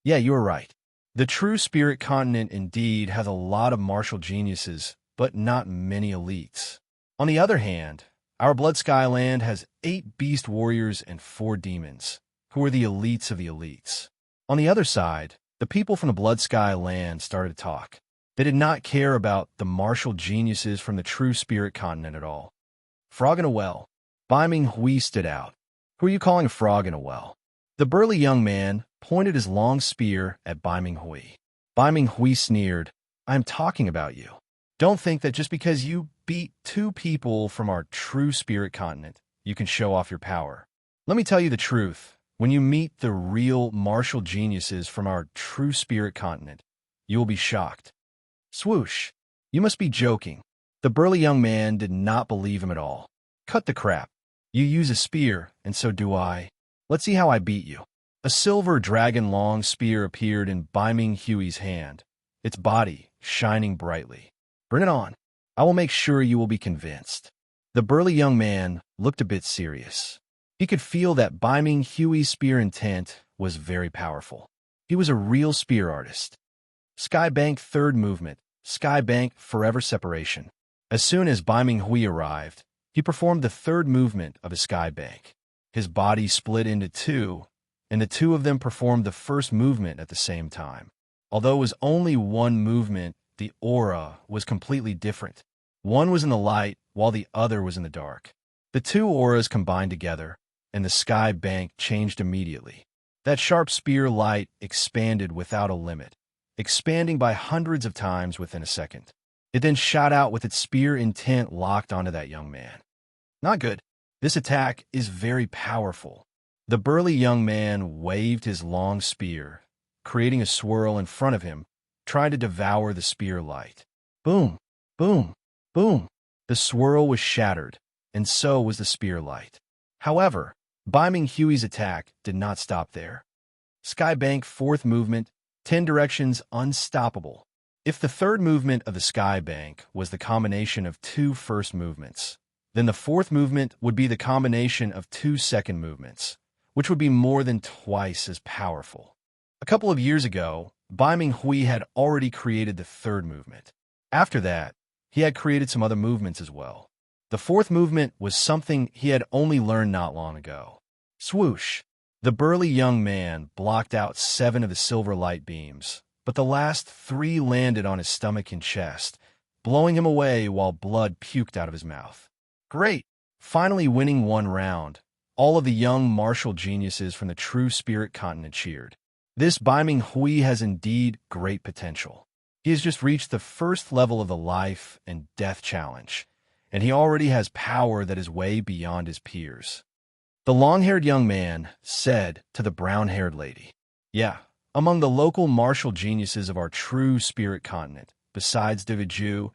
Yeah, you are right. The true spirit continent indeed has a lot of martial geniuses, but not many elites. On the other hand, our blood sky land has 8 beast warriors and 4 demons, who are the elites of the elites. On the other side, the people from the blood sky land started to talk. They did not care about the martial geniuses from the true spirit continent at all. Frog in a well. Bai Minghui stood out. Who are you calling a frog in a well? The burly young man pointed his long spear at Bai Minghui. Bai Minghui sneered, I am talking about you. Don't think that just because you beat 2 people from our true spirit continent, you can show off your power. Let me tell you the truth. When you meet the real martial geniuses from our true spirit continent, you will be shocked. Swoosh! You must be joking. The burly young man did not believe him at all. Cut the crap. You use a spear, and so do I. Let's see how I beat you. A silver dragon-long spear appeared in Bai Minghui's hand, its body shining brightly. Bring it on. I will make sure you will be convinced. The burly young man looked a bit serious. He could feel that Bai Minghui's spear intent was very powerful. He was a real spear artist. Sky Bank third movement. Sky Bank forever separation. As soon as Bai Ming Hui arrived, he performed the third movement of his sky bank. His body split into two, and the two of them performed the first movement at the same time. Although it was only one movement, the aura was completely different. One was in the light, while the other was in the dark. The two auras combined together, and the sky bank changed immediately. That sharp spear light expanded without a limit, expanding by hundreds of times within a second. It then shot out with its spear intent locked onto that young man. Not good. This attack is very powerful. The burly young man waved his long spear, creating a swirl in front of him, trying to devour the spear light. Boom, boom, boom. The swirl was shattered, and so was the spear light. However, Bai Ming Hui's attack did not stop there. Skybank fourth movement, 10 directions unstoppable. If the third movement of the Skybank was the combination of two first movements, then the fourth movement would be the combination of two second movements, which would be more than twice as powerful. A couple of years ago, Bai Ming Hui had already created the third movement. After that, he had created some other movements as well. The fourth movement was something he had only learned not long ago. Swoosh! The burly young man blocked out 7 of the silver light beams, but the last 3 landed on his stomach and chest, blowing him away while blood puked out of his mouth. Great! Finally winning one round, all of the young martial geniuses from the True Spirit continent cheered. This Bai Ming Hui has indeed great potential. He has just reached the first level of the life and death challenge, and he already has power that is way beyond his peers. The long-haired young man said to the brown-haired lady, "Yeah, among the local martial geniuses of our True Spirit continent, besides David Zhu,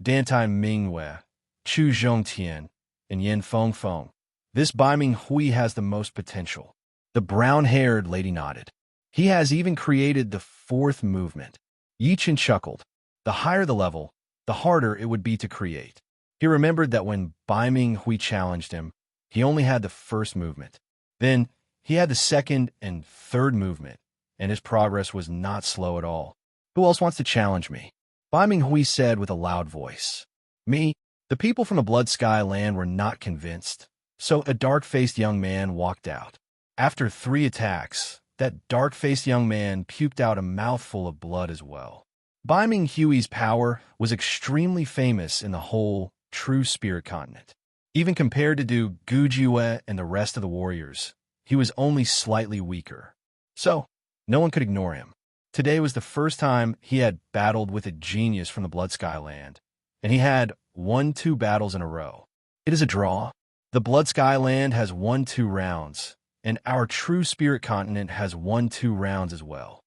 Dantai Mingwei, Chu Zhongtian, and Yin Fengfeng, this Bai Ming Hui has the most potential." The brown-haired lady nodded. He has even created the fourth movement. Yi Chen chuckled. The higher the level, the harder it would be to create. He remembered that when Bai Ming Hui challenged him, he only had the first movement. Then he had the second and third movement, and his progress was not slow at all. "Who else wants to challenge me?" Bai Ming Hui said with a loud voice. "Me?" The people from the Blood Sky land were not convinced, so a dark-faced young man walked out. After 3 attacks, that dark-faced young man puked out a mouthful of blood as well. Bai Ming Hui's power was extremely famous in the whole True Spirit continent. Even compared to Du Gujiue and the rest of the warriors, he was only slightly weaker. So, no one could ignore him. Today was the first time he had battled with a genius from the Blood Sky land, and he had won 2 battles in a row. It is a draw. The Blood Sky land has won 2 rounds, and our True Spirit continent has won 2 rounds as well.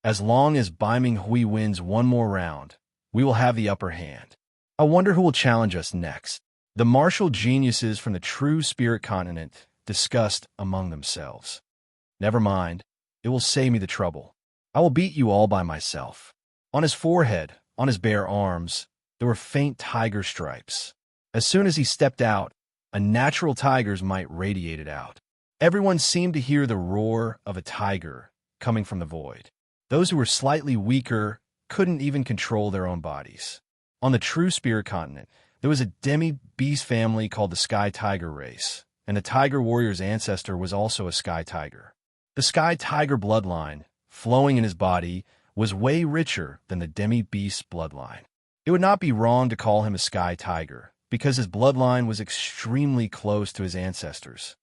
As long as Bai Ming Hui wins one more round, we will have the upper hand. I wonder who will challenge us next. The martial geniuses from the True Spirit continent discussed among themselves. Never mind, it will save me the trouble. I will beat you all by myself. On his forehead, on his bare arms, there were faint tiger stripes. As soon as he stepped out, a natural tiger's might radiated out. Everyone seemed to hear the roar of a tiger coming from the void. Those who were slightly weaker couldn't even control their own bodies. On the True Spirit continent, there was a demi-beast family called the Sky Tiger race, and the Tiger Warrior's ancestor was also a Sky Tiger. The Sky Tiger bloodline, flowing in his body, was way richer than the demi-beast bloodline. It would not be wrong to call him a Sky Tiger, because his bloodline was extremely close to his ancestors.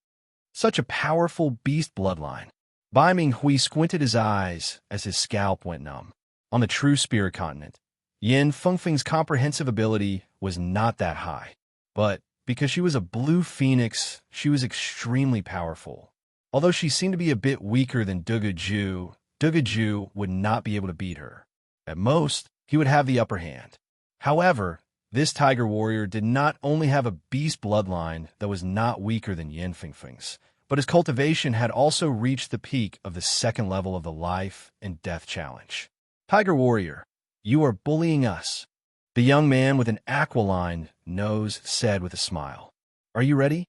Such a powerful beast bloodline. Bai Ming Hui squinted his eyes as his scalp went numb. On the True Spirit continent, Yin Fengfeng's comprehensive ability was not that high, but because she was a blue phoenix, she was extremely powerful. Although she seemed to be a bit weaker than Dugaju would not be able to beat her. At most, he would have the upper hand. However, this Tiger Warrior did not only have a beast bloodline that was not weaker than Yin Fengfeng's, but his cultivation had also reached the peak of the second level of the life and death challenge. Tiger Warrior, you are bullying us, the young man with an aquiline nose said with a smile. Are you ready?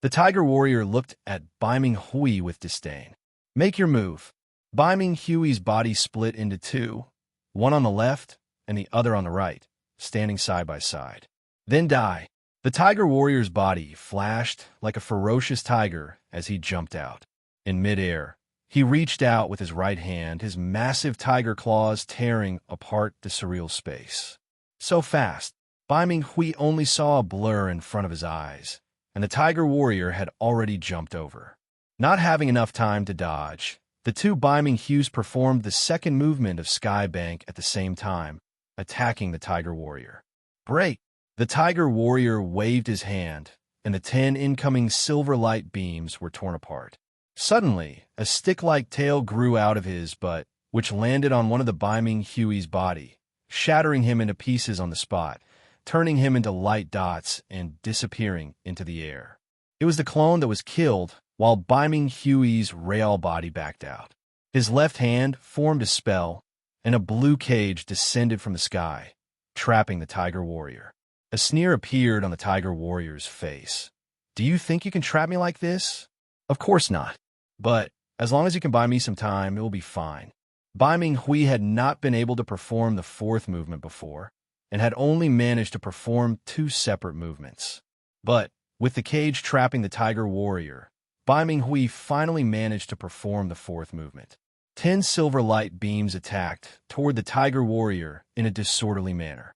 The Tiger Warrior looked at Bai Ming Hui with disdain. Make your move. Bai Ming Hui's body split into 2, one on the left and the other on the right, standing side by side. then die. The tiger warrior's body flashed like a ferocious tiger as he jumped out. In midair, he reached out with his right hand, his massive tiger claws tearing apart the surreal space. So fast, Bai Ming Hui only saw a blur in front of his eyes, and the tiger warrior had already jumped over. Not having enough time to dodge, the two Bai Ming Hues performed the second movement of Sky Bank at the same time, attacking the tiger warrior. Break! The tiger warrior waved his hand, and the 10 incoming silver light beams were torn apart. Suddenly, a stick-like tail grew out of his butt, which landed on one of the Bai Ming Hui's body, shattering him into pieces on the spot, turning him into light dots and disappearing into the air. It was the clone that was killed, while Bai Ming Hui's real body backed out. His left hand formed a spell, and a blue cage descended from the sky, trapping the tiger warrior. A sneer appeared on the tiger warrior's face. "Do you think you can trap me like this?" "Of course not. But as long as you can buy me some time, it will be fine." Bai Ming Hui had not been able to perform the fourth movement before, and had only managed to perform 2 separate movements. But with the cage trapping the tiger warrior, Bai Ming Hui finally managed to perform the fourth movement. 10 silver light beams attacked toward the tiger warrior in a disorderly manner.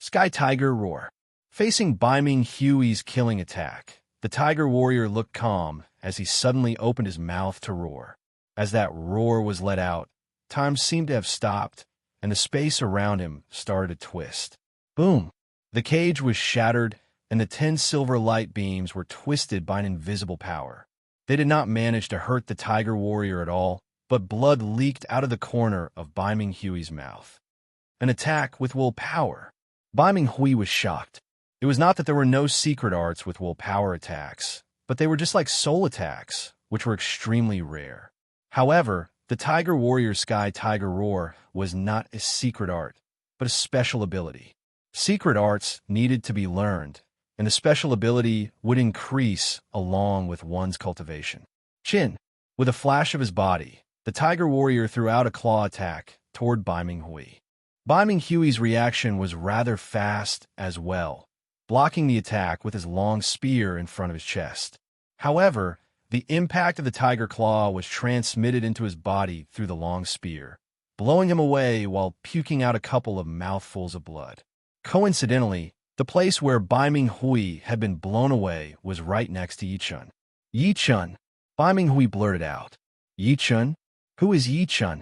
Sky Tiger Roar. Facing Bai Ming Hui's killing attack, the tiger warrior looked calm as he suddenly opened his mouth to roar. As that roar was let out, time seemed to have stopped, and the space around him started to twist. Boom! The cage was shattered, and the 10 silver light beams were twisted by an invisible power. They did not manage to hurt the tiger warrior at all, but blood leaked out of the corner of Bai Ming Hui's mouth. An attack with willpower. Bai Ming Hui was shocked. It was not that there were no secret arts with willpower attacks, but they were just like soul attacks, which were extremely rare. However, the Tiger Warrior Sky Tiger Roar was not a secret art, but a special ability. Secret arts needed to be learned, and the special ability would increase along with one's cultivation. Chin. With a flash of his body, the Tiger Warrior threw out a claw attack toward Bai Ming Hui. Bai Ming Hui's reaction was rather fast as well, blocking the attack with his long spear in front of his chest. However, the impact of the tiger claw was transmitted into his body through the long spear, blowing him away while puking out a couple of mouthfuls of blood. Coincidentally, the place where Bai Ming Hui had been blown away was right next to Yi Chun. Yi Chun, Bai Ming Hui blurted out. Yi Chun? Who is Yi Chun?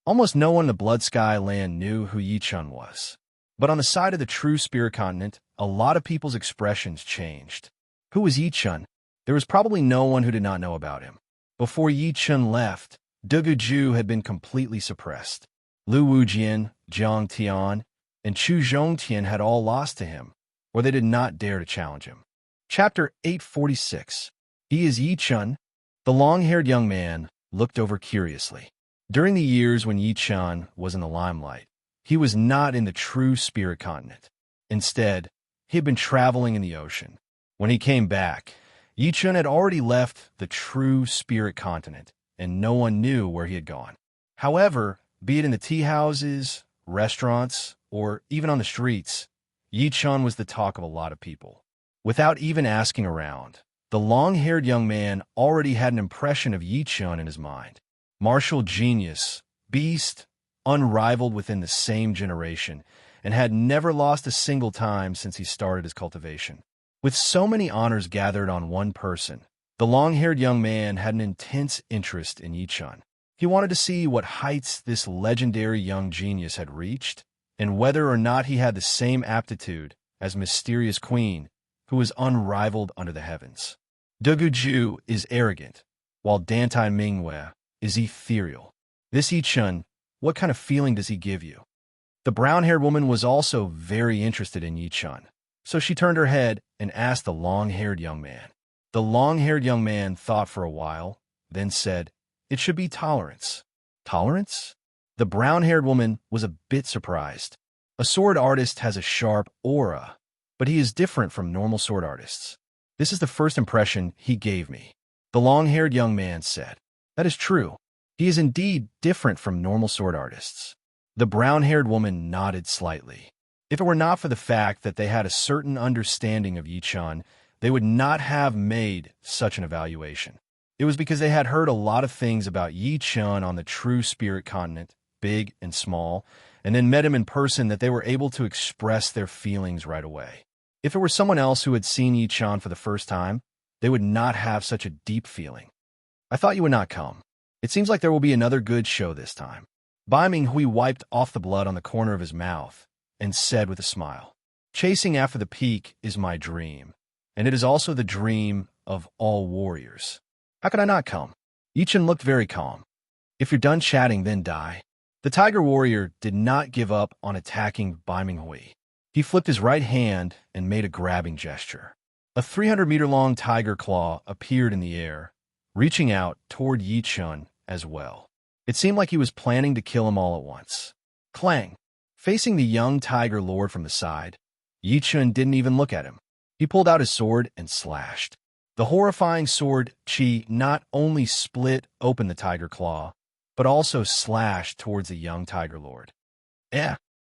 Almost no one in the Blood Sky land knew who Yi Chun was. But on the side of the true spirit continent, a lot of people's expressions changed. Who was Yi Chun? There was probably no one who did not know about him. Before Yi Chun left, Dugu Ju had been completely suppressed. Lu Wujian, Jiang Tian, and Chu Zhongtian had all lost to him, or they did not dare to challenge him. Chapter 846. He is Yi Chun. The long-haired young man looked over curiously. During the years when Yi Chun was in the limelight, he was not in the true spirit continent. Instead, he had been traveling in the ocean. When he came back, Yi Chun had already left the true spirit continent, and no one knew where he had gone. However, be it in the tea houses, restaurants, or even on the streets, Yi Chun was the talk of a lot of people. Without even asking around, the long-haired young man already had an impression of Yi Chun in his mind. Martial genius, beast, unrivaled within the same generation, and had never lost a single time since he started his cultivation. With so many honors gathered on one person, the long-haired young man had an intense interest in Yi Chun. He wanted to see what heights this legendary young genius had reached, and whether or not he had the same aptitude as Mysterious Queen, who was unrivaled under the heavens. Dugu Ju is arrogant, while Dantai Mingwei is ethereal. This Yi Chun, what kind of feeling does he give you? The brown-haired woman was also very interested in Yi Chun, so she turned her head and asked the long-haired young man. The long-haired young man thought for a while, then said, "It should be tolerance." Tolerance? The brown-haired woman was a bit surprised. A sword artist has a sharp aura, but he is different from normal sword artists. This is the first impression he gave me. The long-haired young man said, "That is true. He is indeed different from normal sword artists." The brown-haired woman nodded slightly. If it were not for the fact that they had a certain understanding of Yi Chun, they would not have made such an evaluation. It was because they had heard a lot of things about Yi Chun on the true spirit continent, big and small, and then met him in person that they were able to express their feelings right away. If it were someone else who had seen Yi Chun for the first time, they would not have such a deep feeling. I thought you would not come. It seems like there will be another good show this time. Bai Minghui wiped off the blood on the corner of his mouth and said with a smile, "Chasing after the peak is my dream, and it is also the dream of all warriors. How could I not come?" Yi Chun looked very calm. "If you're done chatting, then die." The tiger warrior did not give up on attacking Bai Minghui. He flipped his right hand and made a grabbing gesture. A 300-meter-long tiger claw appeared in the air, reaching out toward Yi Chun as well. It seemed like he was planning to kill him all at once. Clang! Facing the young tiger lord from the side, Yi Chun didn't even look at him. He pulled out his sword and slashed. The horrifying sword Qi not only split open the tiger claw, but also slashed towards the young tiger lord.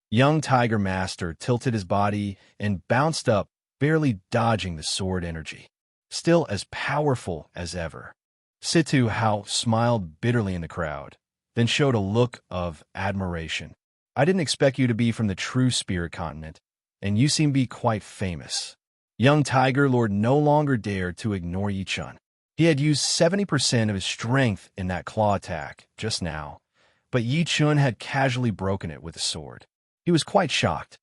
Young tiger master tilted his body and bounced up, barely dodging the sword energy. Still as powerful as ever. Situ Hao smiled bitterly in the crowd, then showed a look of admiration. "I didn't expect you to be from the true spirit continent, and you seem to be quite famous." Young tiger lord no longer dared to ignore Yi Chun. He had used 70% of his strength in that claw attack just now, but Yi Chun had casually broken it with a sword. He was quite shocked.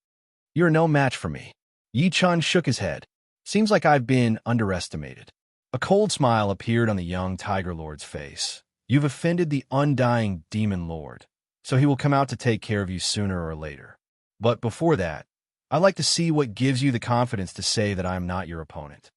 "You're no match for me." Yi Chun shook his head. "Seems like I've been underestimated." A cold smile appeared on the young tiger lord's face. "You've offended the undying demon lord, so he will come out to take care of you sooner or later. But before that, I'd like to see what gives you the confidence to say that I am not your opponent.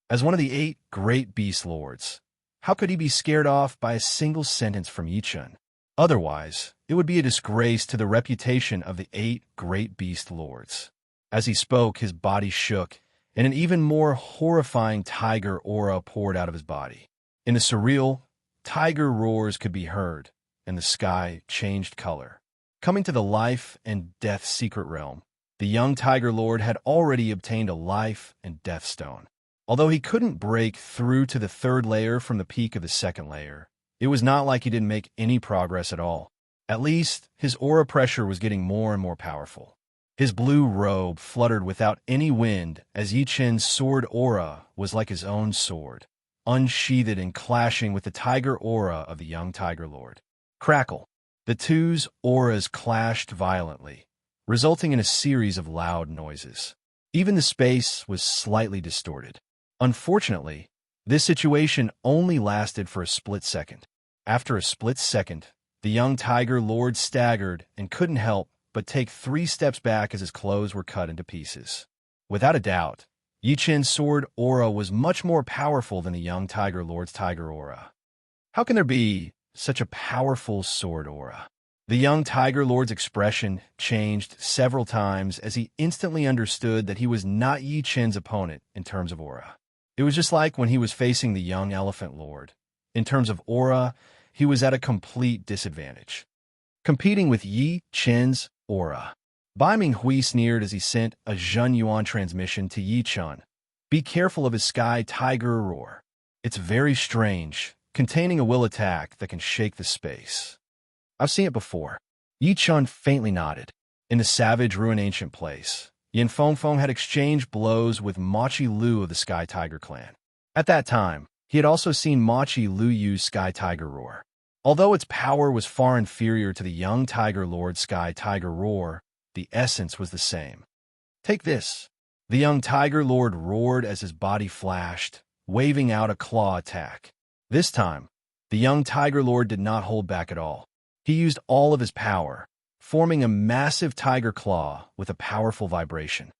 As one of the 8 great beast lords, how could he be scared off by a single sentence from Yi Chun? Otherwise, it would be a disgrace to the reputation of the 8 great beast lords." As he spoke, his body shook, and an even more horrifying tiger aura poured out of his body. In the surreal, tiger roars could be heard, and the sky changed color. Coming to the life and death secret realm, the young tiger lord had already obtained a life and death stone. Although he couldn't break through to the 3rd layer from the peak of the 2nd layer, it was not like he didn't make any progress at all. At least, his aura pressure was getting more and more powerful. His blue robe fluttered without any wind as Yi Chun's sword aura was like his own sword, unsheathed and clashing with the tiger aura of the young tiger lord. Crackle! The two's auras clashed violently, resulting in a series of loud noises. Even the space was slightly distorted. Unfortunately, this situation only lasted for a split second. After a split second, the young tiger lord staggered and couldn't help but take 3 steps back as his clothes were cut into pieces. Without a doubt, Yi Chun's sword aura was much more powerful than the young tiger lord's tiger aura. How can there be such a powerful sword aura? The young tiger lord's expression changed several times as he instantly understood that he was not Yi Chun's opponent in terms of aura. It was just like when he was facing the young elephant lord. In terms of aura, he was at a complete disadvantage. Competing with Yi Chun's aura. Bai Minghui sneered as he sent a Zhen Yuan transmission to Yi Chun. "Be careful of his sky tiger roar. It's very strange, containing a will attack that can shake the space." "I've seen it before." Yi Chun faintly nodded. In the savage ruin ancient place, Yin Fengfeng had exchanged blows with Machi Lu of the Sky Tiger clan. At that time, he had also seen Machi Lu use Sky Tiger Roar. Although its power was far inferior to the young Tiger Lord's Sky Tiger Roar, the essence was the same. "Take this." The young Tiger Lord roared as his body flashed, waving out a claw attack. This time, the young Tiger Lord did not hold back at all. He used all of his power, forming a massive tiger claw with a powerful vibration.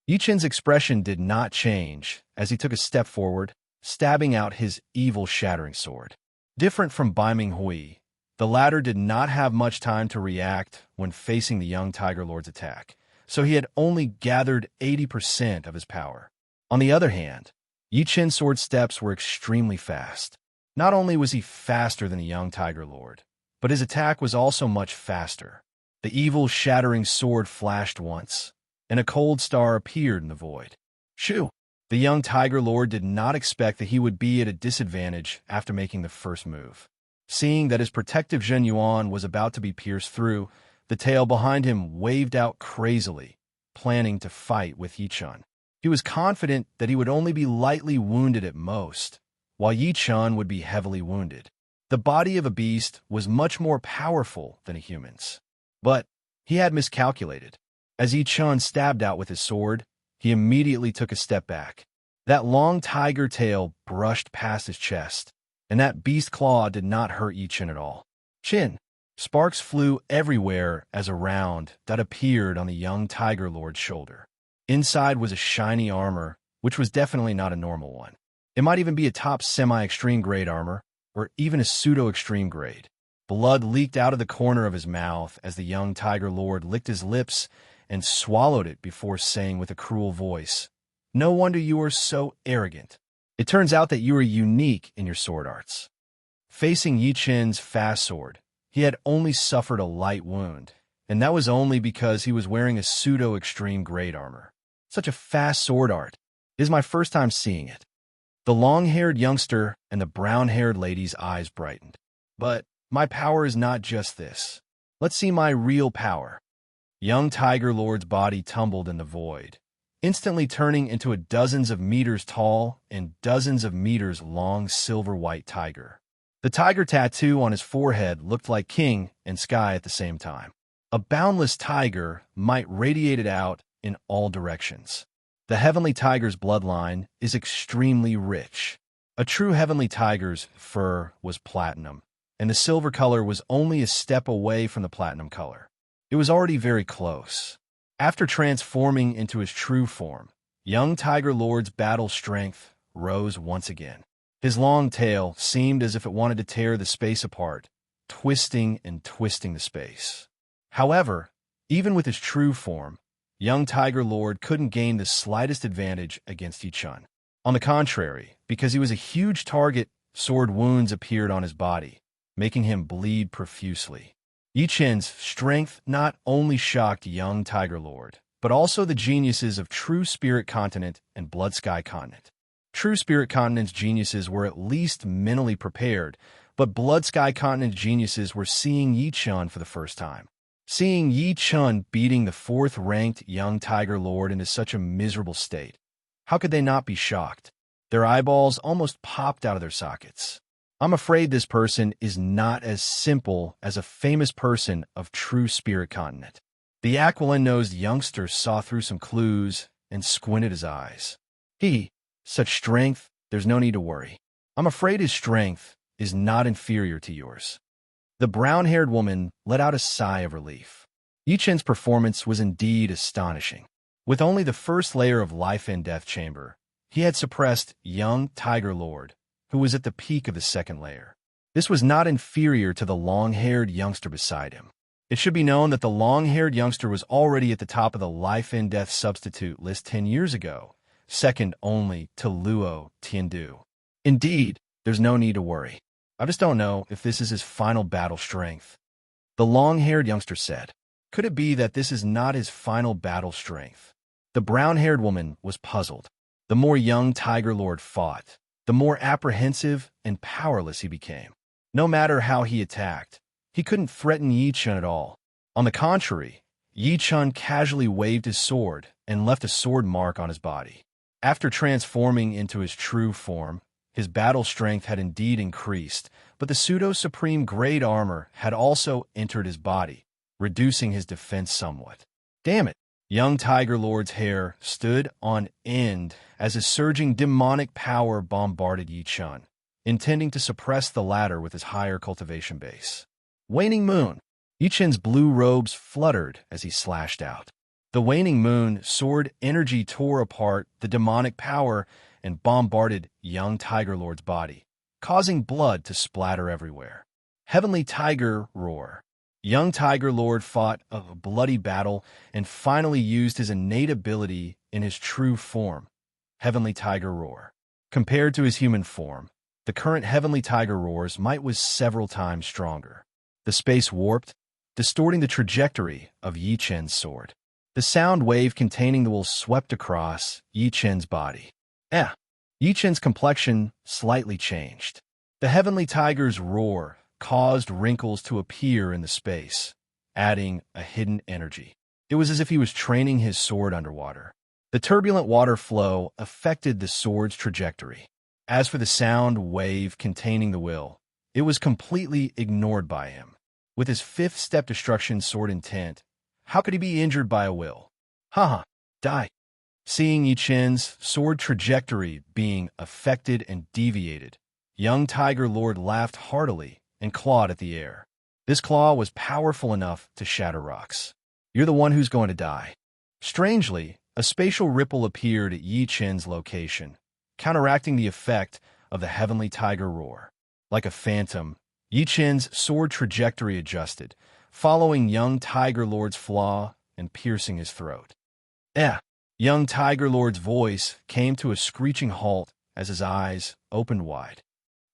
Yi Chun's expression did not change as he took a step forward, stabbing out his evil shattering sword. Different from Bai Minghui, the latter did not have much time to react when facing the young Tiger Lord's attack, so he had only gathered 80% of his power. On the other hand, Yi Chun's sword steps were extremely fast. Not only was he faster than the young Tiger Lord, but his attack was also much faster. The evil shattering sword flashed once, and a cold star appeared in the void. Shoo! The young Tiger Lord did not expect that he would be at a disadvantage after making the first move. Seeing that his protective Zhen Yuan was about to be pierced through, the tail behind him waved out crazily, planning to fight with Yichun. He was confident that he would only be lightly wounded at most, while Yichun would be heavily wounded. The body of a beast was much more powerful than a human's. But he had miscalculated. As Yichun stabbed out with his sword, he immediately took a step back. That long tiger tail brushed past his chest, and that beast claw did not hurt Yichun at all. Chin! Sparks flew everywhere as a round that appeared on the young Tiger Lord's shoulder. Inside was a shiny armor, which was definitely not a normal one. It might even be a top semi-extreme grade armor, or even a pseudo-extreme grade. Blood leaked out of the corner of his mouth as the young Tiger Lord licked his lips and swallowed it before saying with a cruel voice, "No wonder you are so arrogant. It turns out that you are unique in your sword arts." Facing Yichun's fast sword, he had only suffered a light wound, and that was only because he was wearing a pseudo-extreme grade armor. Such a fast sword art. It is my first time seeing it. The long-haired youngster and the brown-haired lady's eyes brightened. But my power is not just this. Let's see my real power. Young Tiger Lord's body tumbled in the void, instantly turning into a dozens of meters tall and dozens of meters long silver-white tiger. The tiger tattoo on his forehead looked like king and sky at the same time. A boundless tiger might radiate it out in all directions. The heavenly tiger's bloodline is extremely rich. A true heavenly tiger's fur was platinum, and the silver color was only a step away from the platinum color. It was already very close. After transforming into his true form, young Tiger Lord's battle strength rose once again. His long tail seemed as if it wanted to tear the space apart, twisting and twisting the space. However, even with his true form, young Tiger Lord couldn't gain the slightest advantage against Yichun. On the contrary, because he was a huge target, sword wounds appeared on his body, making him bleed profusely. Yichun's strength not only shocked young Tiger Lord, but also the geniuses of True Spirit Continent and Blood Sky Continent. True Spirit Continent's geniuses were at least mentally prepared, but Blood Sky Continent's geniuses were seeing Yichun for the first time. Seeing Yichun beating the 4th-ranked young Tiger Lord into such a miserable state, how could they not be shocked? Their eyeballs almost popped out of their sockets. I'm afraid this person is not as simple as a famous person of True Spirit Continent. The aquiline-nosed youngster saw through some clues and squinted his eyes. Such strength, there's no need to worry. I'm afraid his strength is not inferior to yours. The brown-haired woman let out a sigh of relief. Yichun's performance was indeed astonishing. With only the first layer of life and death chamber, he had suppressed young Tiger Lord, who was at the peak of the second layer. This was not inferior to the long-haired youngster beside him. It should be known that the long-haired youngster was already at the top of the life and death substitute list 10 years ago, second only to Luo Tiandu. Indeed, there's no need to worry. I just don't know if this is his final battle strength. The long-haired youngster said. Could it be that this is not his final battle strength? The brown-haired woman was puzzled. The more young Tiger Lord fought, the more apprehensive and powerless he became. No matter how he attacked, he couldn't threaten Yichun at all. On the contrary, Yichun casually waved his sword and left a sword mark on his body. After transforming into his true form, his battle strength had indeed increased, but the pseudo-supreme grade armor had also entered his body, reducing his defense somewhat. Damn it! Young Tiger Lord's hair stood on end as his surging demonic power bombarded Yichun, intending to suppress the latter with his higher cultivation base. Waning Moon! Yichun's blue robes fluttered as he slashed out. The waning moon sword energy tore apart the demonic power and bombarded young Tiger Lord's body, causing blood to splatter everywhere. Heavenly Tiger Roar. Young Tiger Lord fought a bloody battle and finally used his innate ability in his true form, Heavenly Tiger Roar. Compared to his human form, the current Heavenly Tiger Roar's might was several times stronger. The space warped, distorting the trajectory of Yichun's sword. The sound wave containing the will swept across Yi Chen's body. Yi Chen's complexion slightly changed. The heavenly tiger's roar caused wrinkles to appear in the space, adding a hidden energy. It was as if he was training his sword underwater. The turbulent water flow affected the sword's trajectory. As for the sound wave containing the will, it was completely ignored by him. With his fifth-step destruction sword intent, how could he be injured by a will? Die. Seeing Yi Chen's sword trajectory being affected and deviated, young Tiger Lord laughed heartily and clawed at the air. This claw was powerful enough to shatter rocks. You're the one who's going to die. Strangely, a spatial ripple appeared at Yi Chen's location, counteracting the effect of the heavenly tiger roar. Like a phantom, Yi Chen's sword trajectory adjusted, following young Tiger Lord's flaw and piercing his throat. Young Tiger Lord's voice came to a screeching halt as his eyes opened wide.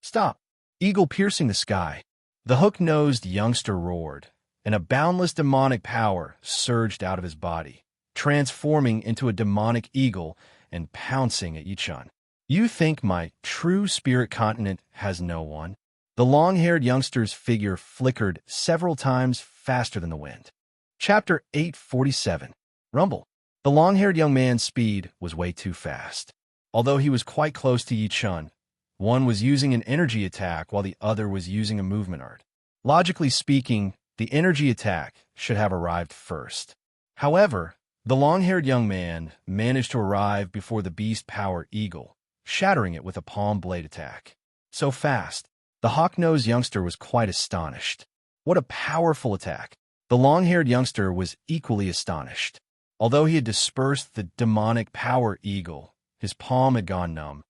Stop! Eagle piercing the sky. The hook-nosed youngster roared, and a boundless demonic power surged out of his body, transforming into a demonic eagle and pouncing at Yi Chen. You think my true spirit continent has no one? The long-haired youngster's figure flickered several times faster than the wind. Chapter 847. Rumble. The long-haired young man's speed was way too fast. Although he was quite close to Yi Chen, one was using an energy attack while the other was using a movement art. Logically speaking, the energy attack should have arrived first. However, the long-haired young man managed to arrive before the beast power eagle, shattering it with a palm blade attack. So fast, the hawk-nosed youngster was quite astonished. What a powerful attack! The long-haired youngster was equally astonished. Although he had dispersed the demonic power eagle, his palm had gone numb,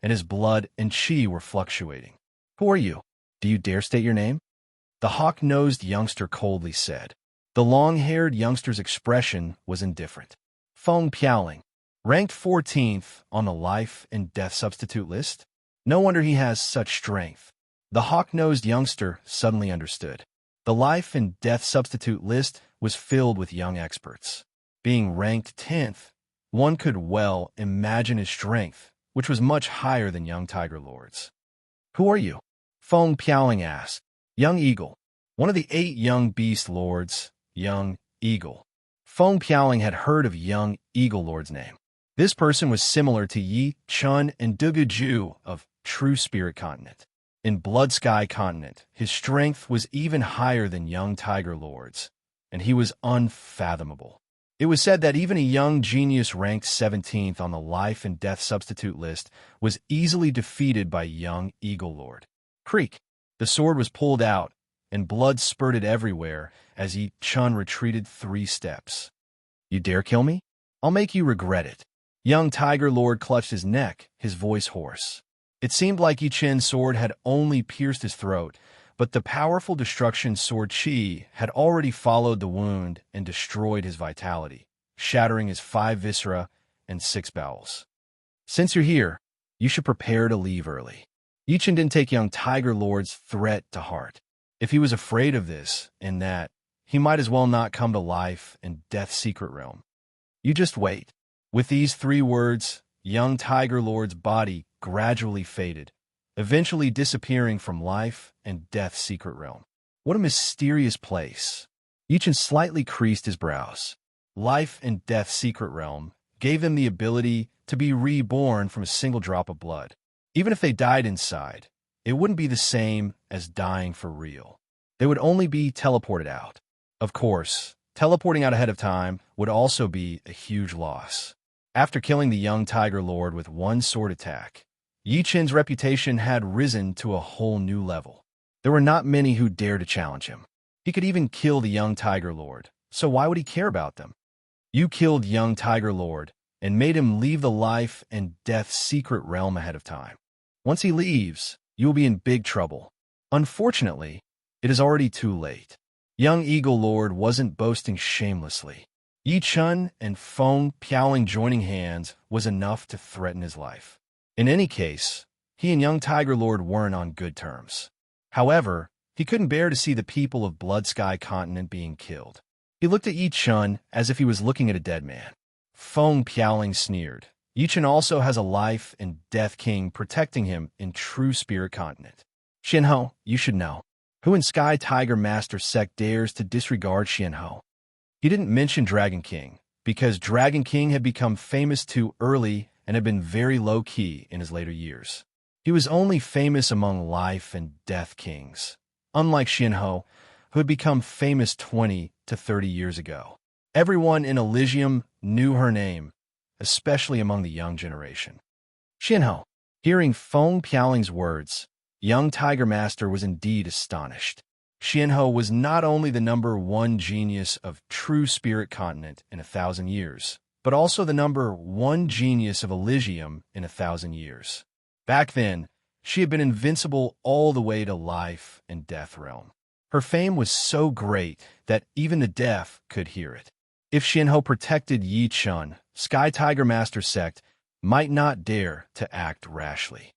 and his blood and chi were fluctuating. Who are you? Do you dare state your name? The hawk-nosed youngster coldly said. The long-haired youngster's expression was indifferent. Feng Piaoling, ranked 14th on the life and death substitute list? No wonder he has such strength. The hawk-nosed youngster suddenly understood. The life and death substitute list was filled with young experts. Being ranked 10th, one could well imagine his strength, which was much higher than young Tiger Lord's. Who are you? Feng Piaoling asked. Young Eagle, one of the 8 young beast lords, young Eagle. Feng Piaoling had heard of young Eagle Lord's name. This person was similar to Yi Chen and Dugu Ju of True Spirit Continent. In Blood Sky Continent, his strength was even higher than young Tiger Lord's, and he was unfathomable. It was said that even a young genius ranked 17th on the life and death substitute list was easily defeated by young Eagle Lord. Creak! The sword was pulled out, and blood spurted everywhere as Yi Chen retreated 3 steps. You dare kill me? I'll make you regret it. Young Tiger Lord clutched his neck, his voice hoarse. It seemed like Yi Chen's sword had only pierced his throat, but the powerful destruction sword chi had already followed the wound and destroyed his vitality, shattering his 5 viscera and 6 bowels. Since you're here, you should prepare to leave early. Yi Chen didn't take young Tiger Lord's threat to heart. If he was afraid of this and that, he might as well not come to life and death's secret realm. You just wait. With these 3 words, young Tiger Lord's body gradually faded, eventually disappearing from life and death's secret realm. What a mysterious place. Yi Chen slightly creased his brows. Life and death's secret realm gave them the ability to be reborn from a single drop of blood. Even if they died inside, it wouldn't be the same as dying for real. They would only be teleported out. Of course, teleporting out ahead of time would also be a huge loss. After killing the young Tiger Lord with 1 sword attack, Yi Chen's reputation had risen to a whole new level. There were not many who dared to challenge him. He could even kill the young Tiger Lord, so why would he care about them? You killed young Tiger Lord and made him leave the life and death secret realm ahead of time. Once he leaves, you will be in big trouble. Unfortunately, it is already too late. Young Eagle Lord wasn't boasting shamelessly. Yi Chen and Feng Piaoling joining hands was enough to threaten his life. In any case, he and young Tiger Lord weren't on good terms. However, he couldn't bear to see the people of Blood Sky Continent being killed. He looked at Yi Chun as if he was looking at a dead man. Feng Piaoling sneered. Yi Chun also has a life and death king protecting him in true spirit continent. Xianhou, you should know. Who in Sky Tiger Master sect dares to disregard Xianhou? He didn't mention Dragon King, because Dragon King had become famous too early and had been very low-key in his later years. He was only famous among life and death kings, unlike Xianhou, who had become famous 20 to 30 years ago. Everyone in Elysium knew her name, especially among the young generation. Xianhou, hearing Feng Piaoling's words, young Tiger Master was indeed astonished. Xianhou was not only the #1 genius of true spirit continent in 1,000 years, but also the #1 genius of Elysium in 1,000 years. Back then, she had been invincible all the way to life and death realm. Her fame was so great that even the deaf could hear it. If Xianhou protected Yi Chun, Sky Tiger Master sect might not dare to act rashly.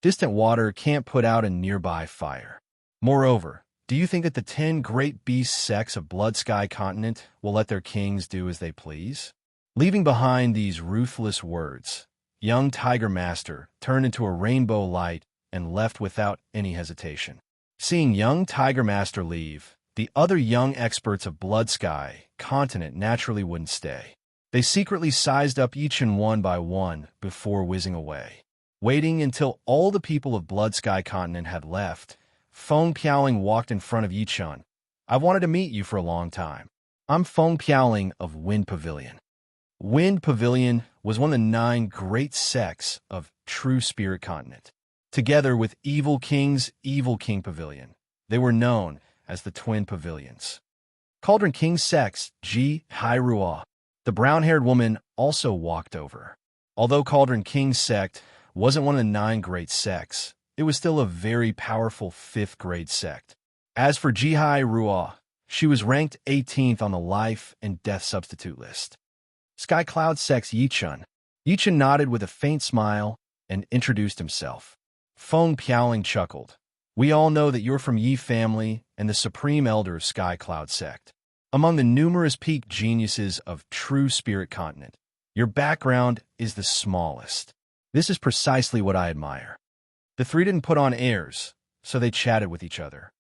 Distant water can't put out a nearby fire. Moreover, do you think that the 10 great beast sects of Blood Sky Continent will let their kings do as they please? Leaving behind these ruthless words, young Tiger Master turned into a rainbow light and left without any hesitation. Seeing young Tiger Master leave, the other young experts of Blood Sky Continent naturally wouldn't stay. They secretly sized up each and one by one before whizzing away. Waiting until all the people of Blood Sky Continent had left, Feng Piaoling walked in front of Yi Chun. I've wanted to meet you for a long time. I'm Feng Piaoling of Wind Pavilion. Wind Pavilion was one of the 9 great sects of true spirit continent. Together with Evil King's Evil King Pavilion, they were known as the Twin Pavilions. Cauldron King's sects, Ji Hai Rua, the brown-haired woman, also walked over. Although Cauldron King's sect wasn't one of the 9 great sects, it was still a very powerful 5th-grade sect. As for Ji Hai Rua, she was ranked 18th on the life and death substitute list. Sky Cloud sect's Yi Chun. Yi Chun nodded with a faint smile and introduced himself. Feng Piaoling chuckled. We all know that you're from Yi family and the supreme elder of Sky Cloud sect. Among the numerous peak geniuses of true spirit continent, your background is the smallest. This is precisely what I admire. The 3 didn't put on airs, so they chatted with each other.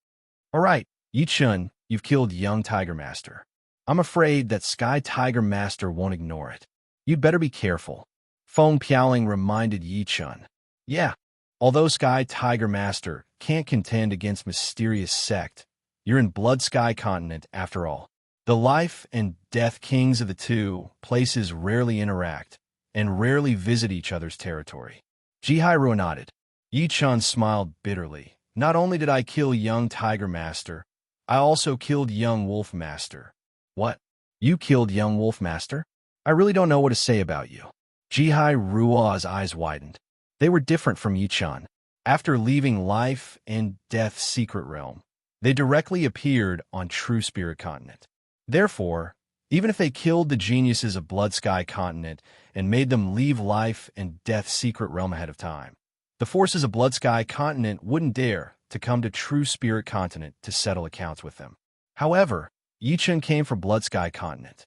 All right, Yi Chun, you've killed young Tiger Master. I'm afraid that Sky Tiger Master won't ignore it. You'd better be careful. Feng Piaoling reminded Yi Chun. Yeah, although Sky Tiger Master can't contend against mysterious sect, you're in Blood Sky Continent after all. The life and death kings of the 2 places rarely interact and rarely visit each other's territory. Ji Hai Rua nodded. Yi Chun smiled bitterly. Not only did I kill young Tiger Master, I also killed young Wolf Master. What? You killed young Wolf Master? I really don't know what to say about you. Ji Hai Rua's eyes widened. They were different from Yi Chun. After leaving life and death's secret realm, they directly appeared on True Spirit Continent. Therefore, even if they killed the geniuses of Blood Sky Continent and made them leave life and death's secret realm ahead of time, the forces of Blood Sky Continent wouldn't dare to come to True Spirit Continent to settle accounts with them. However, Yi Chun came from Blood Sky Continent.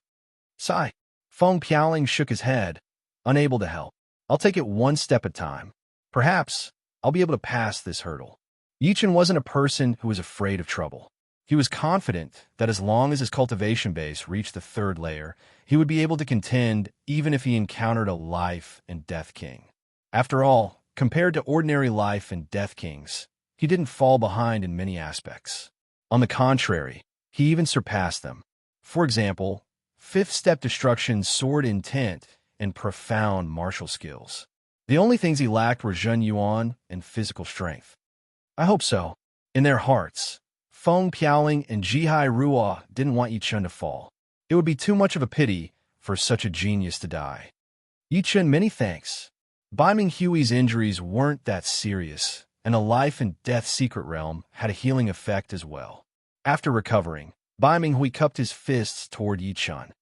Sigh. Feng Piaoling shook his head, unable to help. I'll take it one step at a time. Perhaps I'll be able to pass this hurdle. Yi Chun wasn't a person who was afraid of trouble. He was confident that as long as his cultivation base reached the 3rd layer, he would be able to contend even if he encountered a life and death king. After all, compared to ordinary life and death kings, he didn't fall behind in many aspects. On the contrary, he even surpassed them. For example, 5th step destruction, sword intent, and profound martial skills. The only things he lacked were Zhen Yuan and physical strength. I hope so. In their hearts, Feng Piaoling and Ji Hai Rua didn't want Yi Chun to fall. It would be too much of a pity for such a genius to die. Yi Chun, many thanks. Biming Hui's injuries weren't that serious, and a life and death secret realm had a healing effect as well. After recovering, Biming Hui cupped his fists toward Yi Chun.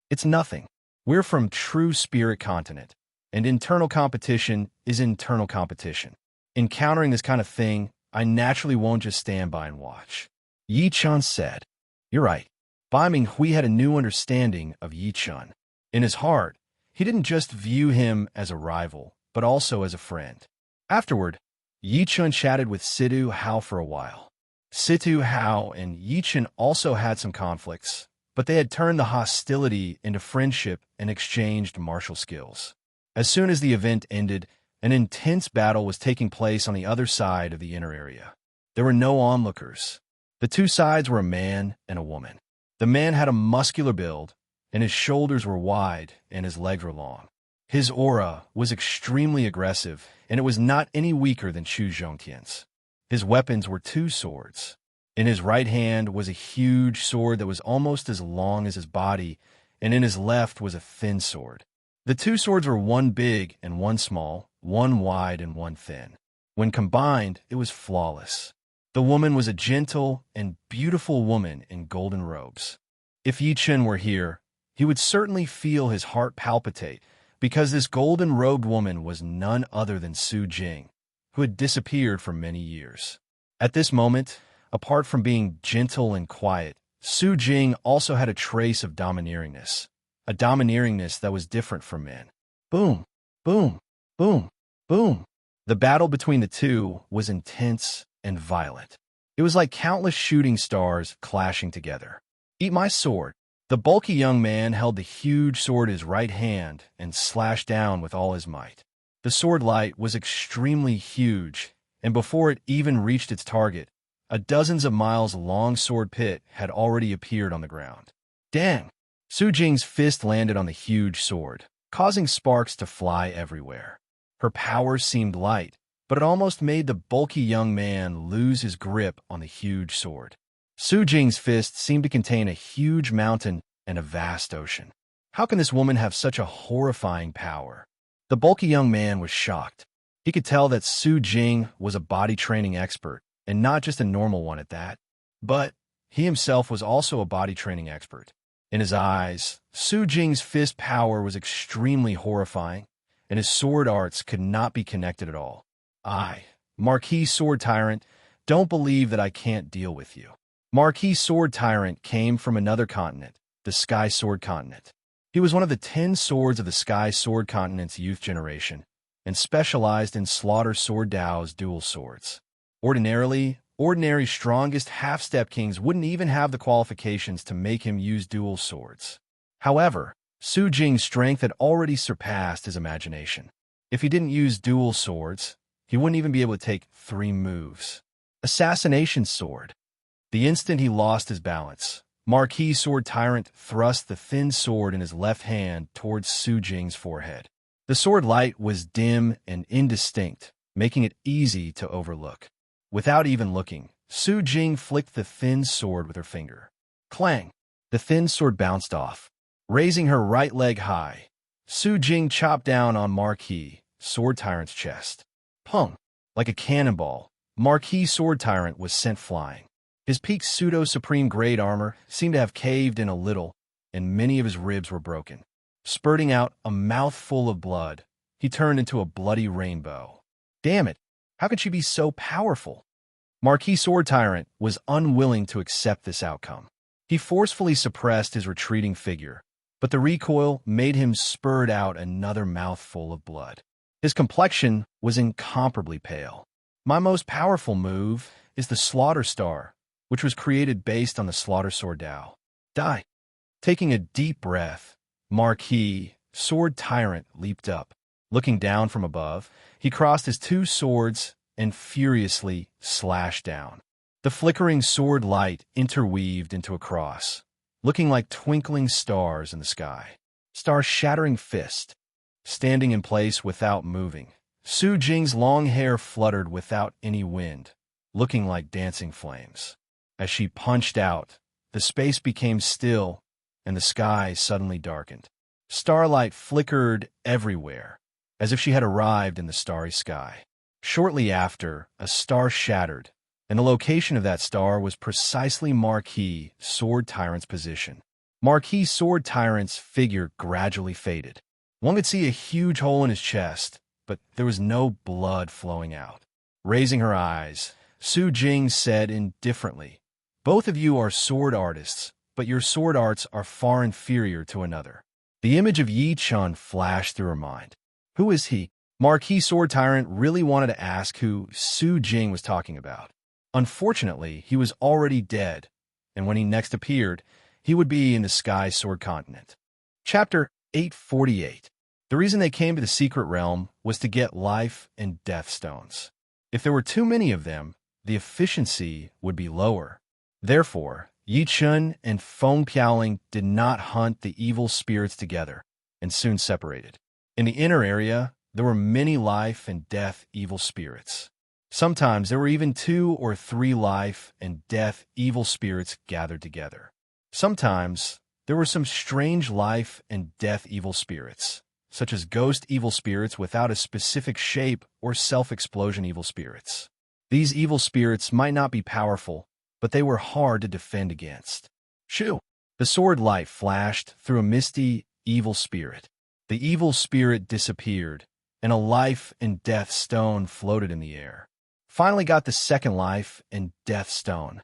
It's nothing. We're from True Spirit Continent, and internal competition is internal competition. Encountering this kind of thing, I naturally won't just stand by and watch. Yi Chun said, You're right. Bai Minghui had a new understanding of Yi Chun. In his heart, he didn't just view him as a rival, but also as a friend. Afterward, Yi Chun chatted with Situ Hao for a while. Situ Hao and Yi Chun also had some conflicts, but they had turned the hostility into friendship and exchanged martial skills. As soon as the event ended, an intense battle was taking place on the other side of the inner area. There were no onlookers. The two sides were a man and a woman. The man had a muscular build, and his shoulders were wide and his legs were long. His aura was extremely aggressive, and it was not any weaker than Chu Zhongtian's. His weapons were two swords. In his right hand was a huge sword that was almost as long as his body, and in his left was a thin sword. The two swords were one big and one small, one wide and one thin. When combined, it was flawless. The woman was a gentle and beautiful woman in golden robes. If Yi Chun were here, he would certainly feel his heart palpitate, because this golden-robed woman was none other than Su Jing, who had disappeared for many years. At this moment, apart from being gentle and quiet, Su Jing also had a trace of domineeringness, a domineeringness that was different from men. Boom, boom, boom, boom. The battle between the two was intense and violent. It was like countless shooting stars clashing together. Eat my sword. The bulky young man held the huge sword in his right hand and slashed down with all his might. The sword light was extremely huge, and before it even reached its target, a dozens of miles long sword pit had already appeared on the ground. Dang! Su Jing's fist landed on the huge sword, causing sparks to fly everywhere. Her power seemed light, but it almost made the bulky young man lose his grip on the huge sword. Su Jing's fist seemed to contain a huge mountain and a vast ocean. How can this woman have such a horrifying power? The bulky young man was shocked. He could tell that Su Jing was a body training expert, and not just a normal one at that. But he himself was also a body training expert. In his eyes, Su Jing's fist power was extremely horrifying, and his sword arts could not be connected at all. I, Marquis Sword Tyrant, don't believe that I can't deal with you. Marquis Sword Tyrant came from another continent, the Sky Sword Continent. He was one of the 10 swords of the Sky Sword Continent's youth generation, and specialized in Slaughter Sword Dao's dual swords. Ordinarily, strongest half-step kings wouldn't even have the qualifications to make him use dual swords. However, Su Jing's strength had already surpassed his imagination. If he didn't use dual swords, he wouldn't even be able to take 3 moves. Assassination Sword. The instant he lost his balance, Marquis Sword Tyrant thrust the thin sword in his left hand towards Su Jing's forehead. The sword light was dim and indistinct, making it easy to overlook. Without even looking, Su Jing flicked the thin sword with her finger. Clang! The thin sword bounced off. Raising her right leg high, Su Jing chopped down on Marquis Sword Tyrant's chest. Pung! Like a cannonball, Marquis Sword Tyrant was sent flying. His peaked pseudo-supreme grade armor seemed to have caved in a little, and many of his ribs were broken. Spurting out a mouthful of blood, he turned into a bloody rainbow. Damn it! How could she be so powerful? Marquis Sword Tyrant was unwilling to accept this outcome. He forcefully suppressed his retreating figure, but the recoil made him spurt out another mouthful of blood. His complexion was incomparably pale. My most powerful move is the Slaughter Star, which was created based on the Slaughter Sword Dao. Die. Taking a deep breath, Marquis Sword Tyrant leaped up. Looking down from above, he crossed his 2 swords and furiously slashed down. The flickering sword light interweaved into a cross, looking like twinkling stars in the sky. Star-shattering fist. Standing in place without moving, Su Jing's long hair fluttered without any wind, looking like dancing flames. As she punched out, the space became still, and the sky suddenly darkened. Starlight flickered everywhere, as if she had arrived in the starry sky. Shortly after, a star shattered, and the location of that star was precisely Marquis Sword Tyrant's position. Marquis Sword Tyrant's figure gradually faded. One could see a huge hole in his chest, but there was no blood flowing out. Raising her eyes, Su Jing said indifferently, "Both of you are sword artists, but your sword arts are far inferior to another. The image of Yi Chun flashed through her mind. Who is he? Marquis Sword Tyrant really wanted to ask who Su Jing was talking about. Unfortunately, he was already dead, and when he next appeared, he would be in the Sky Sword Continent. Chapter 848. The reason they came to the Secret Realm was to get life and death stones. If there were too many of them, the efficiency would be lower. Therefore, Yi Chun and Feng Piaoling did not hunt the evil spirits together, and soon separated. In the inner area, there were many life and death evil spirits. Sometimes there were even 2 or 3 life and death evil spirits gathered together. Sometimes there were some strange life and death evil spirits, such as ghost evil spirits without a specific shape or self-explosion evil spirits. These evil spirits might not be powerful, but they were hard to defend against. Shoo! The sword light flashed through a misty, evil spirit. The evil spirit disappeared, and a life and death stone floated in the air. Finally got the second life and death stone.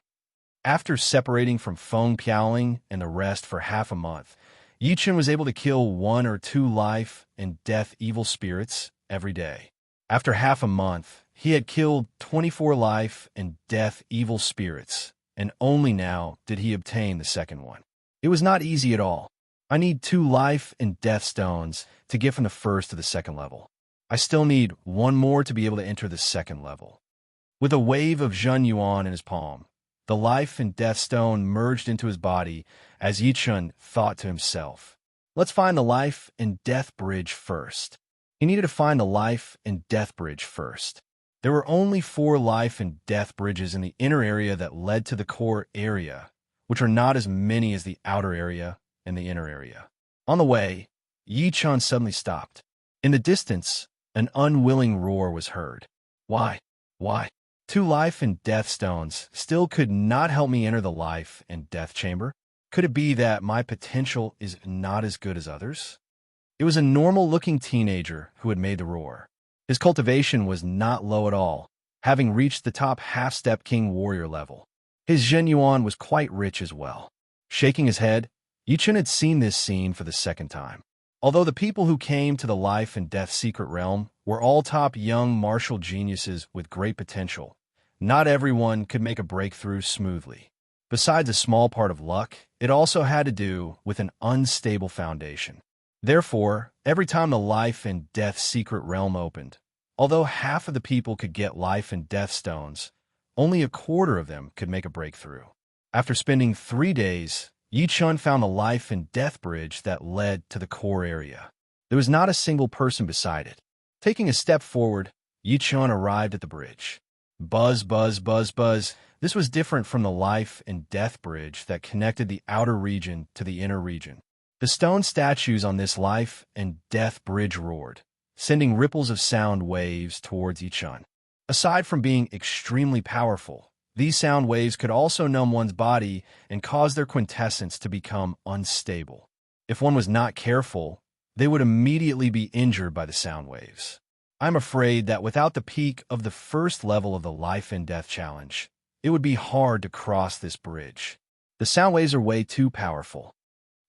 After separating from Feng Piaoling and the rest for half a month, Yi Chun was able to kill 1 or 2 life and death evil spirits every day. After half a month, he had killed 24 life and death evil spirits, and only now did he obtain the second one. It was not easy at all. I need 2 life and death stones to get from the first to the second level. I still need 1 more to be able to enter the second level. With a wave of Zhen Yuan in his palm, the life and death stone merged into his body as Yi Chun thought to himself, let's find the life and death bridge first. He needed to find the life and death bridge first. There were only 4 life and death bridges in the inner area that led to the core area, which are not as many as the outer area and the inner area. On the way, Yi Chun suddenly stopped. In the distance, an unwilling roar was heard. Why? 2 life and death stones still could not help me enter the life and death chamber? Could it be that my potential is not as good as others? It was a normal-looking teenager who had made the roar. His cultivation was not low at all, having reached the top half-step king warrior level. His Zhen Yuan was quite rich as well. Shaking his head, Yi Chun had seen this scene for the second time. Although the people who came to the life and death secret realm were all top young martial geniuses with great potential, not everyone could make a breakthrough smoothly. Besides a small part of luck, it also had to do with an unstable foundation. Therefore, every time the life and death secret realm opened, although half of the people could get life and death stones, only a quarter of them could make a breakthrough. After spending 3 days, Yi Chun found the life and death bridge that led to the core area. There was not a single person beside it. Taking a step forward, Yi Chun arrived at the bridge. Buzz, buzz, buzz, buzz. This was different from the life and death bridge that connected the outer region to the inner region. The stone statues on this life and death bridge roared, sending ripples of sound waves towards Yi Chun. Aside from being extremely powerful, these sound waves could also numb one's body and cause their quintessence to become unstable. If one was not careful, they would immediately be injured by the sound waves. I'm afraid that without the peak of the first level of the life and death challenge, it would be hard to cross this bridge. The sound waves are way too powerful.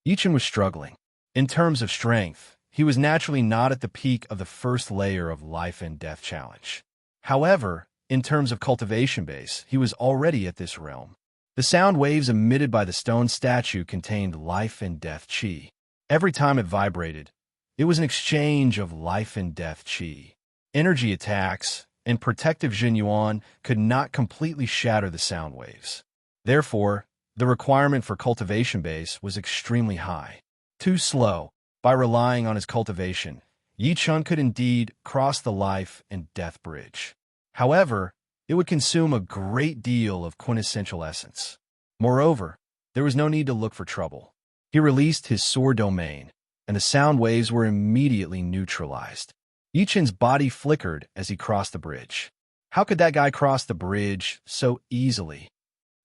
Yi Chun was struggling. In terms of strength, he was naturally not at the peak of the first layer of life and death challenge. However, in terms of cultivation base, he was already at this realm. The sound waves emitted by the stone statue contained life and death chi. Every time it vibrated, it was an exchange of life and death chi. Energy attacks and protective Zhen Yuan could not completely shatter the sound waves. Therefore, the requirement for cultivation base was extremely high. Too slow, by relying on his cultivation, Yi Chun could indeed cross the life and death bridge. However, it would consume a great deal of quintessential essence. Moreover, there was no need to look for trouble. He released his sword domain, and the sound waves were immediately neutralized. Yi Chun's body flickered as he crossed the bridge. How could that guy cross the bridge so easily?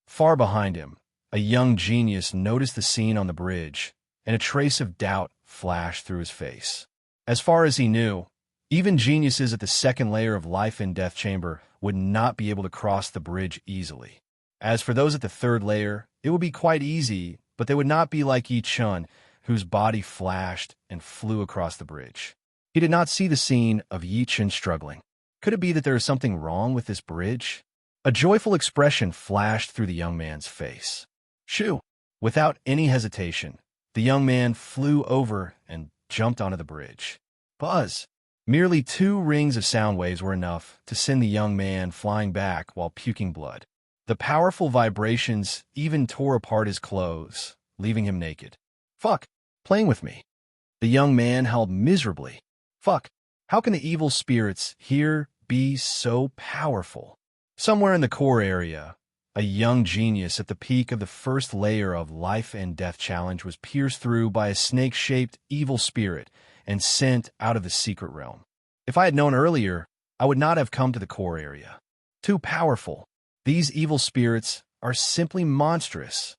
Far behind him, a young genius noticed the scene on the bridge, and a trace of doubt flashed through his face. As far as he knew, even geniuses at the second layer of life and death chamber would not be able to cross the bridge easily. As for those at the third layer, it would be quite easy but they would not be like Yi Chun, whose body flashed and flew across the bridge. He did not see the scene of Yi Chun struggling. Could it be that there is something wrong with this bridge? A joyful expression flashed through the young man's face. Shoo! Without any hesitation, the young man flew over and jumped onto the bridge. Buzz! Merely 2 rings of sound waves were enough to send the young man flying back while puking blood. The powerful vibrations even tore apart his clothes, leaving him naked. Fuck! Playing with me. The young man howled miserably. Fuck! How can the evil spirits here be so powerful? Somewhere in the core area, a young genius at the peak of the first layer of life and death challenge was pierced through by a snake-shaped evil spirit and sent out of the secret realm. If I had known earlier, I would not have come to the core area. Too powerful. These evil spirits are simply monstrous.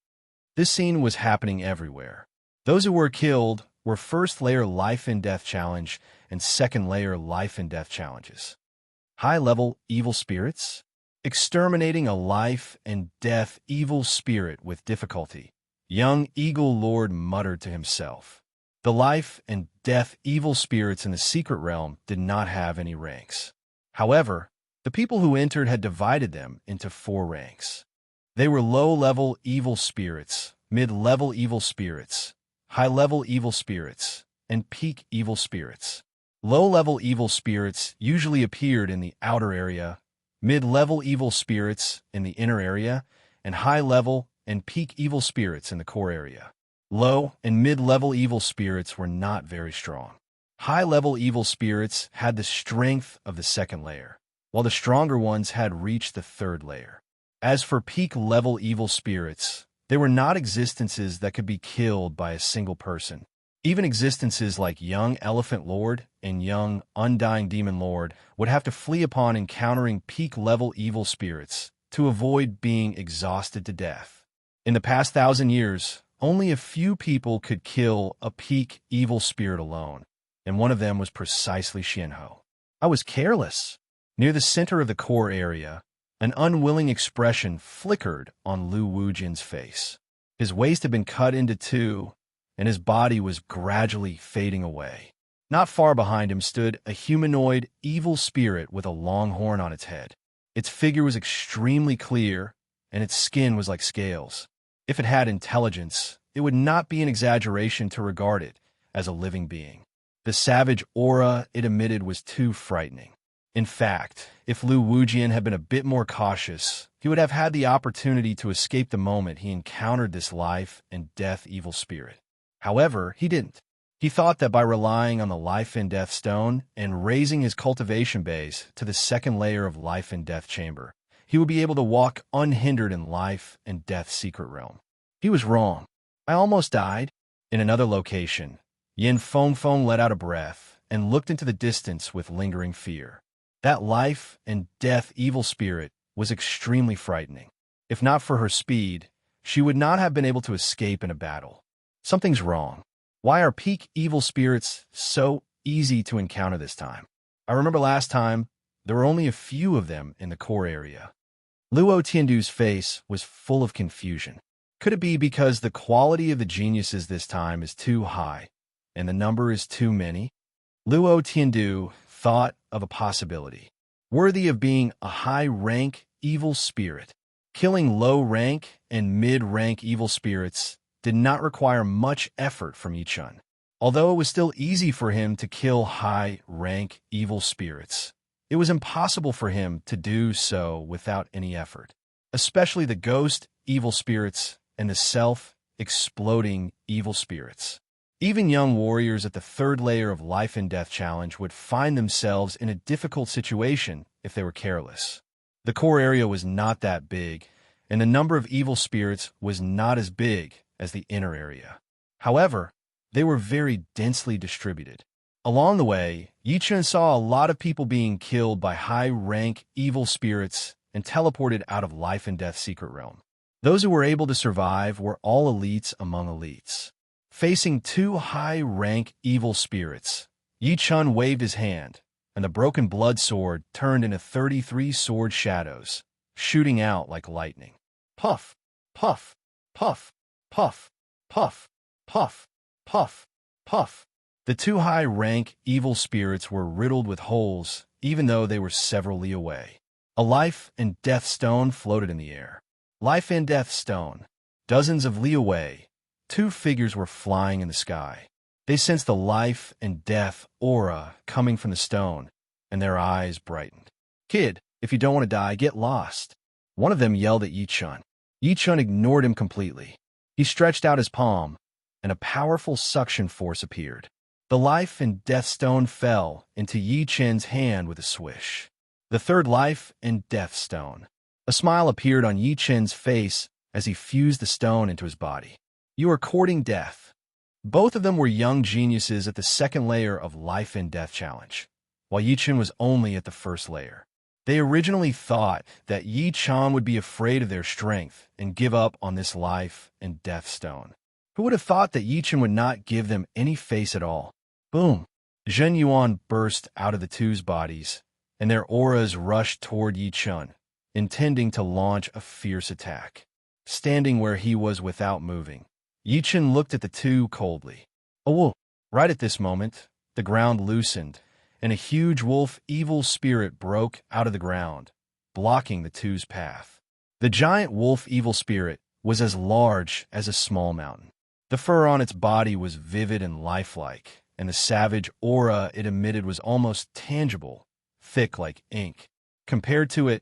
This scene was happening everywhere. Those who were killed were first layer life and death challenge and second layer life and death challenges. High-level evil spirits? Exterminating a life and death evil spirit with difficulty. Young Eagle Lord muttered to himself. The life and death evil spirits in the secret realm did not have any ranks. However, the people who entered had divided them into 4 ranks. They were low-level evil spirits, mid-level evil spirits, high-level evil spirits, and peak evil spirits. Low-level evil spirits usually appeared in the outer area, mid-level evil spirits in the inner area, and high-level and peak evil spirits in the core area. Low and mid-level evil spirits were not very strong. High-level evil spirits had the strength of the second layer, while the stronger ones had reached the third layer. As for peak-level evil spirits, they were not existences that could be killed by a single person. Even existences like Young Elephant Lord and Young Undying Demon Lord would have to flee upon encountering peak-level evil spirits to avoid being exhausted to death. In the past 1,000 years, only a few people could kill a peak evil spirit alone, and one of them was precisely Xianhou. I was careless. Near the center of the core area, an unwilling expression flickered on Lu Wujin's face. His waist had been cut into 2, and his body was gradually fading away. Not far behind him stood a humanoid evil spirit with a long horn on its head. Its figure was extremely clear, and its skin was like scales. If it had intelligence, it would not be an exaggeration to regard it as a living being. The savage aura it emitted was too frightening. In fact, if Lu Wujin had been a bit more cautious, he would have had the opportunity to escape the moment he encountered this life and death evil spirit. However, he didn't. He thought that by relying on the life and death stone and raising his cultivation base to the second layer of life and death chamber, he would be able to walk unhindered in life and death secret realm. He was wrong. I almost died. In another location, Yin Fengfeng let out a breath and looked into the distance with lingering fear. That life and death evil spirit was extremely frightening. If not for her speed, she would not have been able to escape in a battle. Something's wrong. Why are peak evil spirits so easy to encounter this time? I remember last time, there were only a few of them in the core area. Luo Tiandu's face was full of confusion. Could it be because the quality of the geniuses this time is too high, and the number is too many? Luo Tiandu thought of a possibility, worthy of being a high-rank evil spirit. Killing low-rank and mid-rank evil spirits did not require much effort from Yi Chun, although it was still easy for him to kill high-rank evil spirits. It was impossible for him to do so without any effort, especially the ghost evil spirits and the self-exploding evil spirits. Even young warriors at the third layer of life and death challenge would find themselves in a difficult situation if they were careless. The core area was not that big, and the number of evil spirits was not as big as the inner area. However, they were very densely distributed. Along the way, Yi Chun saw a lot of people being killed by high-rank evil spirits and teleported out of life and death secret realm. Those who were able to survive were all elites among elites. Facing 2 high-rank evil spirits, Yi Chun waved his hand, and the broken blood sword turned into 33 sword shadows, shooting out like lightning. Puff, puff, puff, puff. Puff, puff, puff, puff. The two high-rank evil spirits were riddled with holes, even though they were several li away. A life and death stone floated in the air. Life and death stone. Dozens of li away, two figures were flying in the sky. They sensed the life and death aura coming from the stone, and their eyes brightened. Kid, if you don't want to die, get lost. One of them yelled at Yi-chun. Yi-chun ignored him completely. He stretched out his palm, and a powerful suction force appeared. The life and death stone fell into Yi-chun's hand with a swish. The third life and death stone. A smile appeared on Yi-chun's face as he fused the stone into his body. You are courting death. Both of them were young geniuses at the second layer of Life and Death Challenge, while Yi-chun was only at the first layer. They originally thought that Yi-chun would be afraid of their strength and give up on this life and death stone. Who would have thought that Yi-chun would not give them any face at all? Boom! Zhen Yuan burst out of the two's bodies, and their auras rushed toward Yi-chun, intending to launch a fierce attack. Standing where he was without moving, Yi-chun looked at the two coldly. Oh, right at this moment, the ground loosened, and a huge wolf evil spirit broke out of the ground, blocking the two's path. The giant wolf evil spirit was as large as a small mountain. The fur on its body was vivid and lifelike, and the savage aura it emitted was almost tangible, thick like ink. Compared to it,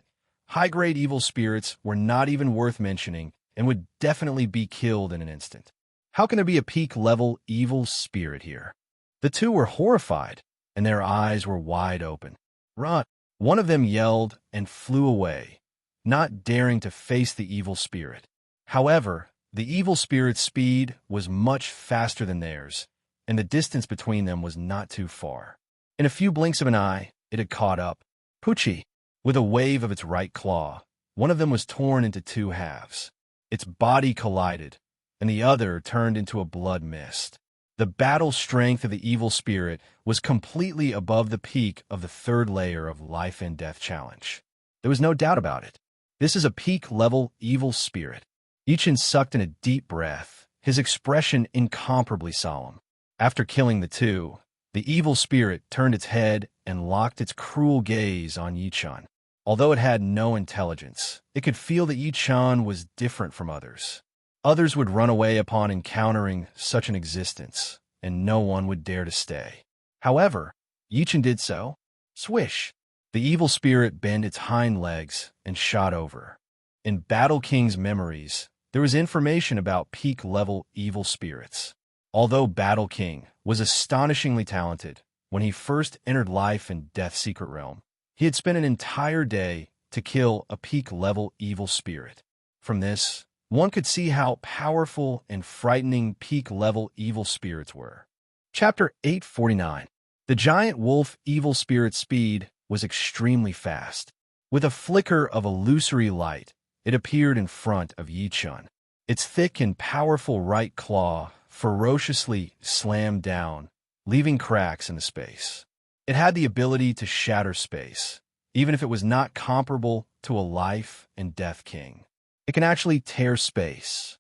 high-grade evil spirits were not even worth mentioning and would definitely be killed in an instant. How can there be a peak-level evil spirit here? The two were horrified, and their eyes were wide open. Run! One of them yelled and flew away, not daring to face the evil spirit. However, the evil spirit's speed was much faster than theirs, and the distance between them was not too far. In a few blinks of an eye, it had caught up. Poochie! With a wave of its right claw, one of them was torn into two halves. Its body collided, and the other turned into a blood mist. The battle strength of the evil spirit was completely above the peak of the third layer of Life and Death Challenge. There was no doubt about it. This is a peak-level evil spirit. Yi-chun sucked in a deep breath, his expression incomparably solemn. After killing the two, the evil spirit turned its head and locked its cruel gaze on Yi-chun. Although it had no intelligence, it could feel that Yi-chun was different from others. Others would run away upon encountering such an existence, and no one would dare to stay. However, Yi-chun did so. Swish! The evil spirit bent its hind legs and shot over. In Battle King's memories, there was information about peak-level evil spirits. Although Battle King was astonishingly talented when he first entered Life and Death Secret Realm, he had spent an entire day to kill a peak-level evil spirit. From this, one could see how powerful and frightening peak-level evil spirits were. Chapter 849. The giant wolf evil spirit's speed was extremely fast. With a flicker of illusory light, it appeared in front of Yi-chun. Its thick and powerful right claw ferociously slammed down, leaving cracks in the space. It had the ability to shatter space, even if it was not comparable to a Life and Death King. It can actually tear space.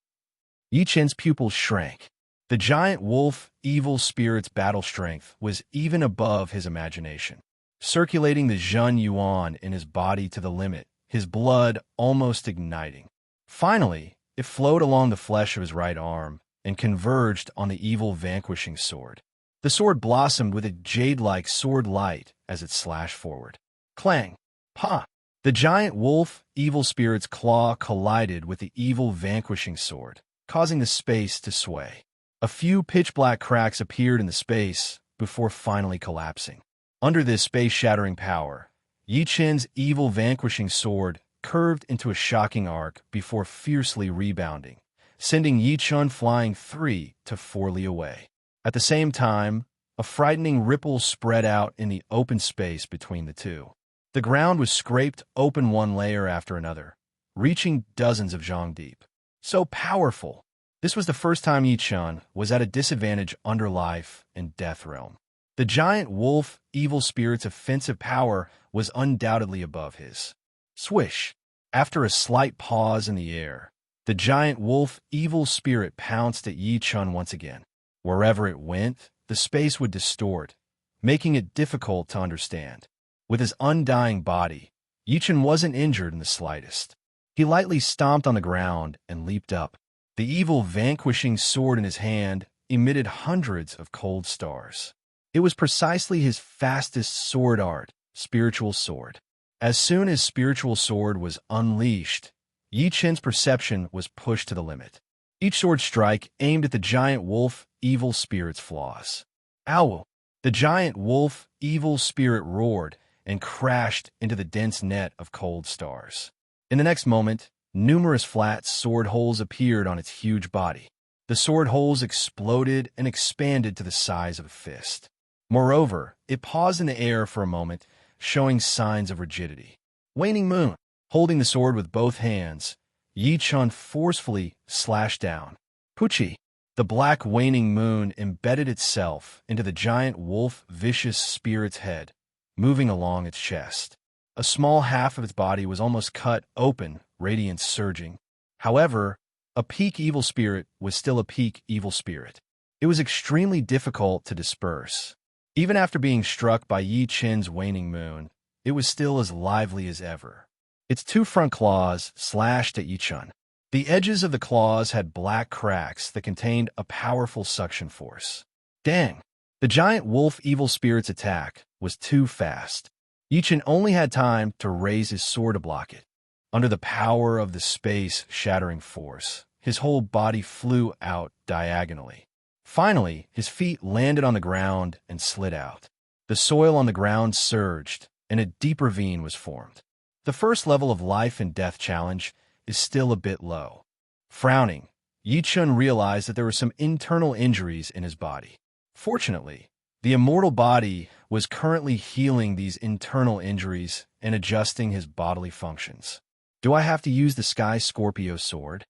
Yi-chun's pupils shrank. The giant wolf evil spirit's battle strength was even above his imagination, circulating the Zhen Yuan in his body to the limit, his blood almost igniting. Finally, it flowed along the flesh of his right arm and converged on the evil vanquishing sword. The sword blossomed with a jade-like sword light as it slashed forward. Clang! Pa! The giant wolf evil spirit's claw collided with the evil vanquishing sword, causing the space to sway. A few pitch-black cracks appeared in the space before finally collapsing. Under this space-shattering power, Yi-chun's evil vanquishing sword curved into a shocking arc before fiercely rebounding, sending Yi-chun flying 3 to 4 li away. At the same time, a frightening ripple spread out in the open space between the two. The ground was scraped open one layer after another, reaching dozens of zhang deep. So powerful! This was the first time Yi-chun was at a disadvantage under Life and Death Realm. The giant wolf evil spirit's offensive power was undoubtedly above his. Swish! After a slight pause in the air, The giant wolf evil spirit pounced at Yi Chun once again. Wherever it went, the space would distort, making it difficult to understand. With his undying body, Yi Chun wasn't injured in the slightest. He lightly stomped on the ground and leaped up. The evil vanquishing sword in his hand emitted hundreds of cold stars. It was precisely his fastest sword art, spiritual sword. As soon as spiritual sword was unleashed, Yi Chun's perception was pushed to the limit. Each sword strike aimed at the giant wolf evil spirit's flaws. Ow! The giant wolf evil spirit roared and crashed into the dense net of cold stars. In the next moment, numerous flat sword holes appeared on its huge body. The sword holes exploded and expanded to the size of a fist. Moreover, it paused in the air for a moment, showing signs of rigidity. Waning Moon. Holding the sword with both hands, Yi Chun forcefully slashed down. Puchi! The black waning moon embedded itself into the giant wolf vicious spirit's head, moving along its chest. A small half of its body was almost cut open, radiance surging. However, a peak evil spirit was still a peak evil spirit. It was extremely difficult to disperse. Even after being struck by Yi Chun's waning moon, it was still as lively as ever. Its two front claws slashed at Yi Chun. The edges of the claws had black cracks that contained a powerful suction force. Dang! The giant wolf evil spirit's attack was too fast. Yi Chun only had time to raise his sword to block it. Under the power of the space-shattering force, his whole body flew out diagonally. Finally, his feet landed on the ground and slid out. The soil on the ground surged, and a deep ravine was formed. The first level of life and death challenge is still a bit low. Frowning, Yi Chun realized that there were some internal injuries in his body. Fortunately, the immortal body was currently healing these internal injuries and adjusting his bodily functions. Do I have to use the Sky Scorpio sword?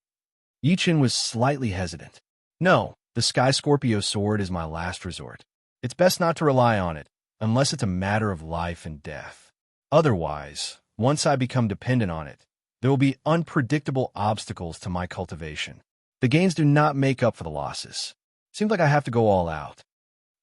Yi Chun was slightly hesitant. No, the Sky Scorpio sword is my last resort. It's best not to rely on it, unless it's a matter of life and death. Otherwise, once I become dependent on it, there will be unpredictable obstacles to my cultivation. The gains do not make up for the losses. Seems like I have to go all out.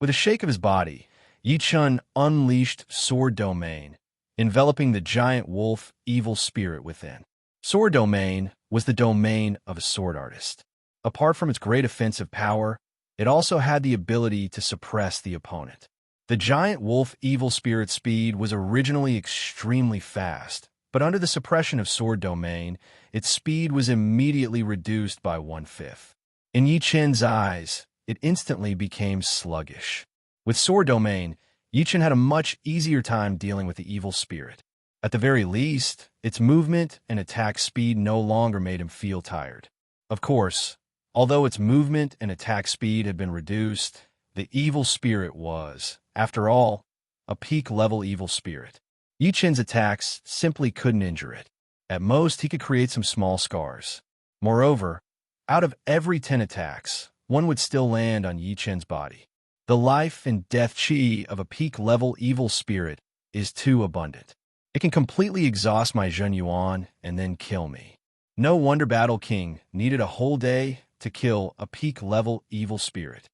With a shake of his body, Yi Chun unleashed Sword Domain, enveloping the giant wolf evil spirit within. Sword Domain was the domain of a sword artist. Apart from its great offensive power, it also had the ability to suppress the opponent. The giant wolf evil spirit speed was originally extremely fast, but under the suppression of Sword Domain, its speed was immediately reduced by 1/5. In Yi Chun's eyes, it instantly became sluggish. With Sword Domain, Yi Chun had a much easier time dealing with the evil spirit. At the very least, its movement and attack speed no longer made him feel tired. Of course, although its movement and attack speed had been reduced, the evil spirit was, after all, a peak-level evil spirit. Yi Chun's attacks simply couldn't injure it. At most, he could create some small scars. Moreover, out of every 10 attacks, one would still land on Yi Chun's body. The life and death chi of a peak-level evil spirit is too abundant. It can completely exhaust my Zhen Yuan and then kill me. No wonder Battle King needed a whole day to kill a peak-level evil spirit.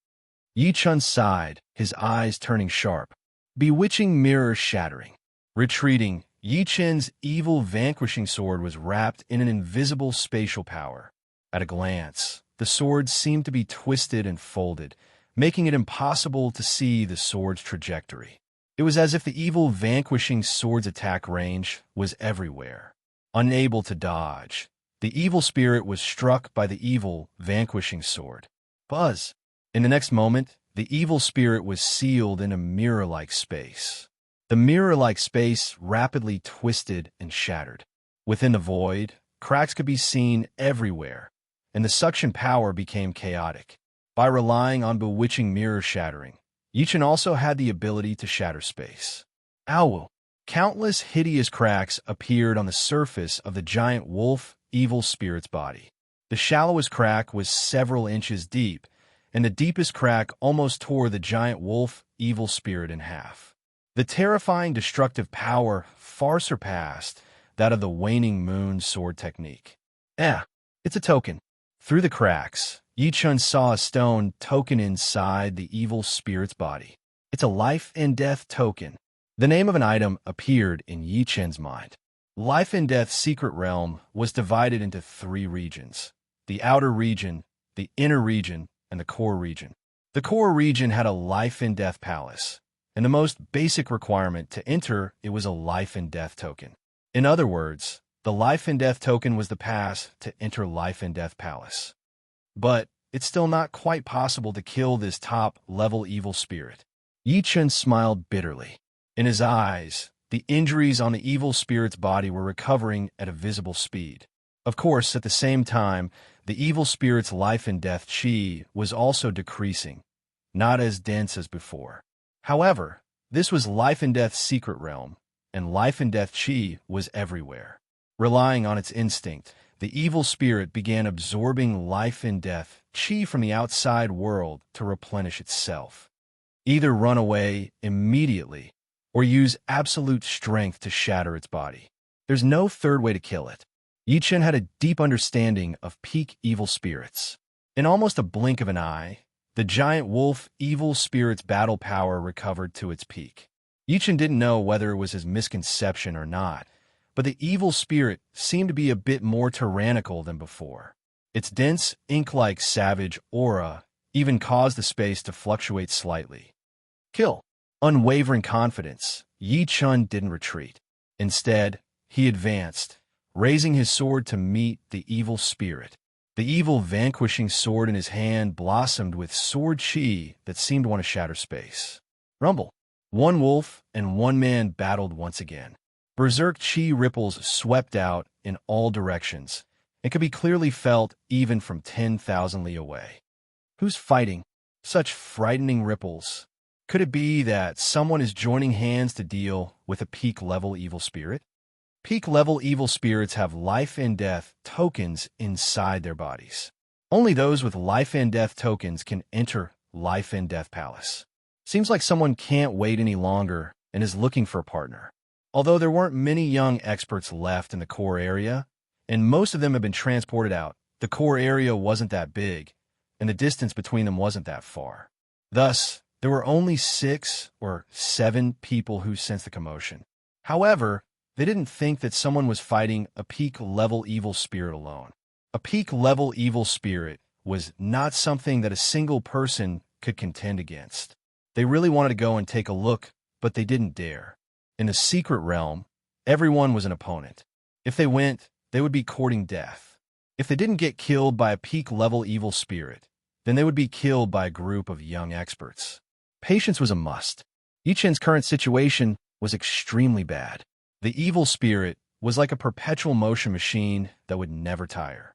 Yi Chun sighed, his eyes turning sharp, bewitching mirror shattering. Retreating, Yi Chun's evil vanquishing sword was wrapped in an invisible spatial power. At a glance, the sword seemed to be twisted and folded, making it impossible to see the sword's trajectory. It was as if the evil vanquishing sword's attack range was everywhere. Unable to dodge, the evil spirit was struck by the evil vanquishing sword. Buzz! In the next moment, the evil spirit was sealed in a mirror-like space. The mirror-like space rapidly twisted and shattered. Within the void, cracks could be seen everywhere, and the suction power became chaotic. By relying on bewitching mirror shattering, Yi Chun also had the ability to shatter space. Ow! Countless hideous cracks appeared on the surface of the giant wolf evil spirit's body. The shallowest crack was several inches deep, and the deepest crack almost tore the giant wolf evil spirit in half. The terrifying destructive power far surpassed that of the waning moon sword technique. It's a token. Through the cracks, Yi Chun saw a stone token inside the evil spirit's body. It's a life and death token. The name of an item appeared in Yi Chun's mind. Life and Death Secret Realm was divided into 3 regions: the outer region, the inner region, and the core region. The core region had a life and death palace, and the most basic requirement to enter it was a life and death token. In other words, the life and death token was the pass to enter life and death palace. But it's still not quite possible to kill this top-level evil spirit. Yi Chun smiled bitterly. In his eyes, the injuries on the evil spirit's body were recovering at a visible speed. Of course, at the same time, the evil spirit's life and death chi was also decreasing, not as dense as before. However, this was life and death secret realm, and life and death chi was everywhere. Relying on its instinct, the evil spirit began absorbing life and death chi from the outside world to replenish itself. Either run away immediately or use absolute strength to shatter its body. There's no third way to kill it. Yi Chun had a deep understanding of peak evil spirits. In almost a blink of an eye, the giant wolf evil spirit's battle power recovered to its peak. Yi Chun didn't know whether it was his misconception or not, but the evil spirit seemed to be a bit more tyrannical than before. Its dense, ink-like savage aura even caused the space to fluctuate slightly. Kill. Unwavering confidence, Yi Chun didn't retreat. Instead, he advanced, raising his sword to meet the evil spirit. The evil vanquishing sword in his hand blossomed with sword chi that seemed to want to shatter space. Rumble. One wolf and one man battled once again. Berserk chi ripples swept out in all directions and could be clearly felt even from 10,000 li away. Who's fighting? Such frightening ripples. Could it be that someone is joining hands to deal with a peak-level evil spirit? Peak-level evil spirits have life and death tokens inside their bodies. Only those with life and death tokens can enter Life and Death Palace. Seems like someone can't wait any longer and is looking for a partner. Although there weren't many young experts left in the core area, and most of them have been transported out, the core area wasn't that big, and the distance between them wasn't that far. Thus, there were only 6 or 7 people who sensed the commotion. However, they didn't think that someone was fighting a peak-level evil spirit alone. A peak-level evil spirit was not something that a single person could contend against. They really wanted to go and take a look, but they didn't dare. In the secret realm, everyone was an opponent. If they went, they would be courting death. If they didn't get killed by a peak-level evil spirit, then they would be killed by a group of young experts. Patience was a must. Yi Chun's current situation was extremely bad. The evil spirit was like a perpetual motion machine that would never tire.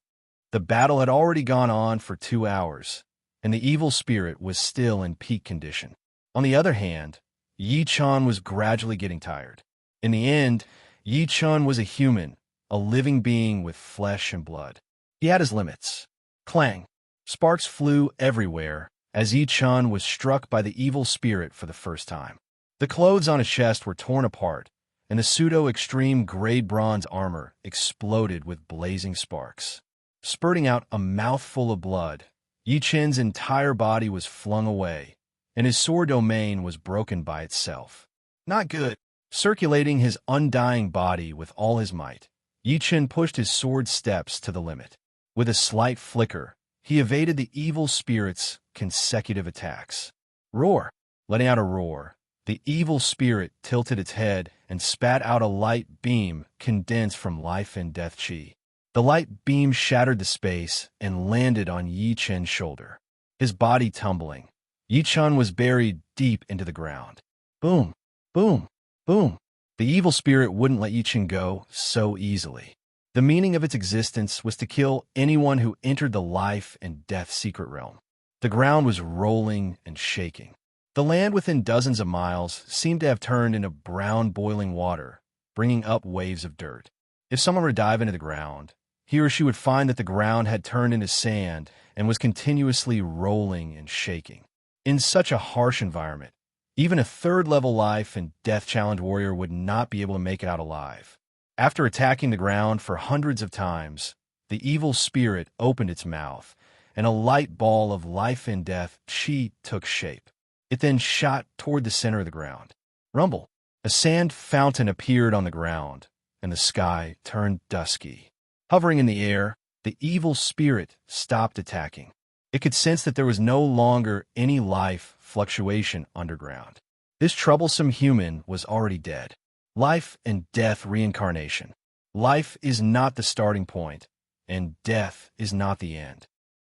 The battle had already gone on for 2 hours, and the evil spirit was still in peak condition. On the other hand, Yi Chun was gradually getting tired. In the end, Yi Chun was a human, a living being with flesh and blood. He had his limits. Clang! Sparks flew everywhere as Yi Chun was struck by the evil spirit for the first time. The clothes on his chest were torn apart, and the pseudo-extreme grade bronze armor exploded with blazing sparks. Spurting out a mouthful of blood, Yi Chun's entire body was flung away, and his sword domain was broken by itself. Not good. Circulating his undying body with all his might, Yi Chun pushed his sword steps to the limit. With a slight flicker, he evaded the evil spirit's consecutive attacks. Roar! Letting out a roar, the evil spirit tilted its head and spat out a light beam condensed from life and death chi. The light beam shattered the space and landed on Yi Chun's shoulder. His body tumbling, Yi Chun was buried deep into the ground. Boom! Boom! Boom! The evil spirit wouldn't let Yi Chun go so easily. The meaning of its existence was to kill anyone who entered the life and death secret realm. The ground was rolling and shaking. The land within dozens of miles seemed to have turned into brown boiling water, bringing up waves of dirt. If someone were to dive into the ground, he or she would find that the ground had turned into sand and was continuously rolling and shaking. In such a harsh environment, even a third-level life and death challenge warrior would not be able to make it out alive. After attacking the ground for hundreds of times, the evil spirit opened its mouth, and a light ball of life and death chi took shape. It then shot toward the center of the ground. Rumble. A sand fountain appeared on the ground, and the sky turned dusky. Hovering in the air, the evil spirit stopped attacking. It could sense that there was no longer any life fluctuation underground. This troublesome human was already dead. Life and death reincarnation. Life is not the starting point, and death is not the end.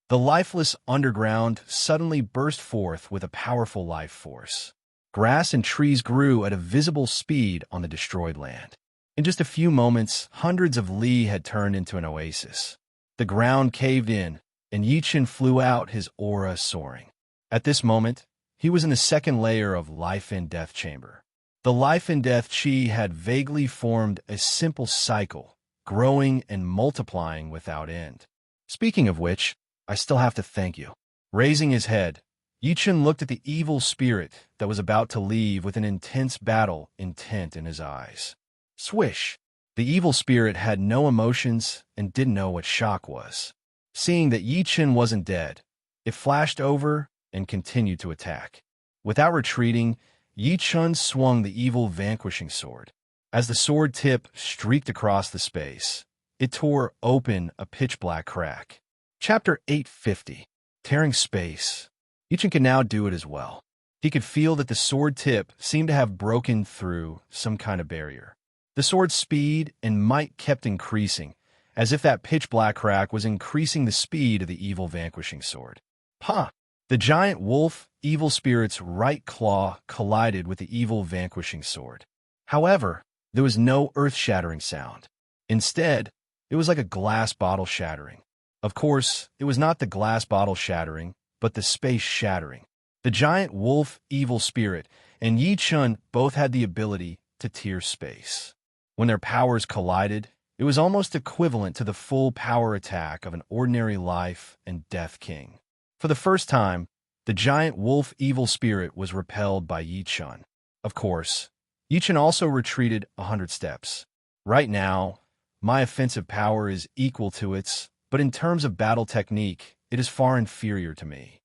The lifeless underground suddenly burst forth with a powerful life force. Grass and trees grew at a visible speed on the destroyed land. In just a few moments, hundreds of li had turned into an oasis. The ground caved in, and Yichen flew out, his aura soaring. At this moment, he was in the second layer of life and death chamber. The life and death chi had vaguely formed a simple cycle, growing and multiplying without end. Speaking of which, I still have to thank you. Raising his head, Yichen looked at the evil spirit that was about to leave with an intense battle intent in his eyes. Swish! The evil spirit had no emotions and didn't know what shock was. Seeing that Yichen wasn't dead, it flashed over and continued to attack. Without retreating, Yichen swung the evil vanquishing sword. As the sword tip streaked across the space, it tore open a pitch-black crack. Chapter 850. Tearing Space. Yichen could now do it as well. He could feel that the sword tip seemed to have broken through some kind of barrier. The sword's speed and might kept increasing, as if that pitch-black crack was increasing the speed of the evil vanquishing sword. Pah! The giant wolf, evil spirit's right claw collided with the evil vanquishing sword. However, there was no earth-shattering sound. Instead, it was like a glass bottle shattering. Of course, it was not the glass bottle shattering, but the space shattering. The giant wolf, evil spirit, and Yichen both had the ability to tear space. When their powers collided, it was almost equivalent to the full power attack of an ordinary life and death king. For the first time, the giant wolf evil spirit was repelled by Yichen. Of course, Yichen also retreated 100 steps. Right now, my offensive power is equal to its, but in terms of battle technique, it is far inferior to me.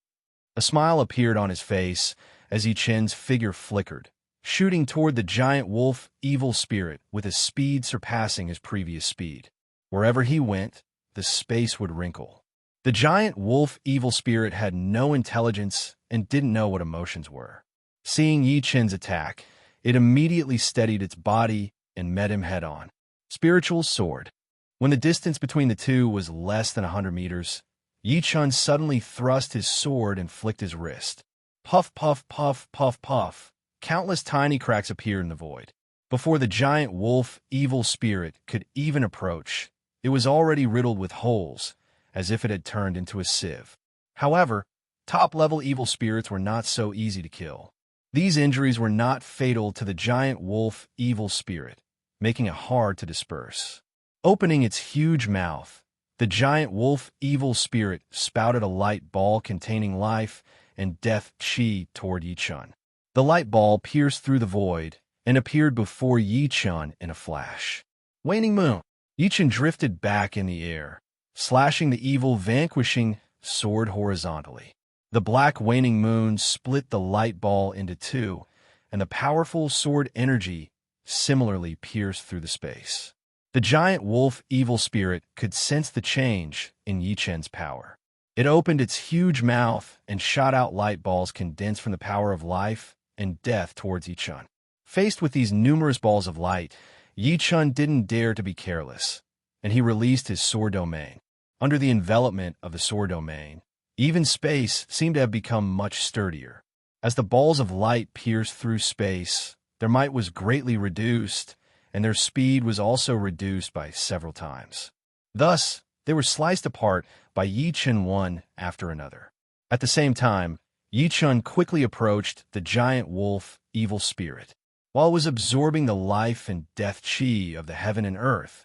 A smile appeared on his face as Yichen's figure flickered, shooting toward the giant wolf evil spirit with a speed surpassing his previous speed. Wherever he went, the space would wrinkle. The giant wolf evil spirit had no intelligence and didn't know what emotions were. Seeing Yichen's attack, it immediately steadied its body and met him head-on. Spiritual sword. When the distance between the two was less than 100 meters, Yichen suddenly thrust his sword and flicked his wrist. Puff, puff, puff, puff, puff. Countless tiny cracks appeared in the void. Before the giant wolf evil spirit could even approach, it was already riddled with holes, as if it had turned into a sieve. However, top-level evil spirits were not so easy to kill. These injuries were not fatal to the giant wolf evil spirit, making it hard to disperse. Opening its huge mouth, the giant wolf evil spirit spouted a light ball containing life and death chi toward Yichen. The light ball pierced through the void and appeared before Yichen in a flash. Waning moon. Yichen drifted back in the air, slashing the evil vanquishing sword horizontally. The black waning moon split the light ball into two, and the powerful sword energy similarly pierced through the space. The giant wolf evil spirit could sense the change in Yichen's power. It opened its huge mouth and shot out light balls condensed from the power of life and death towards Yichen. Faced with these numerous balls of light, Yichen didn't dare to be careless, and he released his sword domain. Under the envelopment of the sword domain, even space seemed to have become much sturdier. As the balls of light pierced through space, their might was greatly reduced, and their speed was also reduced by several times. Thus, they were sliced apart by Yichen one after another. At the same time, Yichen quickly approached the giant wolf evil spirit. While it was absorbing the life and death chi of the heaven and earth,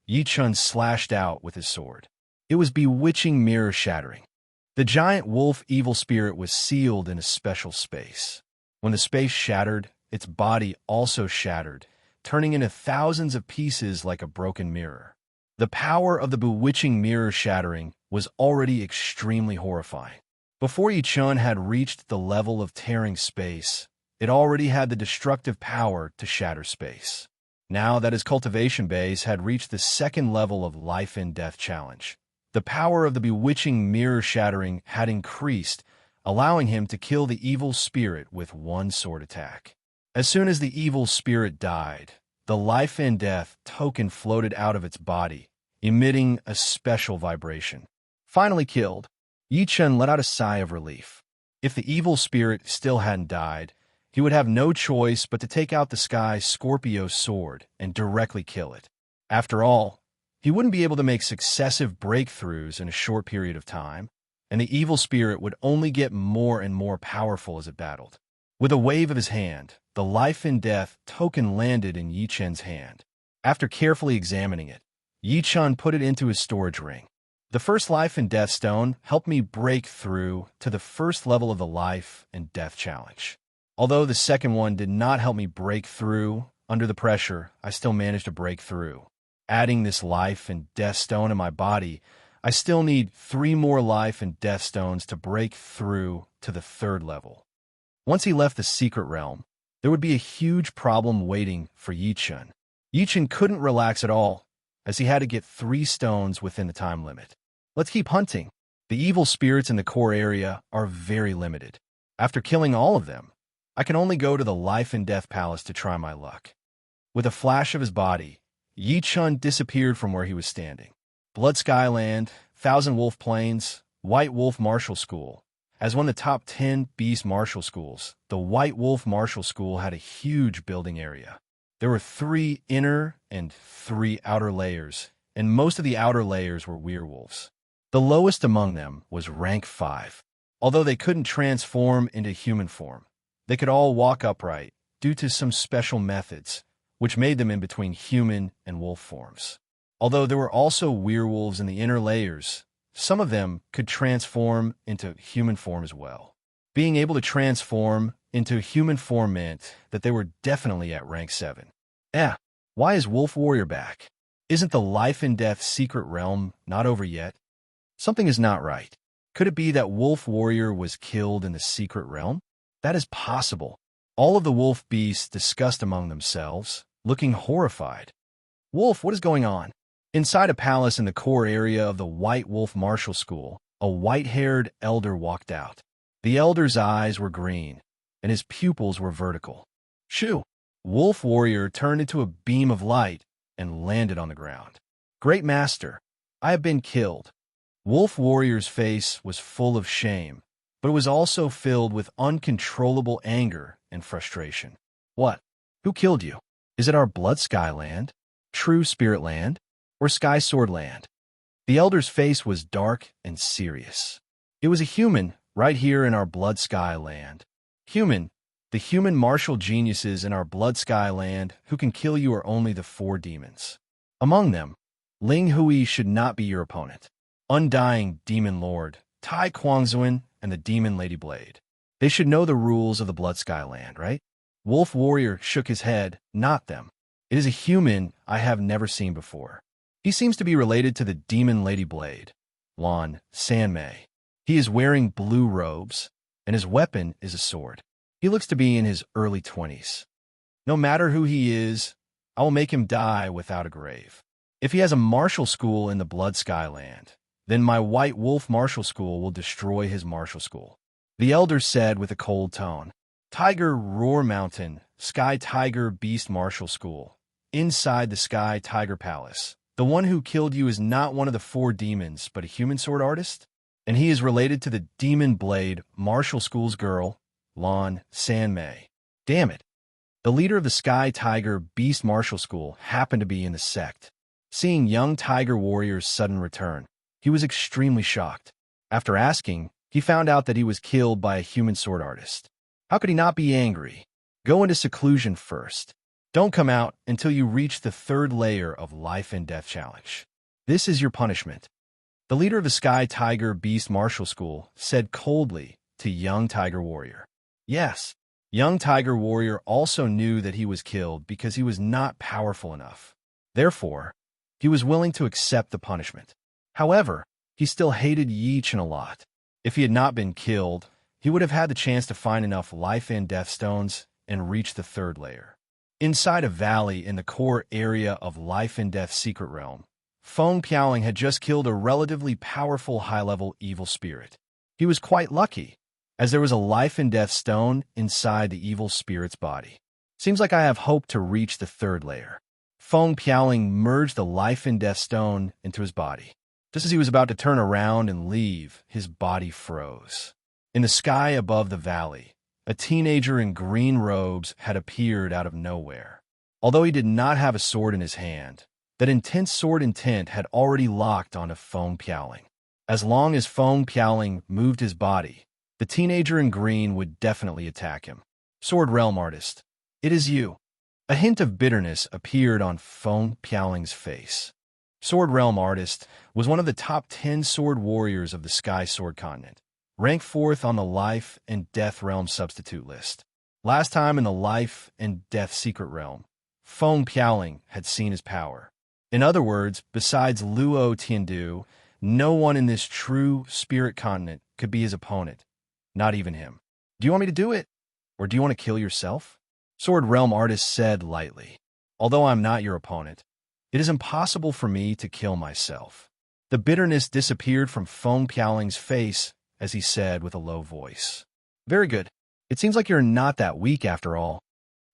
Yichen slashed out with his sword. It was bewitching mirror shattering. The giant wolf evil spirit was sealed in a special space. When the space shattered, its body also shattered, turning into thousands of pieces like a broken mirror. The power of the bewitching mirror shattering was already extremely horrifying. Before Yi Chun had reached the level of tearing space, it already had the destructive power to shatter space. Now that his cultivation base had reached the second level of life and death challenge, the power of the bewitching mirror shattering had increased, allowing him to kill the evil spirit with one sword attack. As soon as the evil spirit died, the life and death token floated out of its body, emitting a special vibration. Finally killed, Yi Chun let out a sigh of relief. If the evil spirit still hadn't died, he would have no choice but to take out the Sky Scorpio's sword and directly kill it. After all, he wouldn't be able to make successive breakthroughs in a short period of time, and the evil spirit would only get more and more powerful as it battled. With a wave of his hand, the life and death token landed in Yi Chun's hand. After carefully examining it, Yi Chun put it into his storage ring. The first life and death stone helped me break through to the first level of the life and death challenge. Although the second one did not help me break through, under the pressure, I still managed to break through. Adding this life and death stone in my body, I still need 3 more life and death stones to break through to the third level. Once he left the secret realm, there would be a huge problem waiting for Yi Chun. Yi Chun couldn't relax at all, as he had to get 3 stones within the time limit. Let's keep hunting. The evil spirits in the core area are very limited. After killing all of them, I can only go to the Life and Death Palace to try my luck. With a flash of his body, Yi Chun disappeared from where he was standing. Blood Skyland, Thousand Wolf Plains, White Wolf Martial School. As one of the top 10 beast martial schools, the White Wolf Martial School had a huge building area. There were 3 inner and 3 outer layers, and most of the outer layers were werewolves. The lowest among them was rank 5. Although they couldn't transform into human form, they could all walk upright due to some special methods, which made them in between human and wolf forms. Although there were also werewolves in the inner layers, some of them could transform into human form as well. Being able to transform into human form meant that they were definitely at rank 7. Why is Wolf Warrior back? Isn't the life and death secret realm not over yet? Something is not right. Could it be that Wolf Warrior was killed in the secret realm? That is possible. All of the wolf beasts discussed among themselves, looking horrified. Wolf, what is going on? Inside a palace in the core area of the White Wolf Martial School, a white-haired elder walked out. The elder's eyes were green, and his pupils were vertical. Shoo! Wolf Warrior turned into a beam of light and landed on the ground. Great Master, I have been killed. Wolf Warrior's face was full of shame, but it was also filled with uncontrollable anger and frustration. What? Who killed you? Is it our Blood Sky Land, True Spirit Land, or Sky Sword Land? The elder's face was dark and serious. It was a human right here in our Blood Sky Land. Human, the human martial geniuses in our Blood Sky Land who can kill you are only the 4 demons. Among them, Ling Hui should not be your opponent. Undying Demon Lord, Tai Quangzuan, and the Demon Lady Blade. They should know the rules of the Blood Sky Land, right? Wolf Warrior shook his head, not them. It is a human I have never seen before. He seems to be related to the Demon Lady Blade, Lan Sanmei. He is wearing blue robes, and his weapon is a sword. He looks to be in his early 20s. No matter who he is, I will make him die without a grave. If he has a martial school in the Blood Sky Land, then my White Wolf Martial School will destroy his martial school. The elder said with a cold tone. Tiger Roar Mountain, Sky Tiger Beast Martial School. Inside the Sky Tiger Palace. The one who killed you is not one of the 4 demons, but a human sword artist? And he is related to the Demon Blade Martial School's girl, Lan Sanmei. Damn it. The leader of the Sky Tiger Beast Martial School happened to be in the sect. Seeing young Tiger Warrior's sudden return, he was extremely shocked. After asking, he found out that he was killed by a human sword artist. How could he not be angry? Go into seclusion first. Don't come out until you reach the 3rd layer of Life and Death Challenge. This is your punishment. The leader of the Sky Tiger Beast Martial School said coldly to young Tiger Warrior. Yes, young Tiger Warrior also knew that he was killed because he was not powerful enough. Therefore, he was willing to accept the punishment. However, he still hated Yi Chen a lot. If he had not been killed, he would have had the chance to find enough life and death stones and reach the third layer. Inside a valley in the core area of Life and Death Secret Realm, Feng Piaoling had just killed a relatively powerful high-level evil spirit. He was quite lucky, as there was a life and death stone inside the evil spirit's body. Seems like I have hope to reach the third layer. Feng Piaoling merged the life and death stone into his body. Just as he was about to turn around and leave, his body froze. In the sky above the valley, a teenager in green robes had appeared out of nowhere. Although he did not have a sword in his hand, that intense sword intent had already locked onto Feng Piaoling. As long as Feng Piaoling moved his body, the teenager in green would definitely attack him. Sword Realm Artist, it is you. A hint of bitterness appeared on Feng Piaoling's face. Sword Realm Artist was one of the top 10 sword warriors of the Sky Sword Continent, ranked 4th on the Life and Death Realm substitute list. Last time in the Life and Death Secret Realm, Feng Piaoling had seen his power. In other words, besides Luo Tiandu, no one in this true spirit continent could be his opponent, not even him. Do you want me to do it? Or do you want to kill yourself? Sword Realm Artist said lightly. Although I'm not your opponent, it is impossible for me to kill myself. The bitterness disappeared from Feng Piaoling's face as he said with a low voice. Very good. It seems like you're not that weak after all.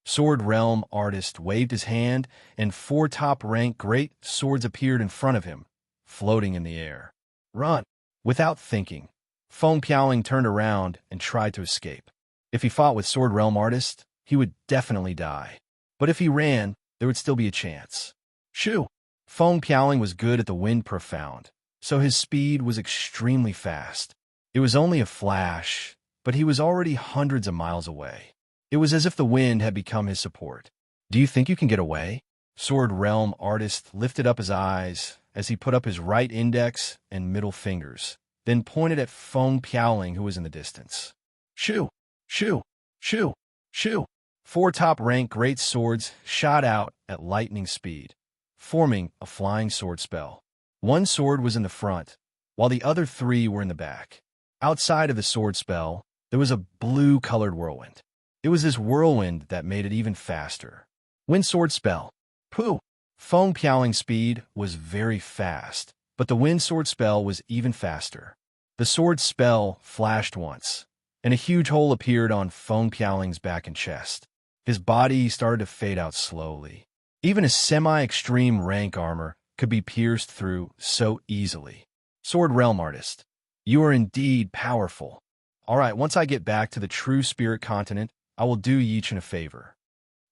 Sword Realm Artist waved his hand, and 4 top-rank great swords appeared in front of him, floating in the air. Run! Without thinking, Feng Piaoling turned around and tried to escape. If he fought with Sword Realm Artist, he would definitely die. But if he ran, there would still be a chance. Shoo! Feng Piaoling was good at the wind profound, so his speed was extremely fast. It was only a flash, but he was already hundreds of miles away. It was as if the wind had become his support. Do you think you can get away? Sword Realm Artist lifted up his eyes as he put up his right index and middle fingers, then pointed at Feng Piaoling, who was in the distance. Shoo! Shoo! Shoo! Shoo! 4 top-rank great swords shot out at lightning speed, forming a flying sword spell. 1 sword was in the front, while the other 3 were in the back. Outside of the sword spell, there was a blue-colored whirlwind. It was this whirlwind that made it even faster. Wind sword spell. Pooh! Feng Piaoling's speed was very fast, but the wind sword spell was even faster. The sword spell flashed once, and a huge hole appeared on Feng Piaoling's back and chest. His body started to fade out slowly. Even his semi-extreme rank armor could be pierced through so easily. Sword Realm Artist, you are indeed powerful. All right, once I get back to the true spirit continent, I will do Yi Chen a favor.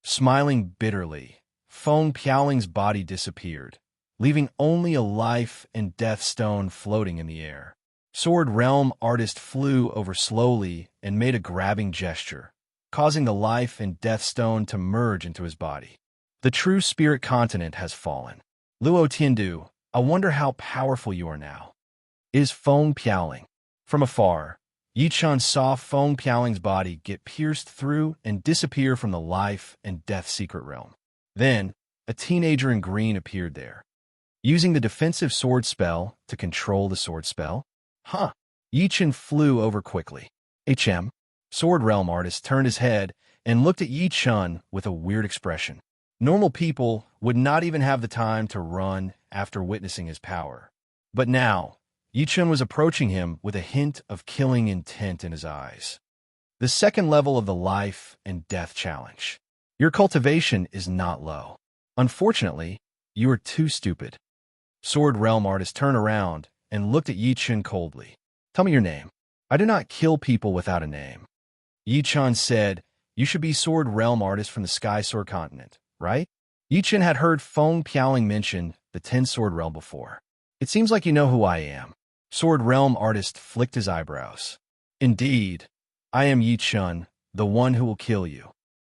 Smiling bitterly, Feng Piaoling's body disappeared, leaving only a life and death stone floating in the air. Sword Realm Artist flew over slowly and made a grabbing gesture, causing the life and death stone to merge into his body. The true spirit continent has fallen. Luo Tiandu, I wonder how powerful you are now. Is Feng Piaoling. From afar, Yi Chen saw Feng Piaoling's body get pierced through and disappear from the life and death secret realm. Then, a teenager in green appeared there. Using the defensive sword spell to control the sword spell? Huh. Yi Chen flew over quickly. HM. Sword Realm Artist turned his head and looked at Yi Chen with a weird expression. Normal people would not even have the time to run after witnessing his power. But now, Yi Chen was approaching him with a hint of killing intent in his eyes. The second level of the life and death challenge. Your cultivation is not low. Unfortunately, you are too stupid. Sword Realm Artist turned around and looked at Yi Chen coldly. Tell me your name. I do not kill people without a name. Yi Chen said, you should be Sword Realm Artist from the Sky Sword Continent, right? Yi Chen had heard Feng Piaoling mention the 10 Sword Realm before. It seems like you know who I am. Sword Realm Artist flicked his eyebrows. Indeed, I am Yi Chen, the one who will kill you.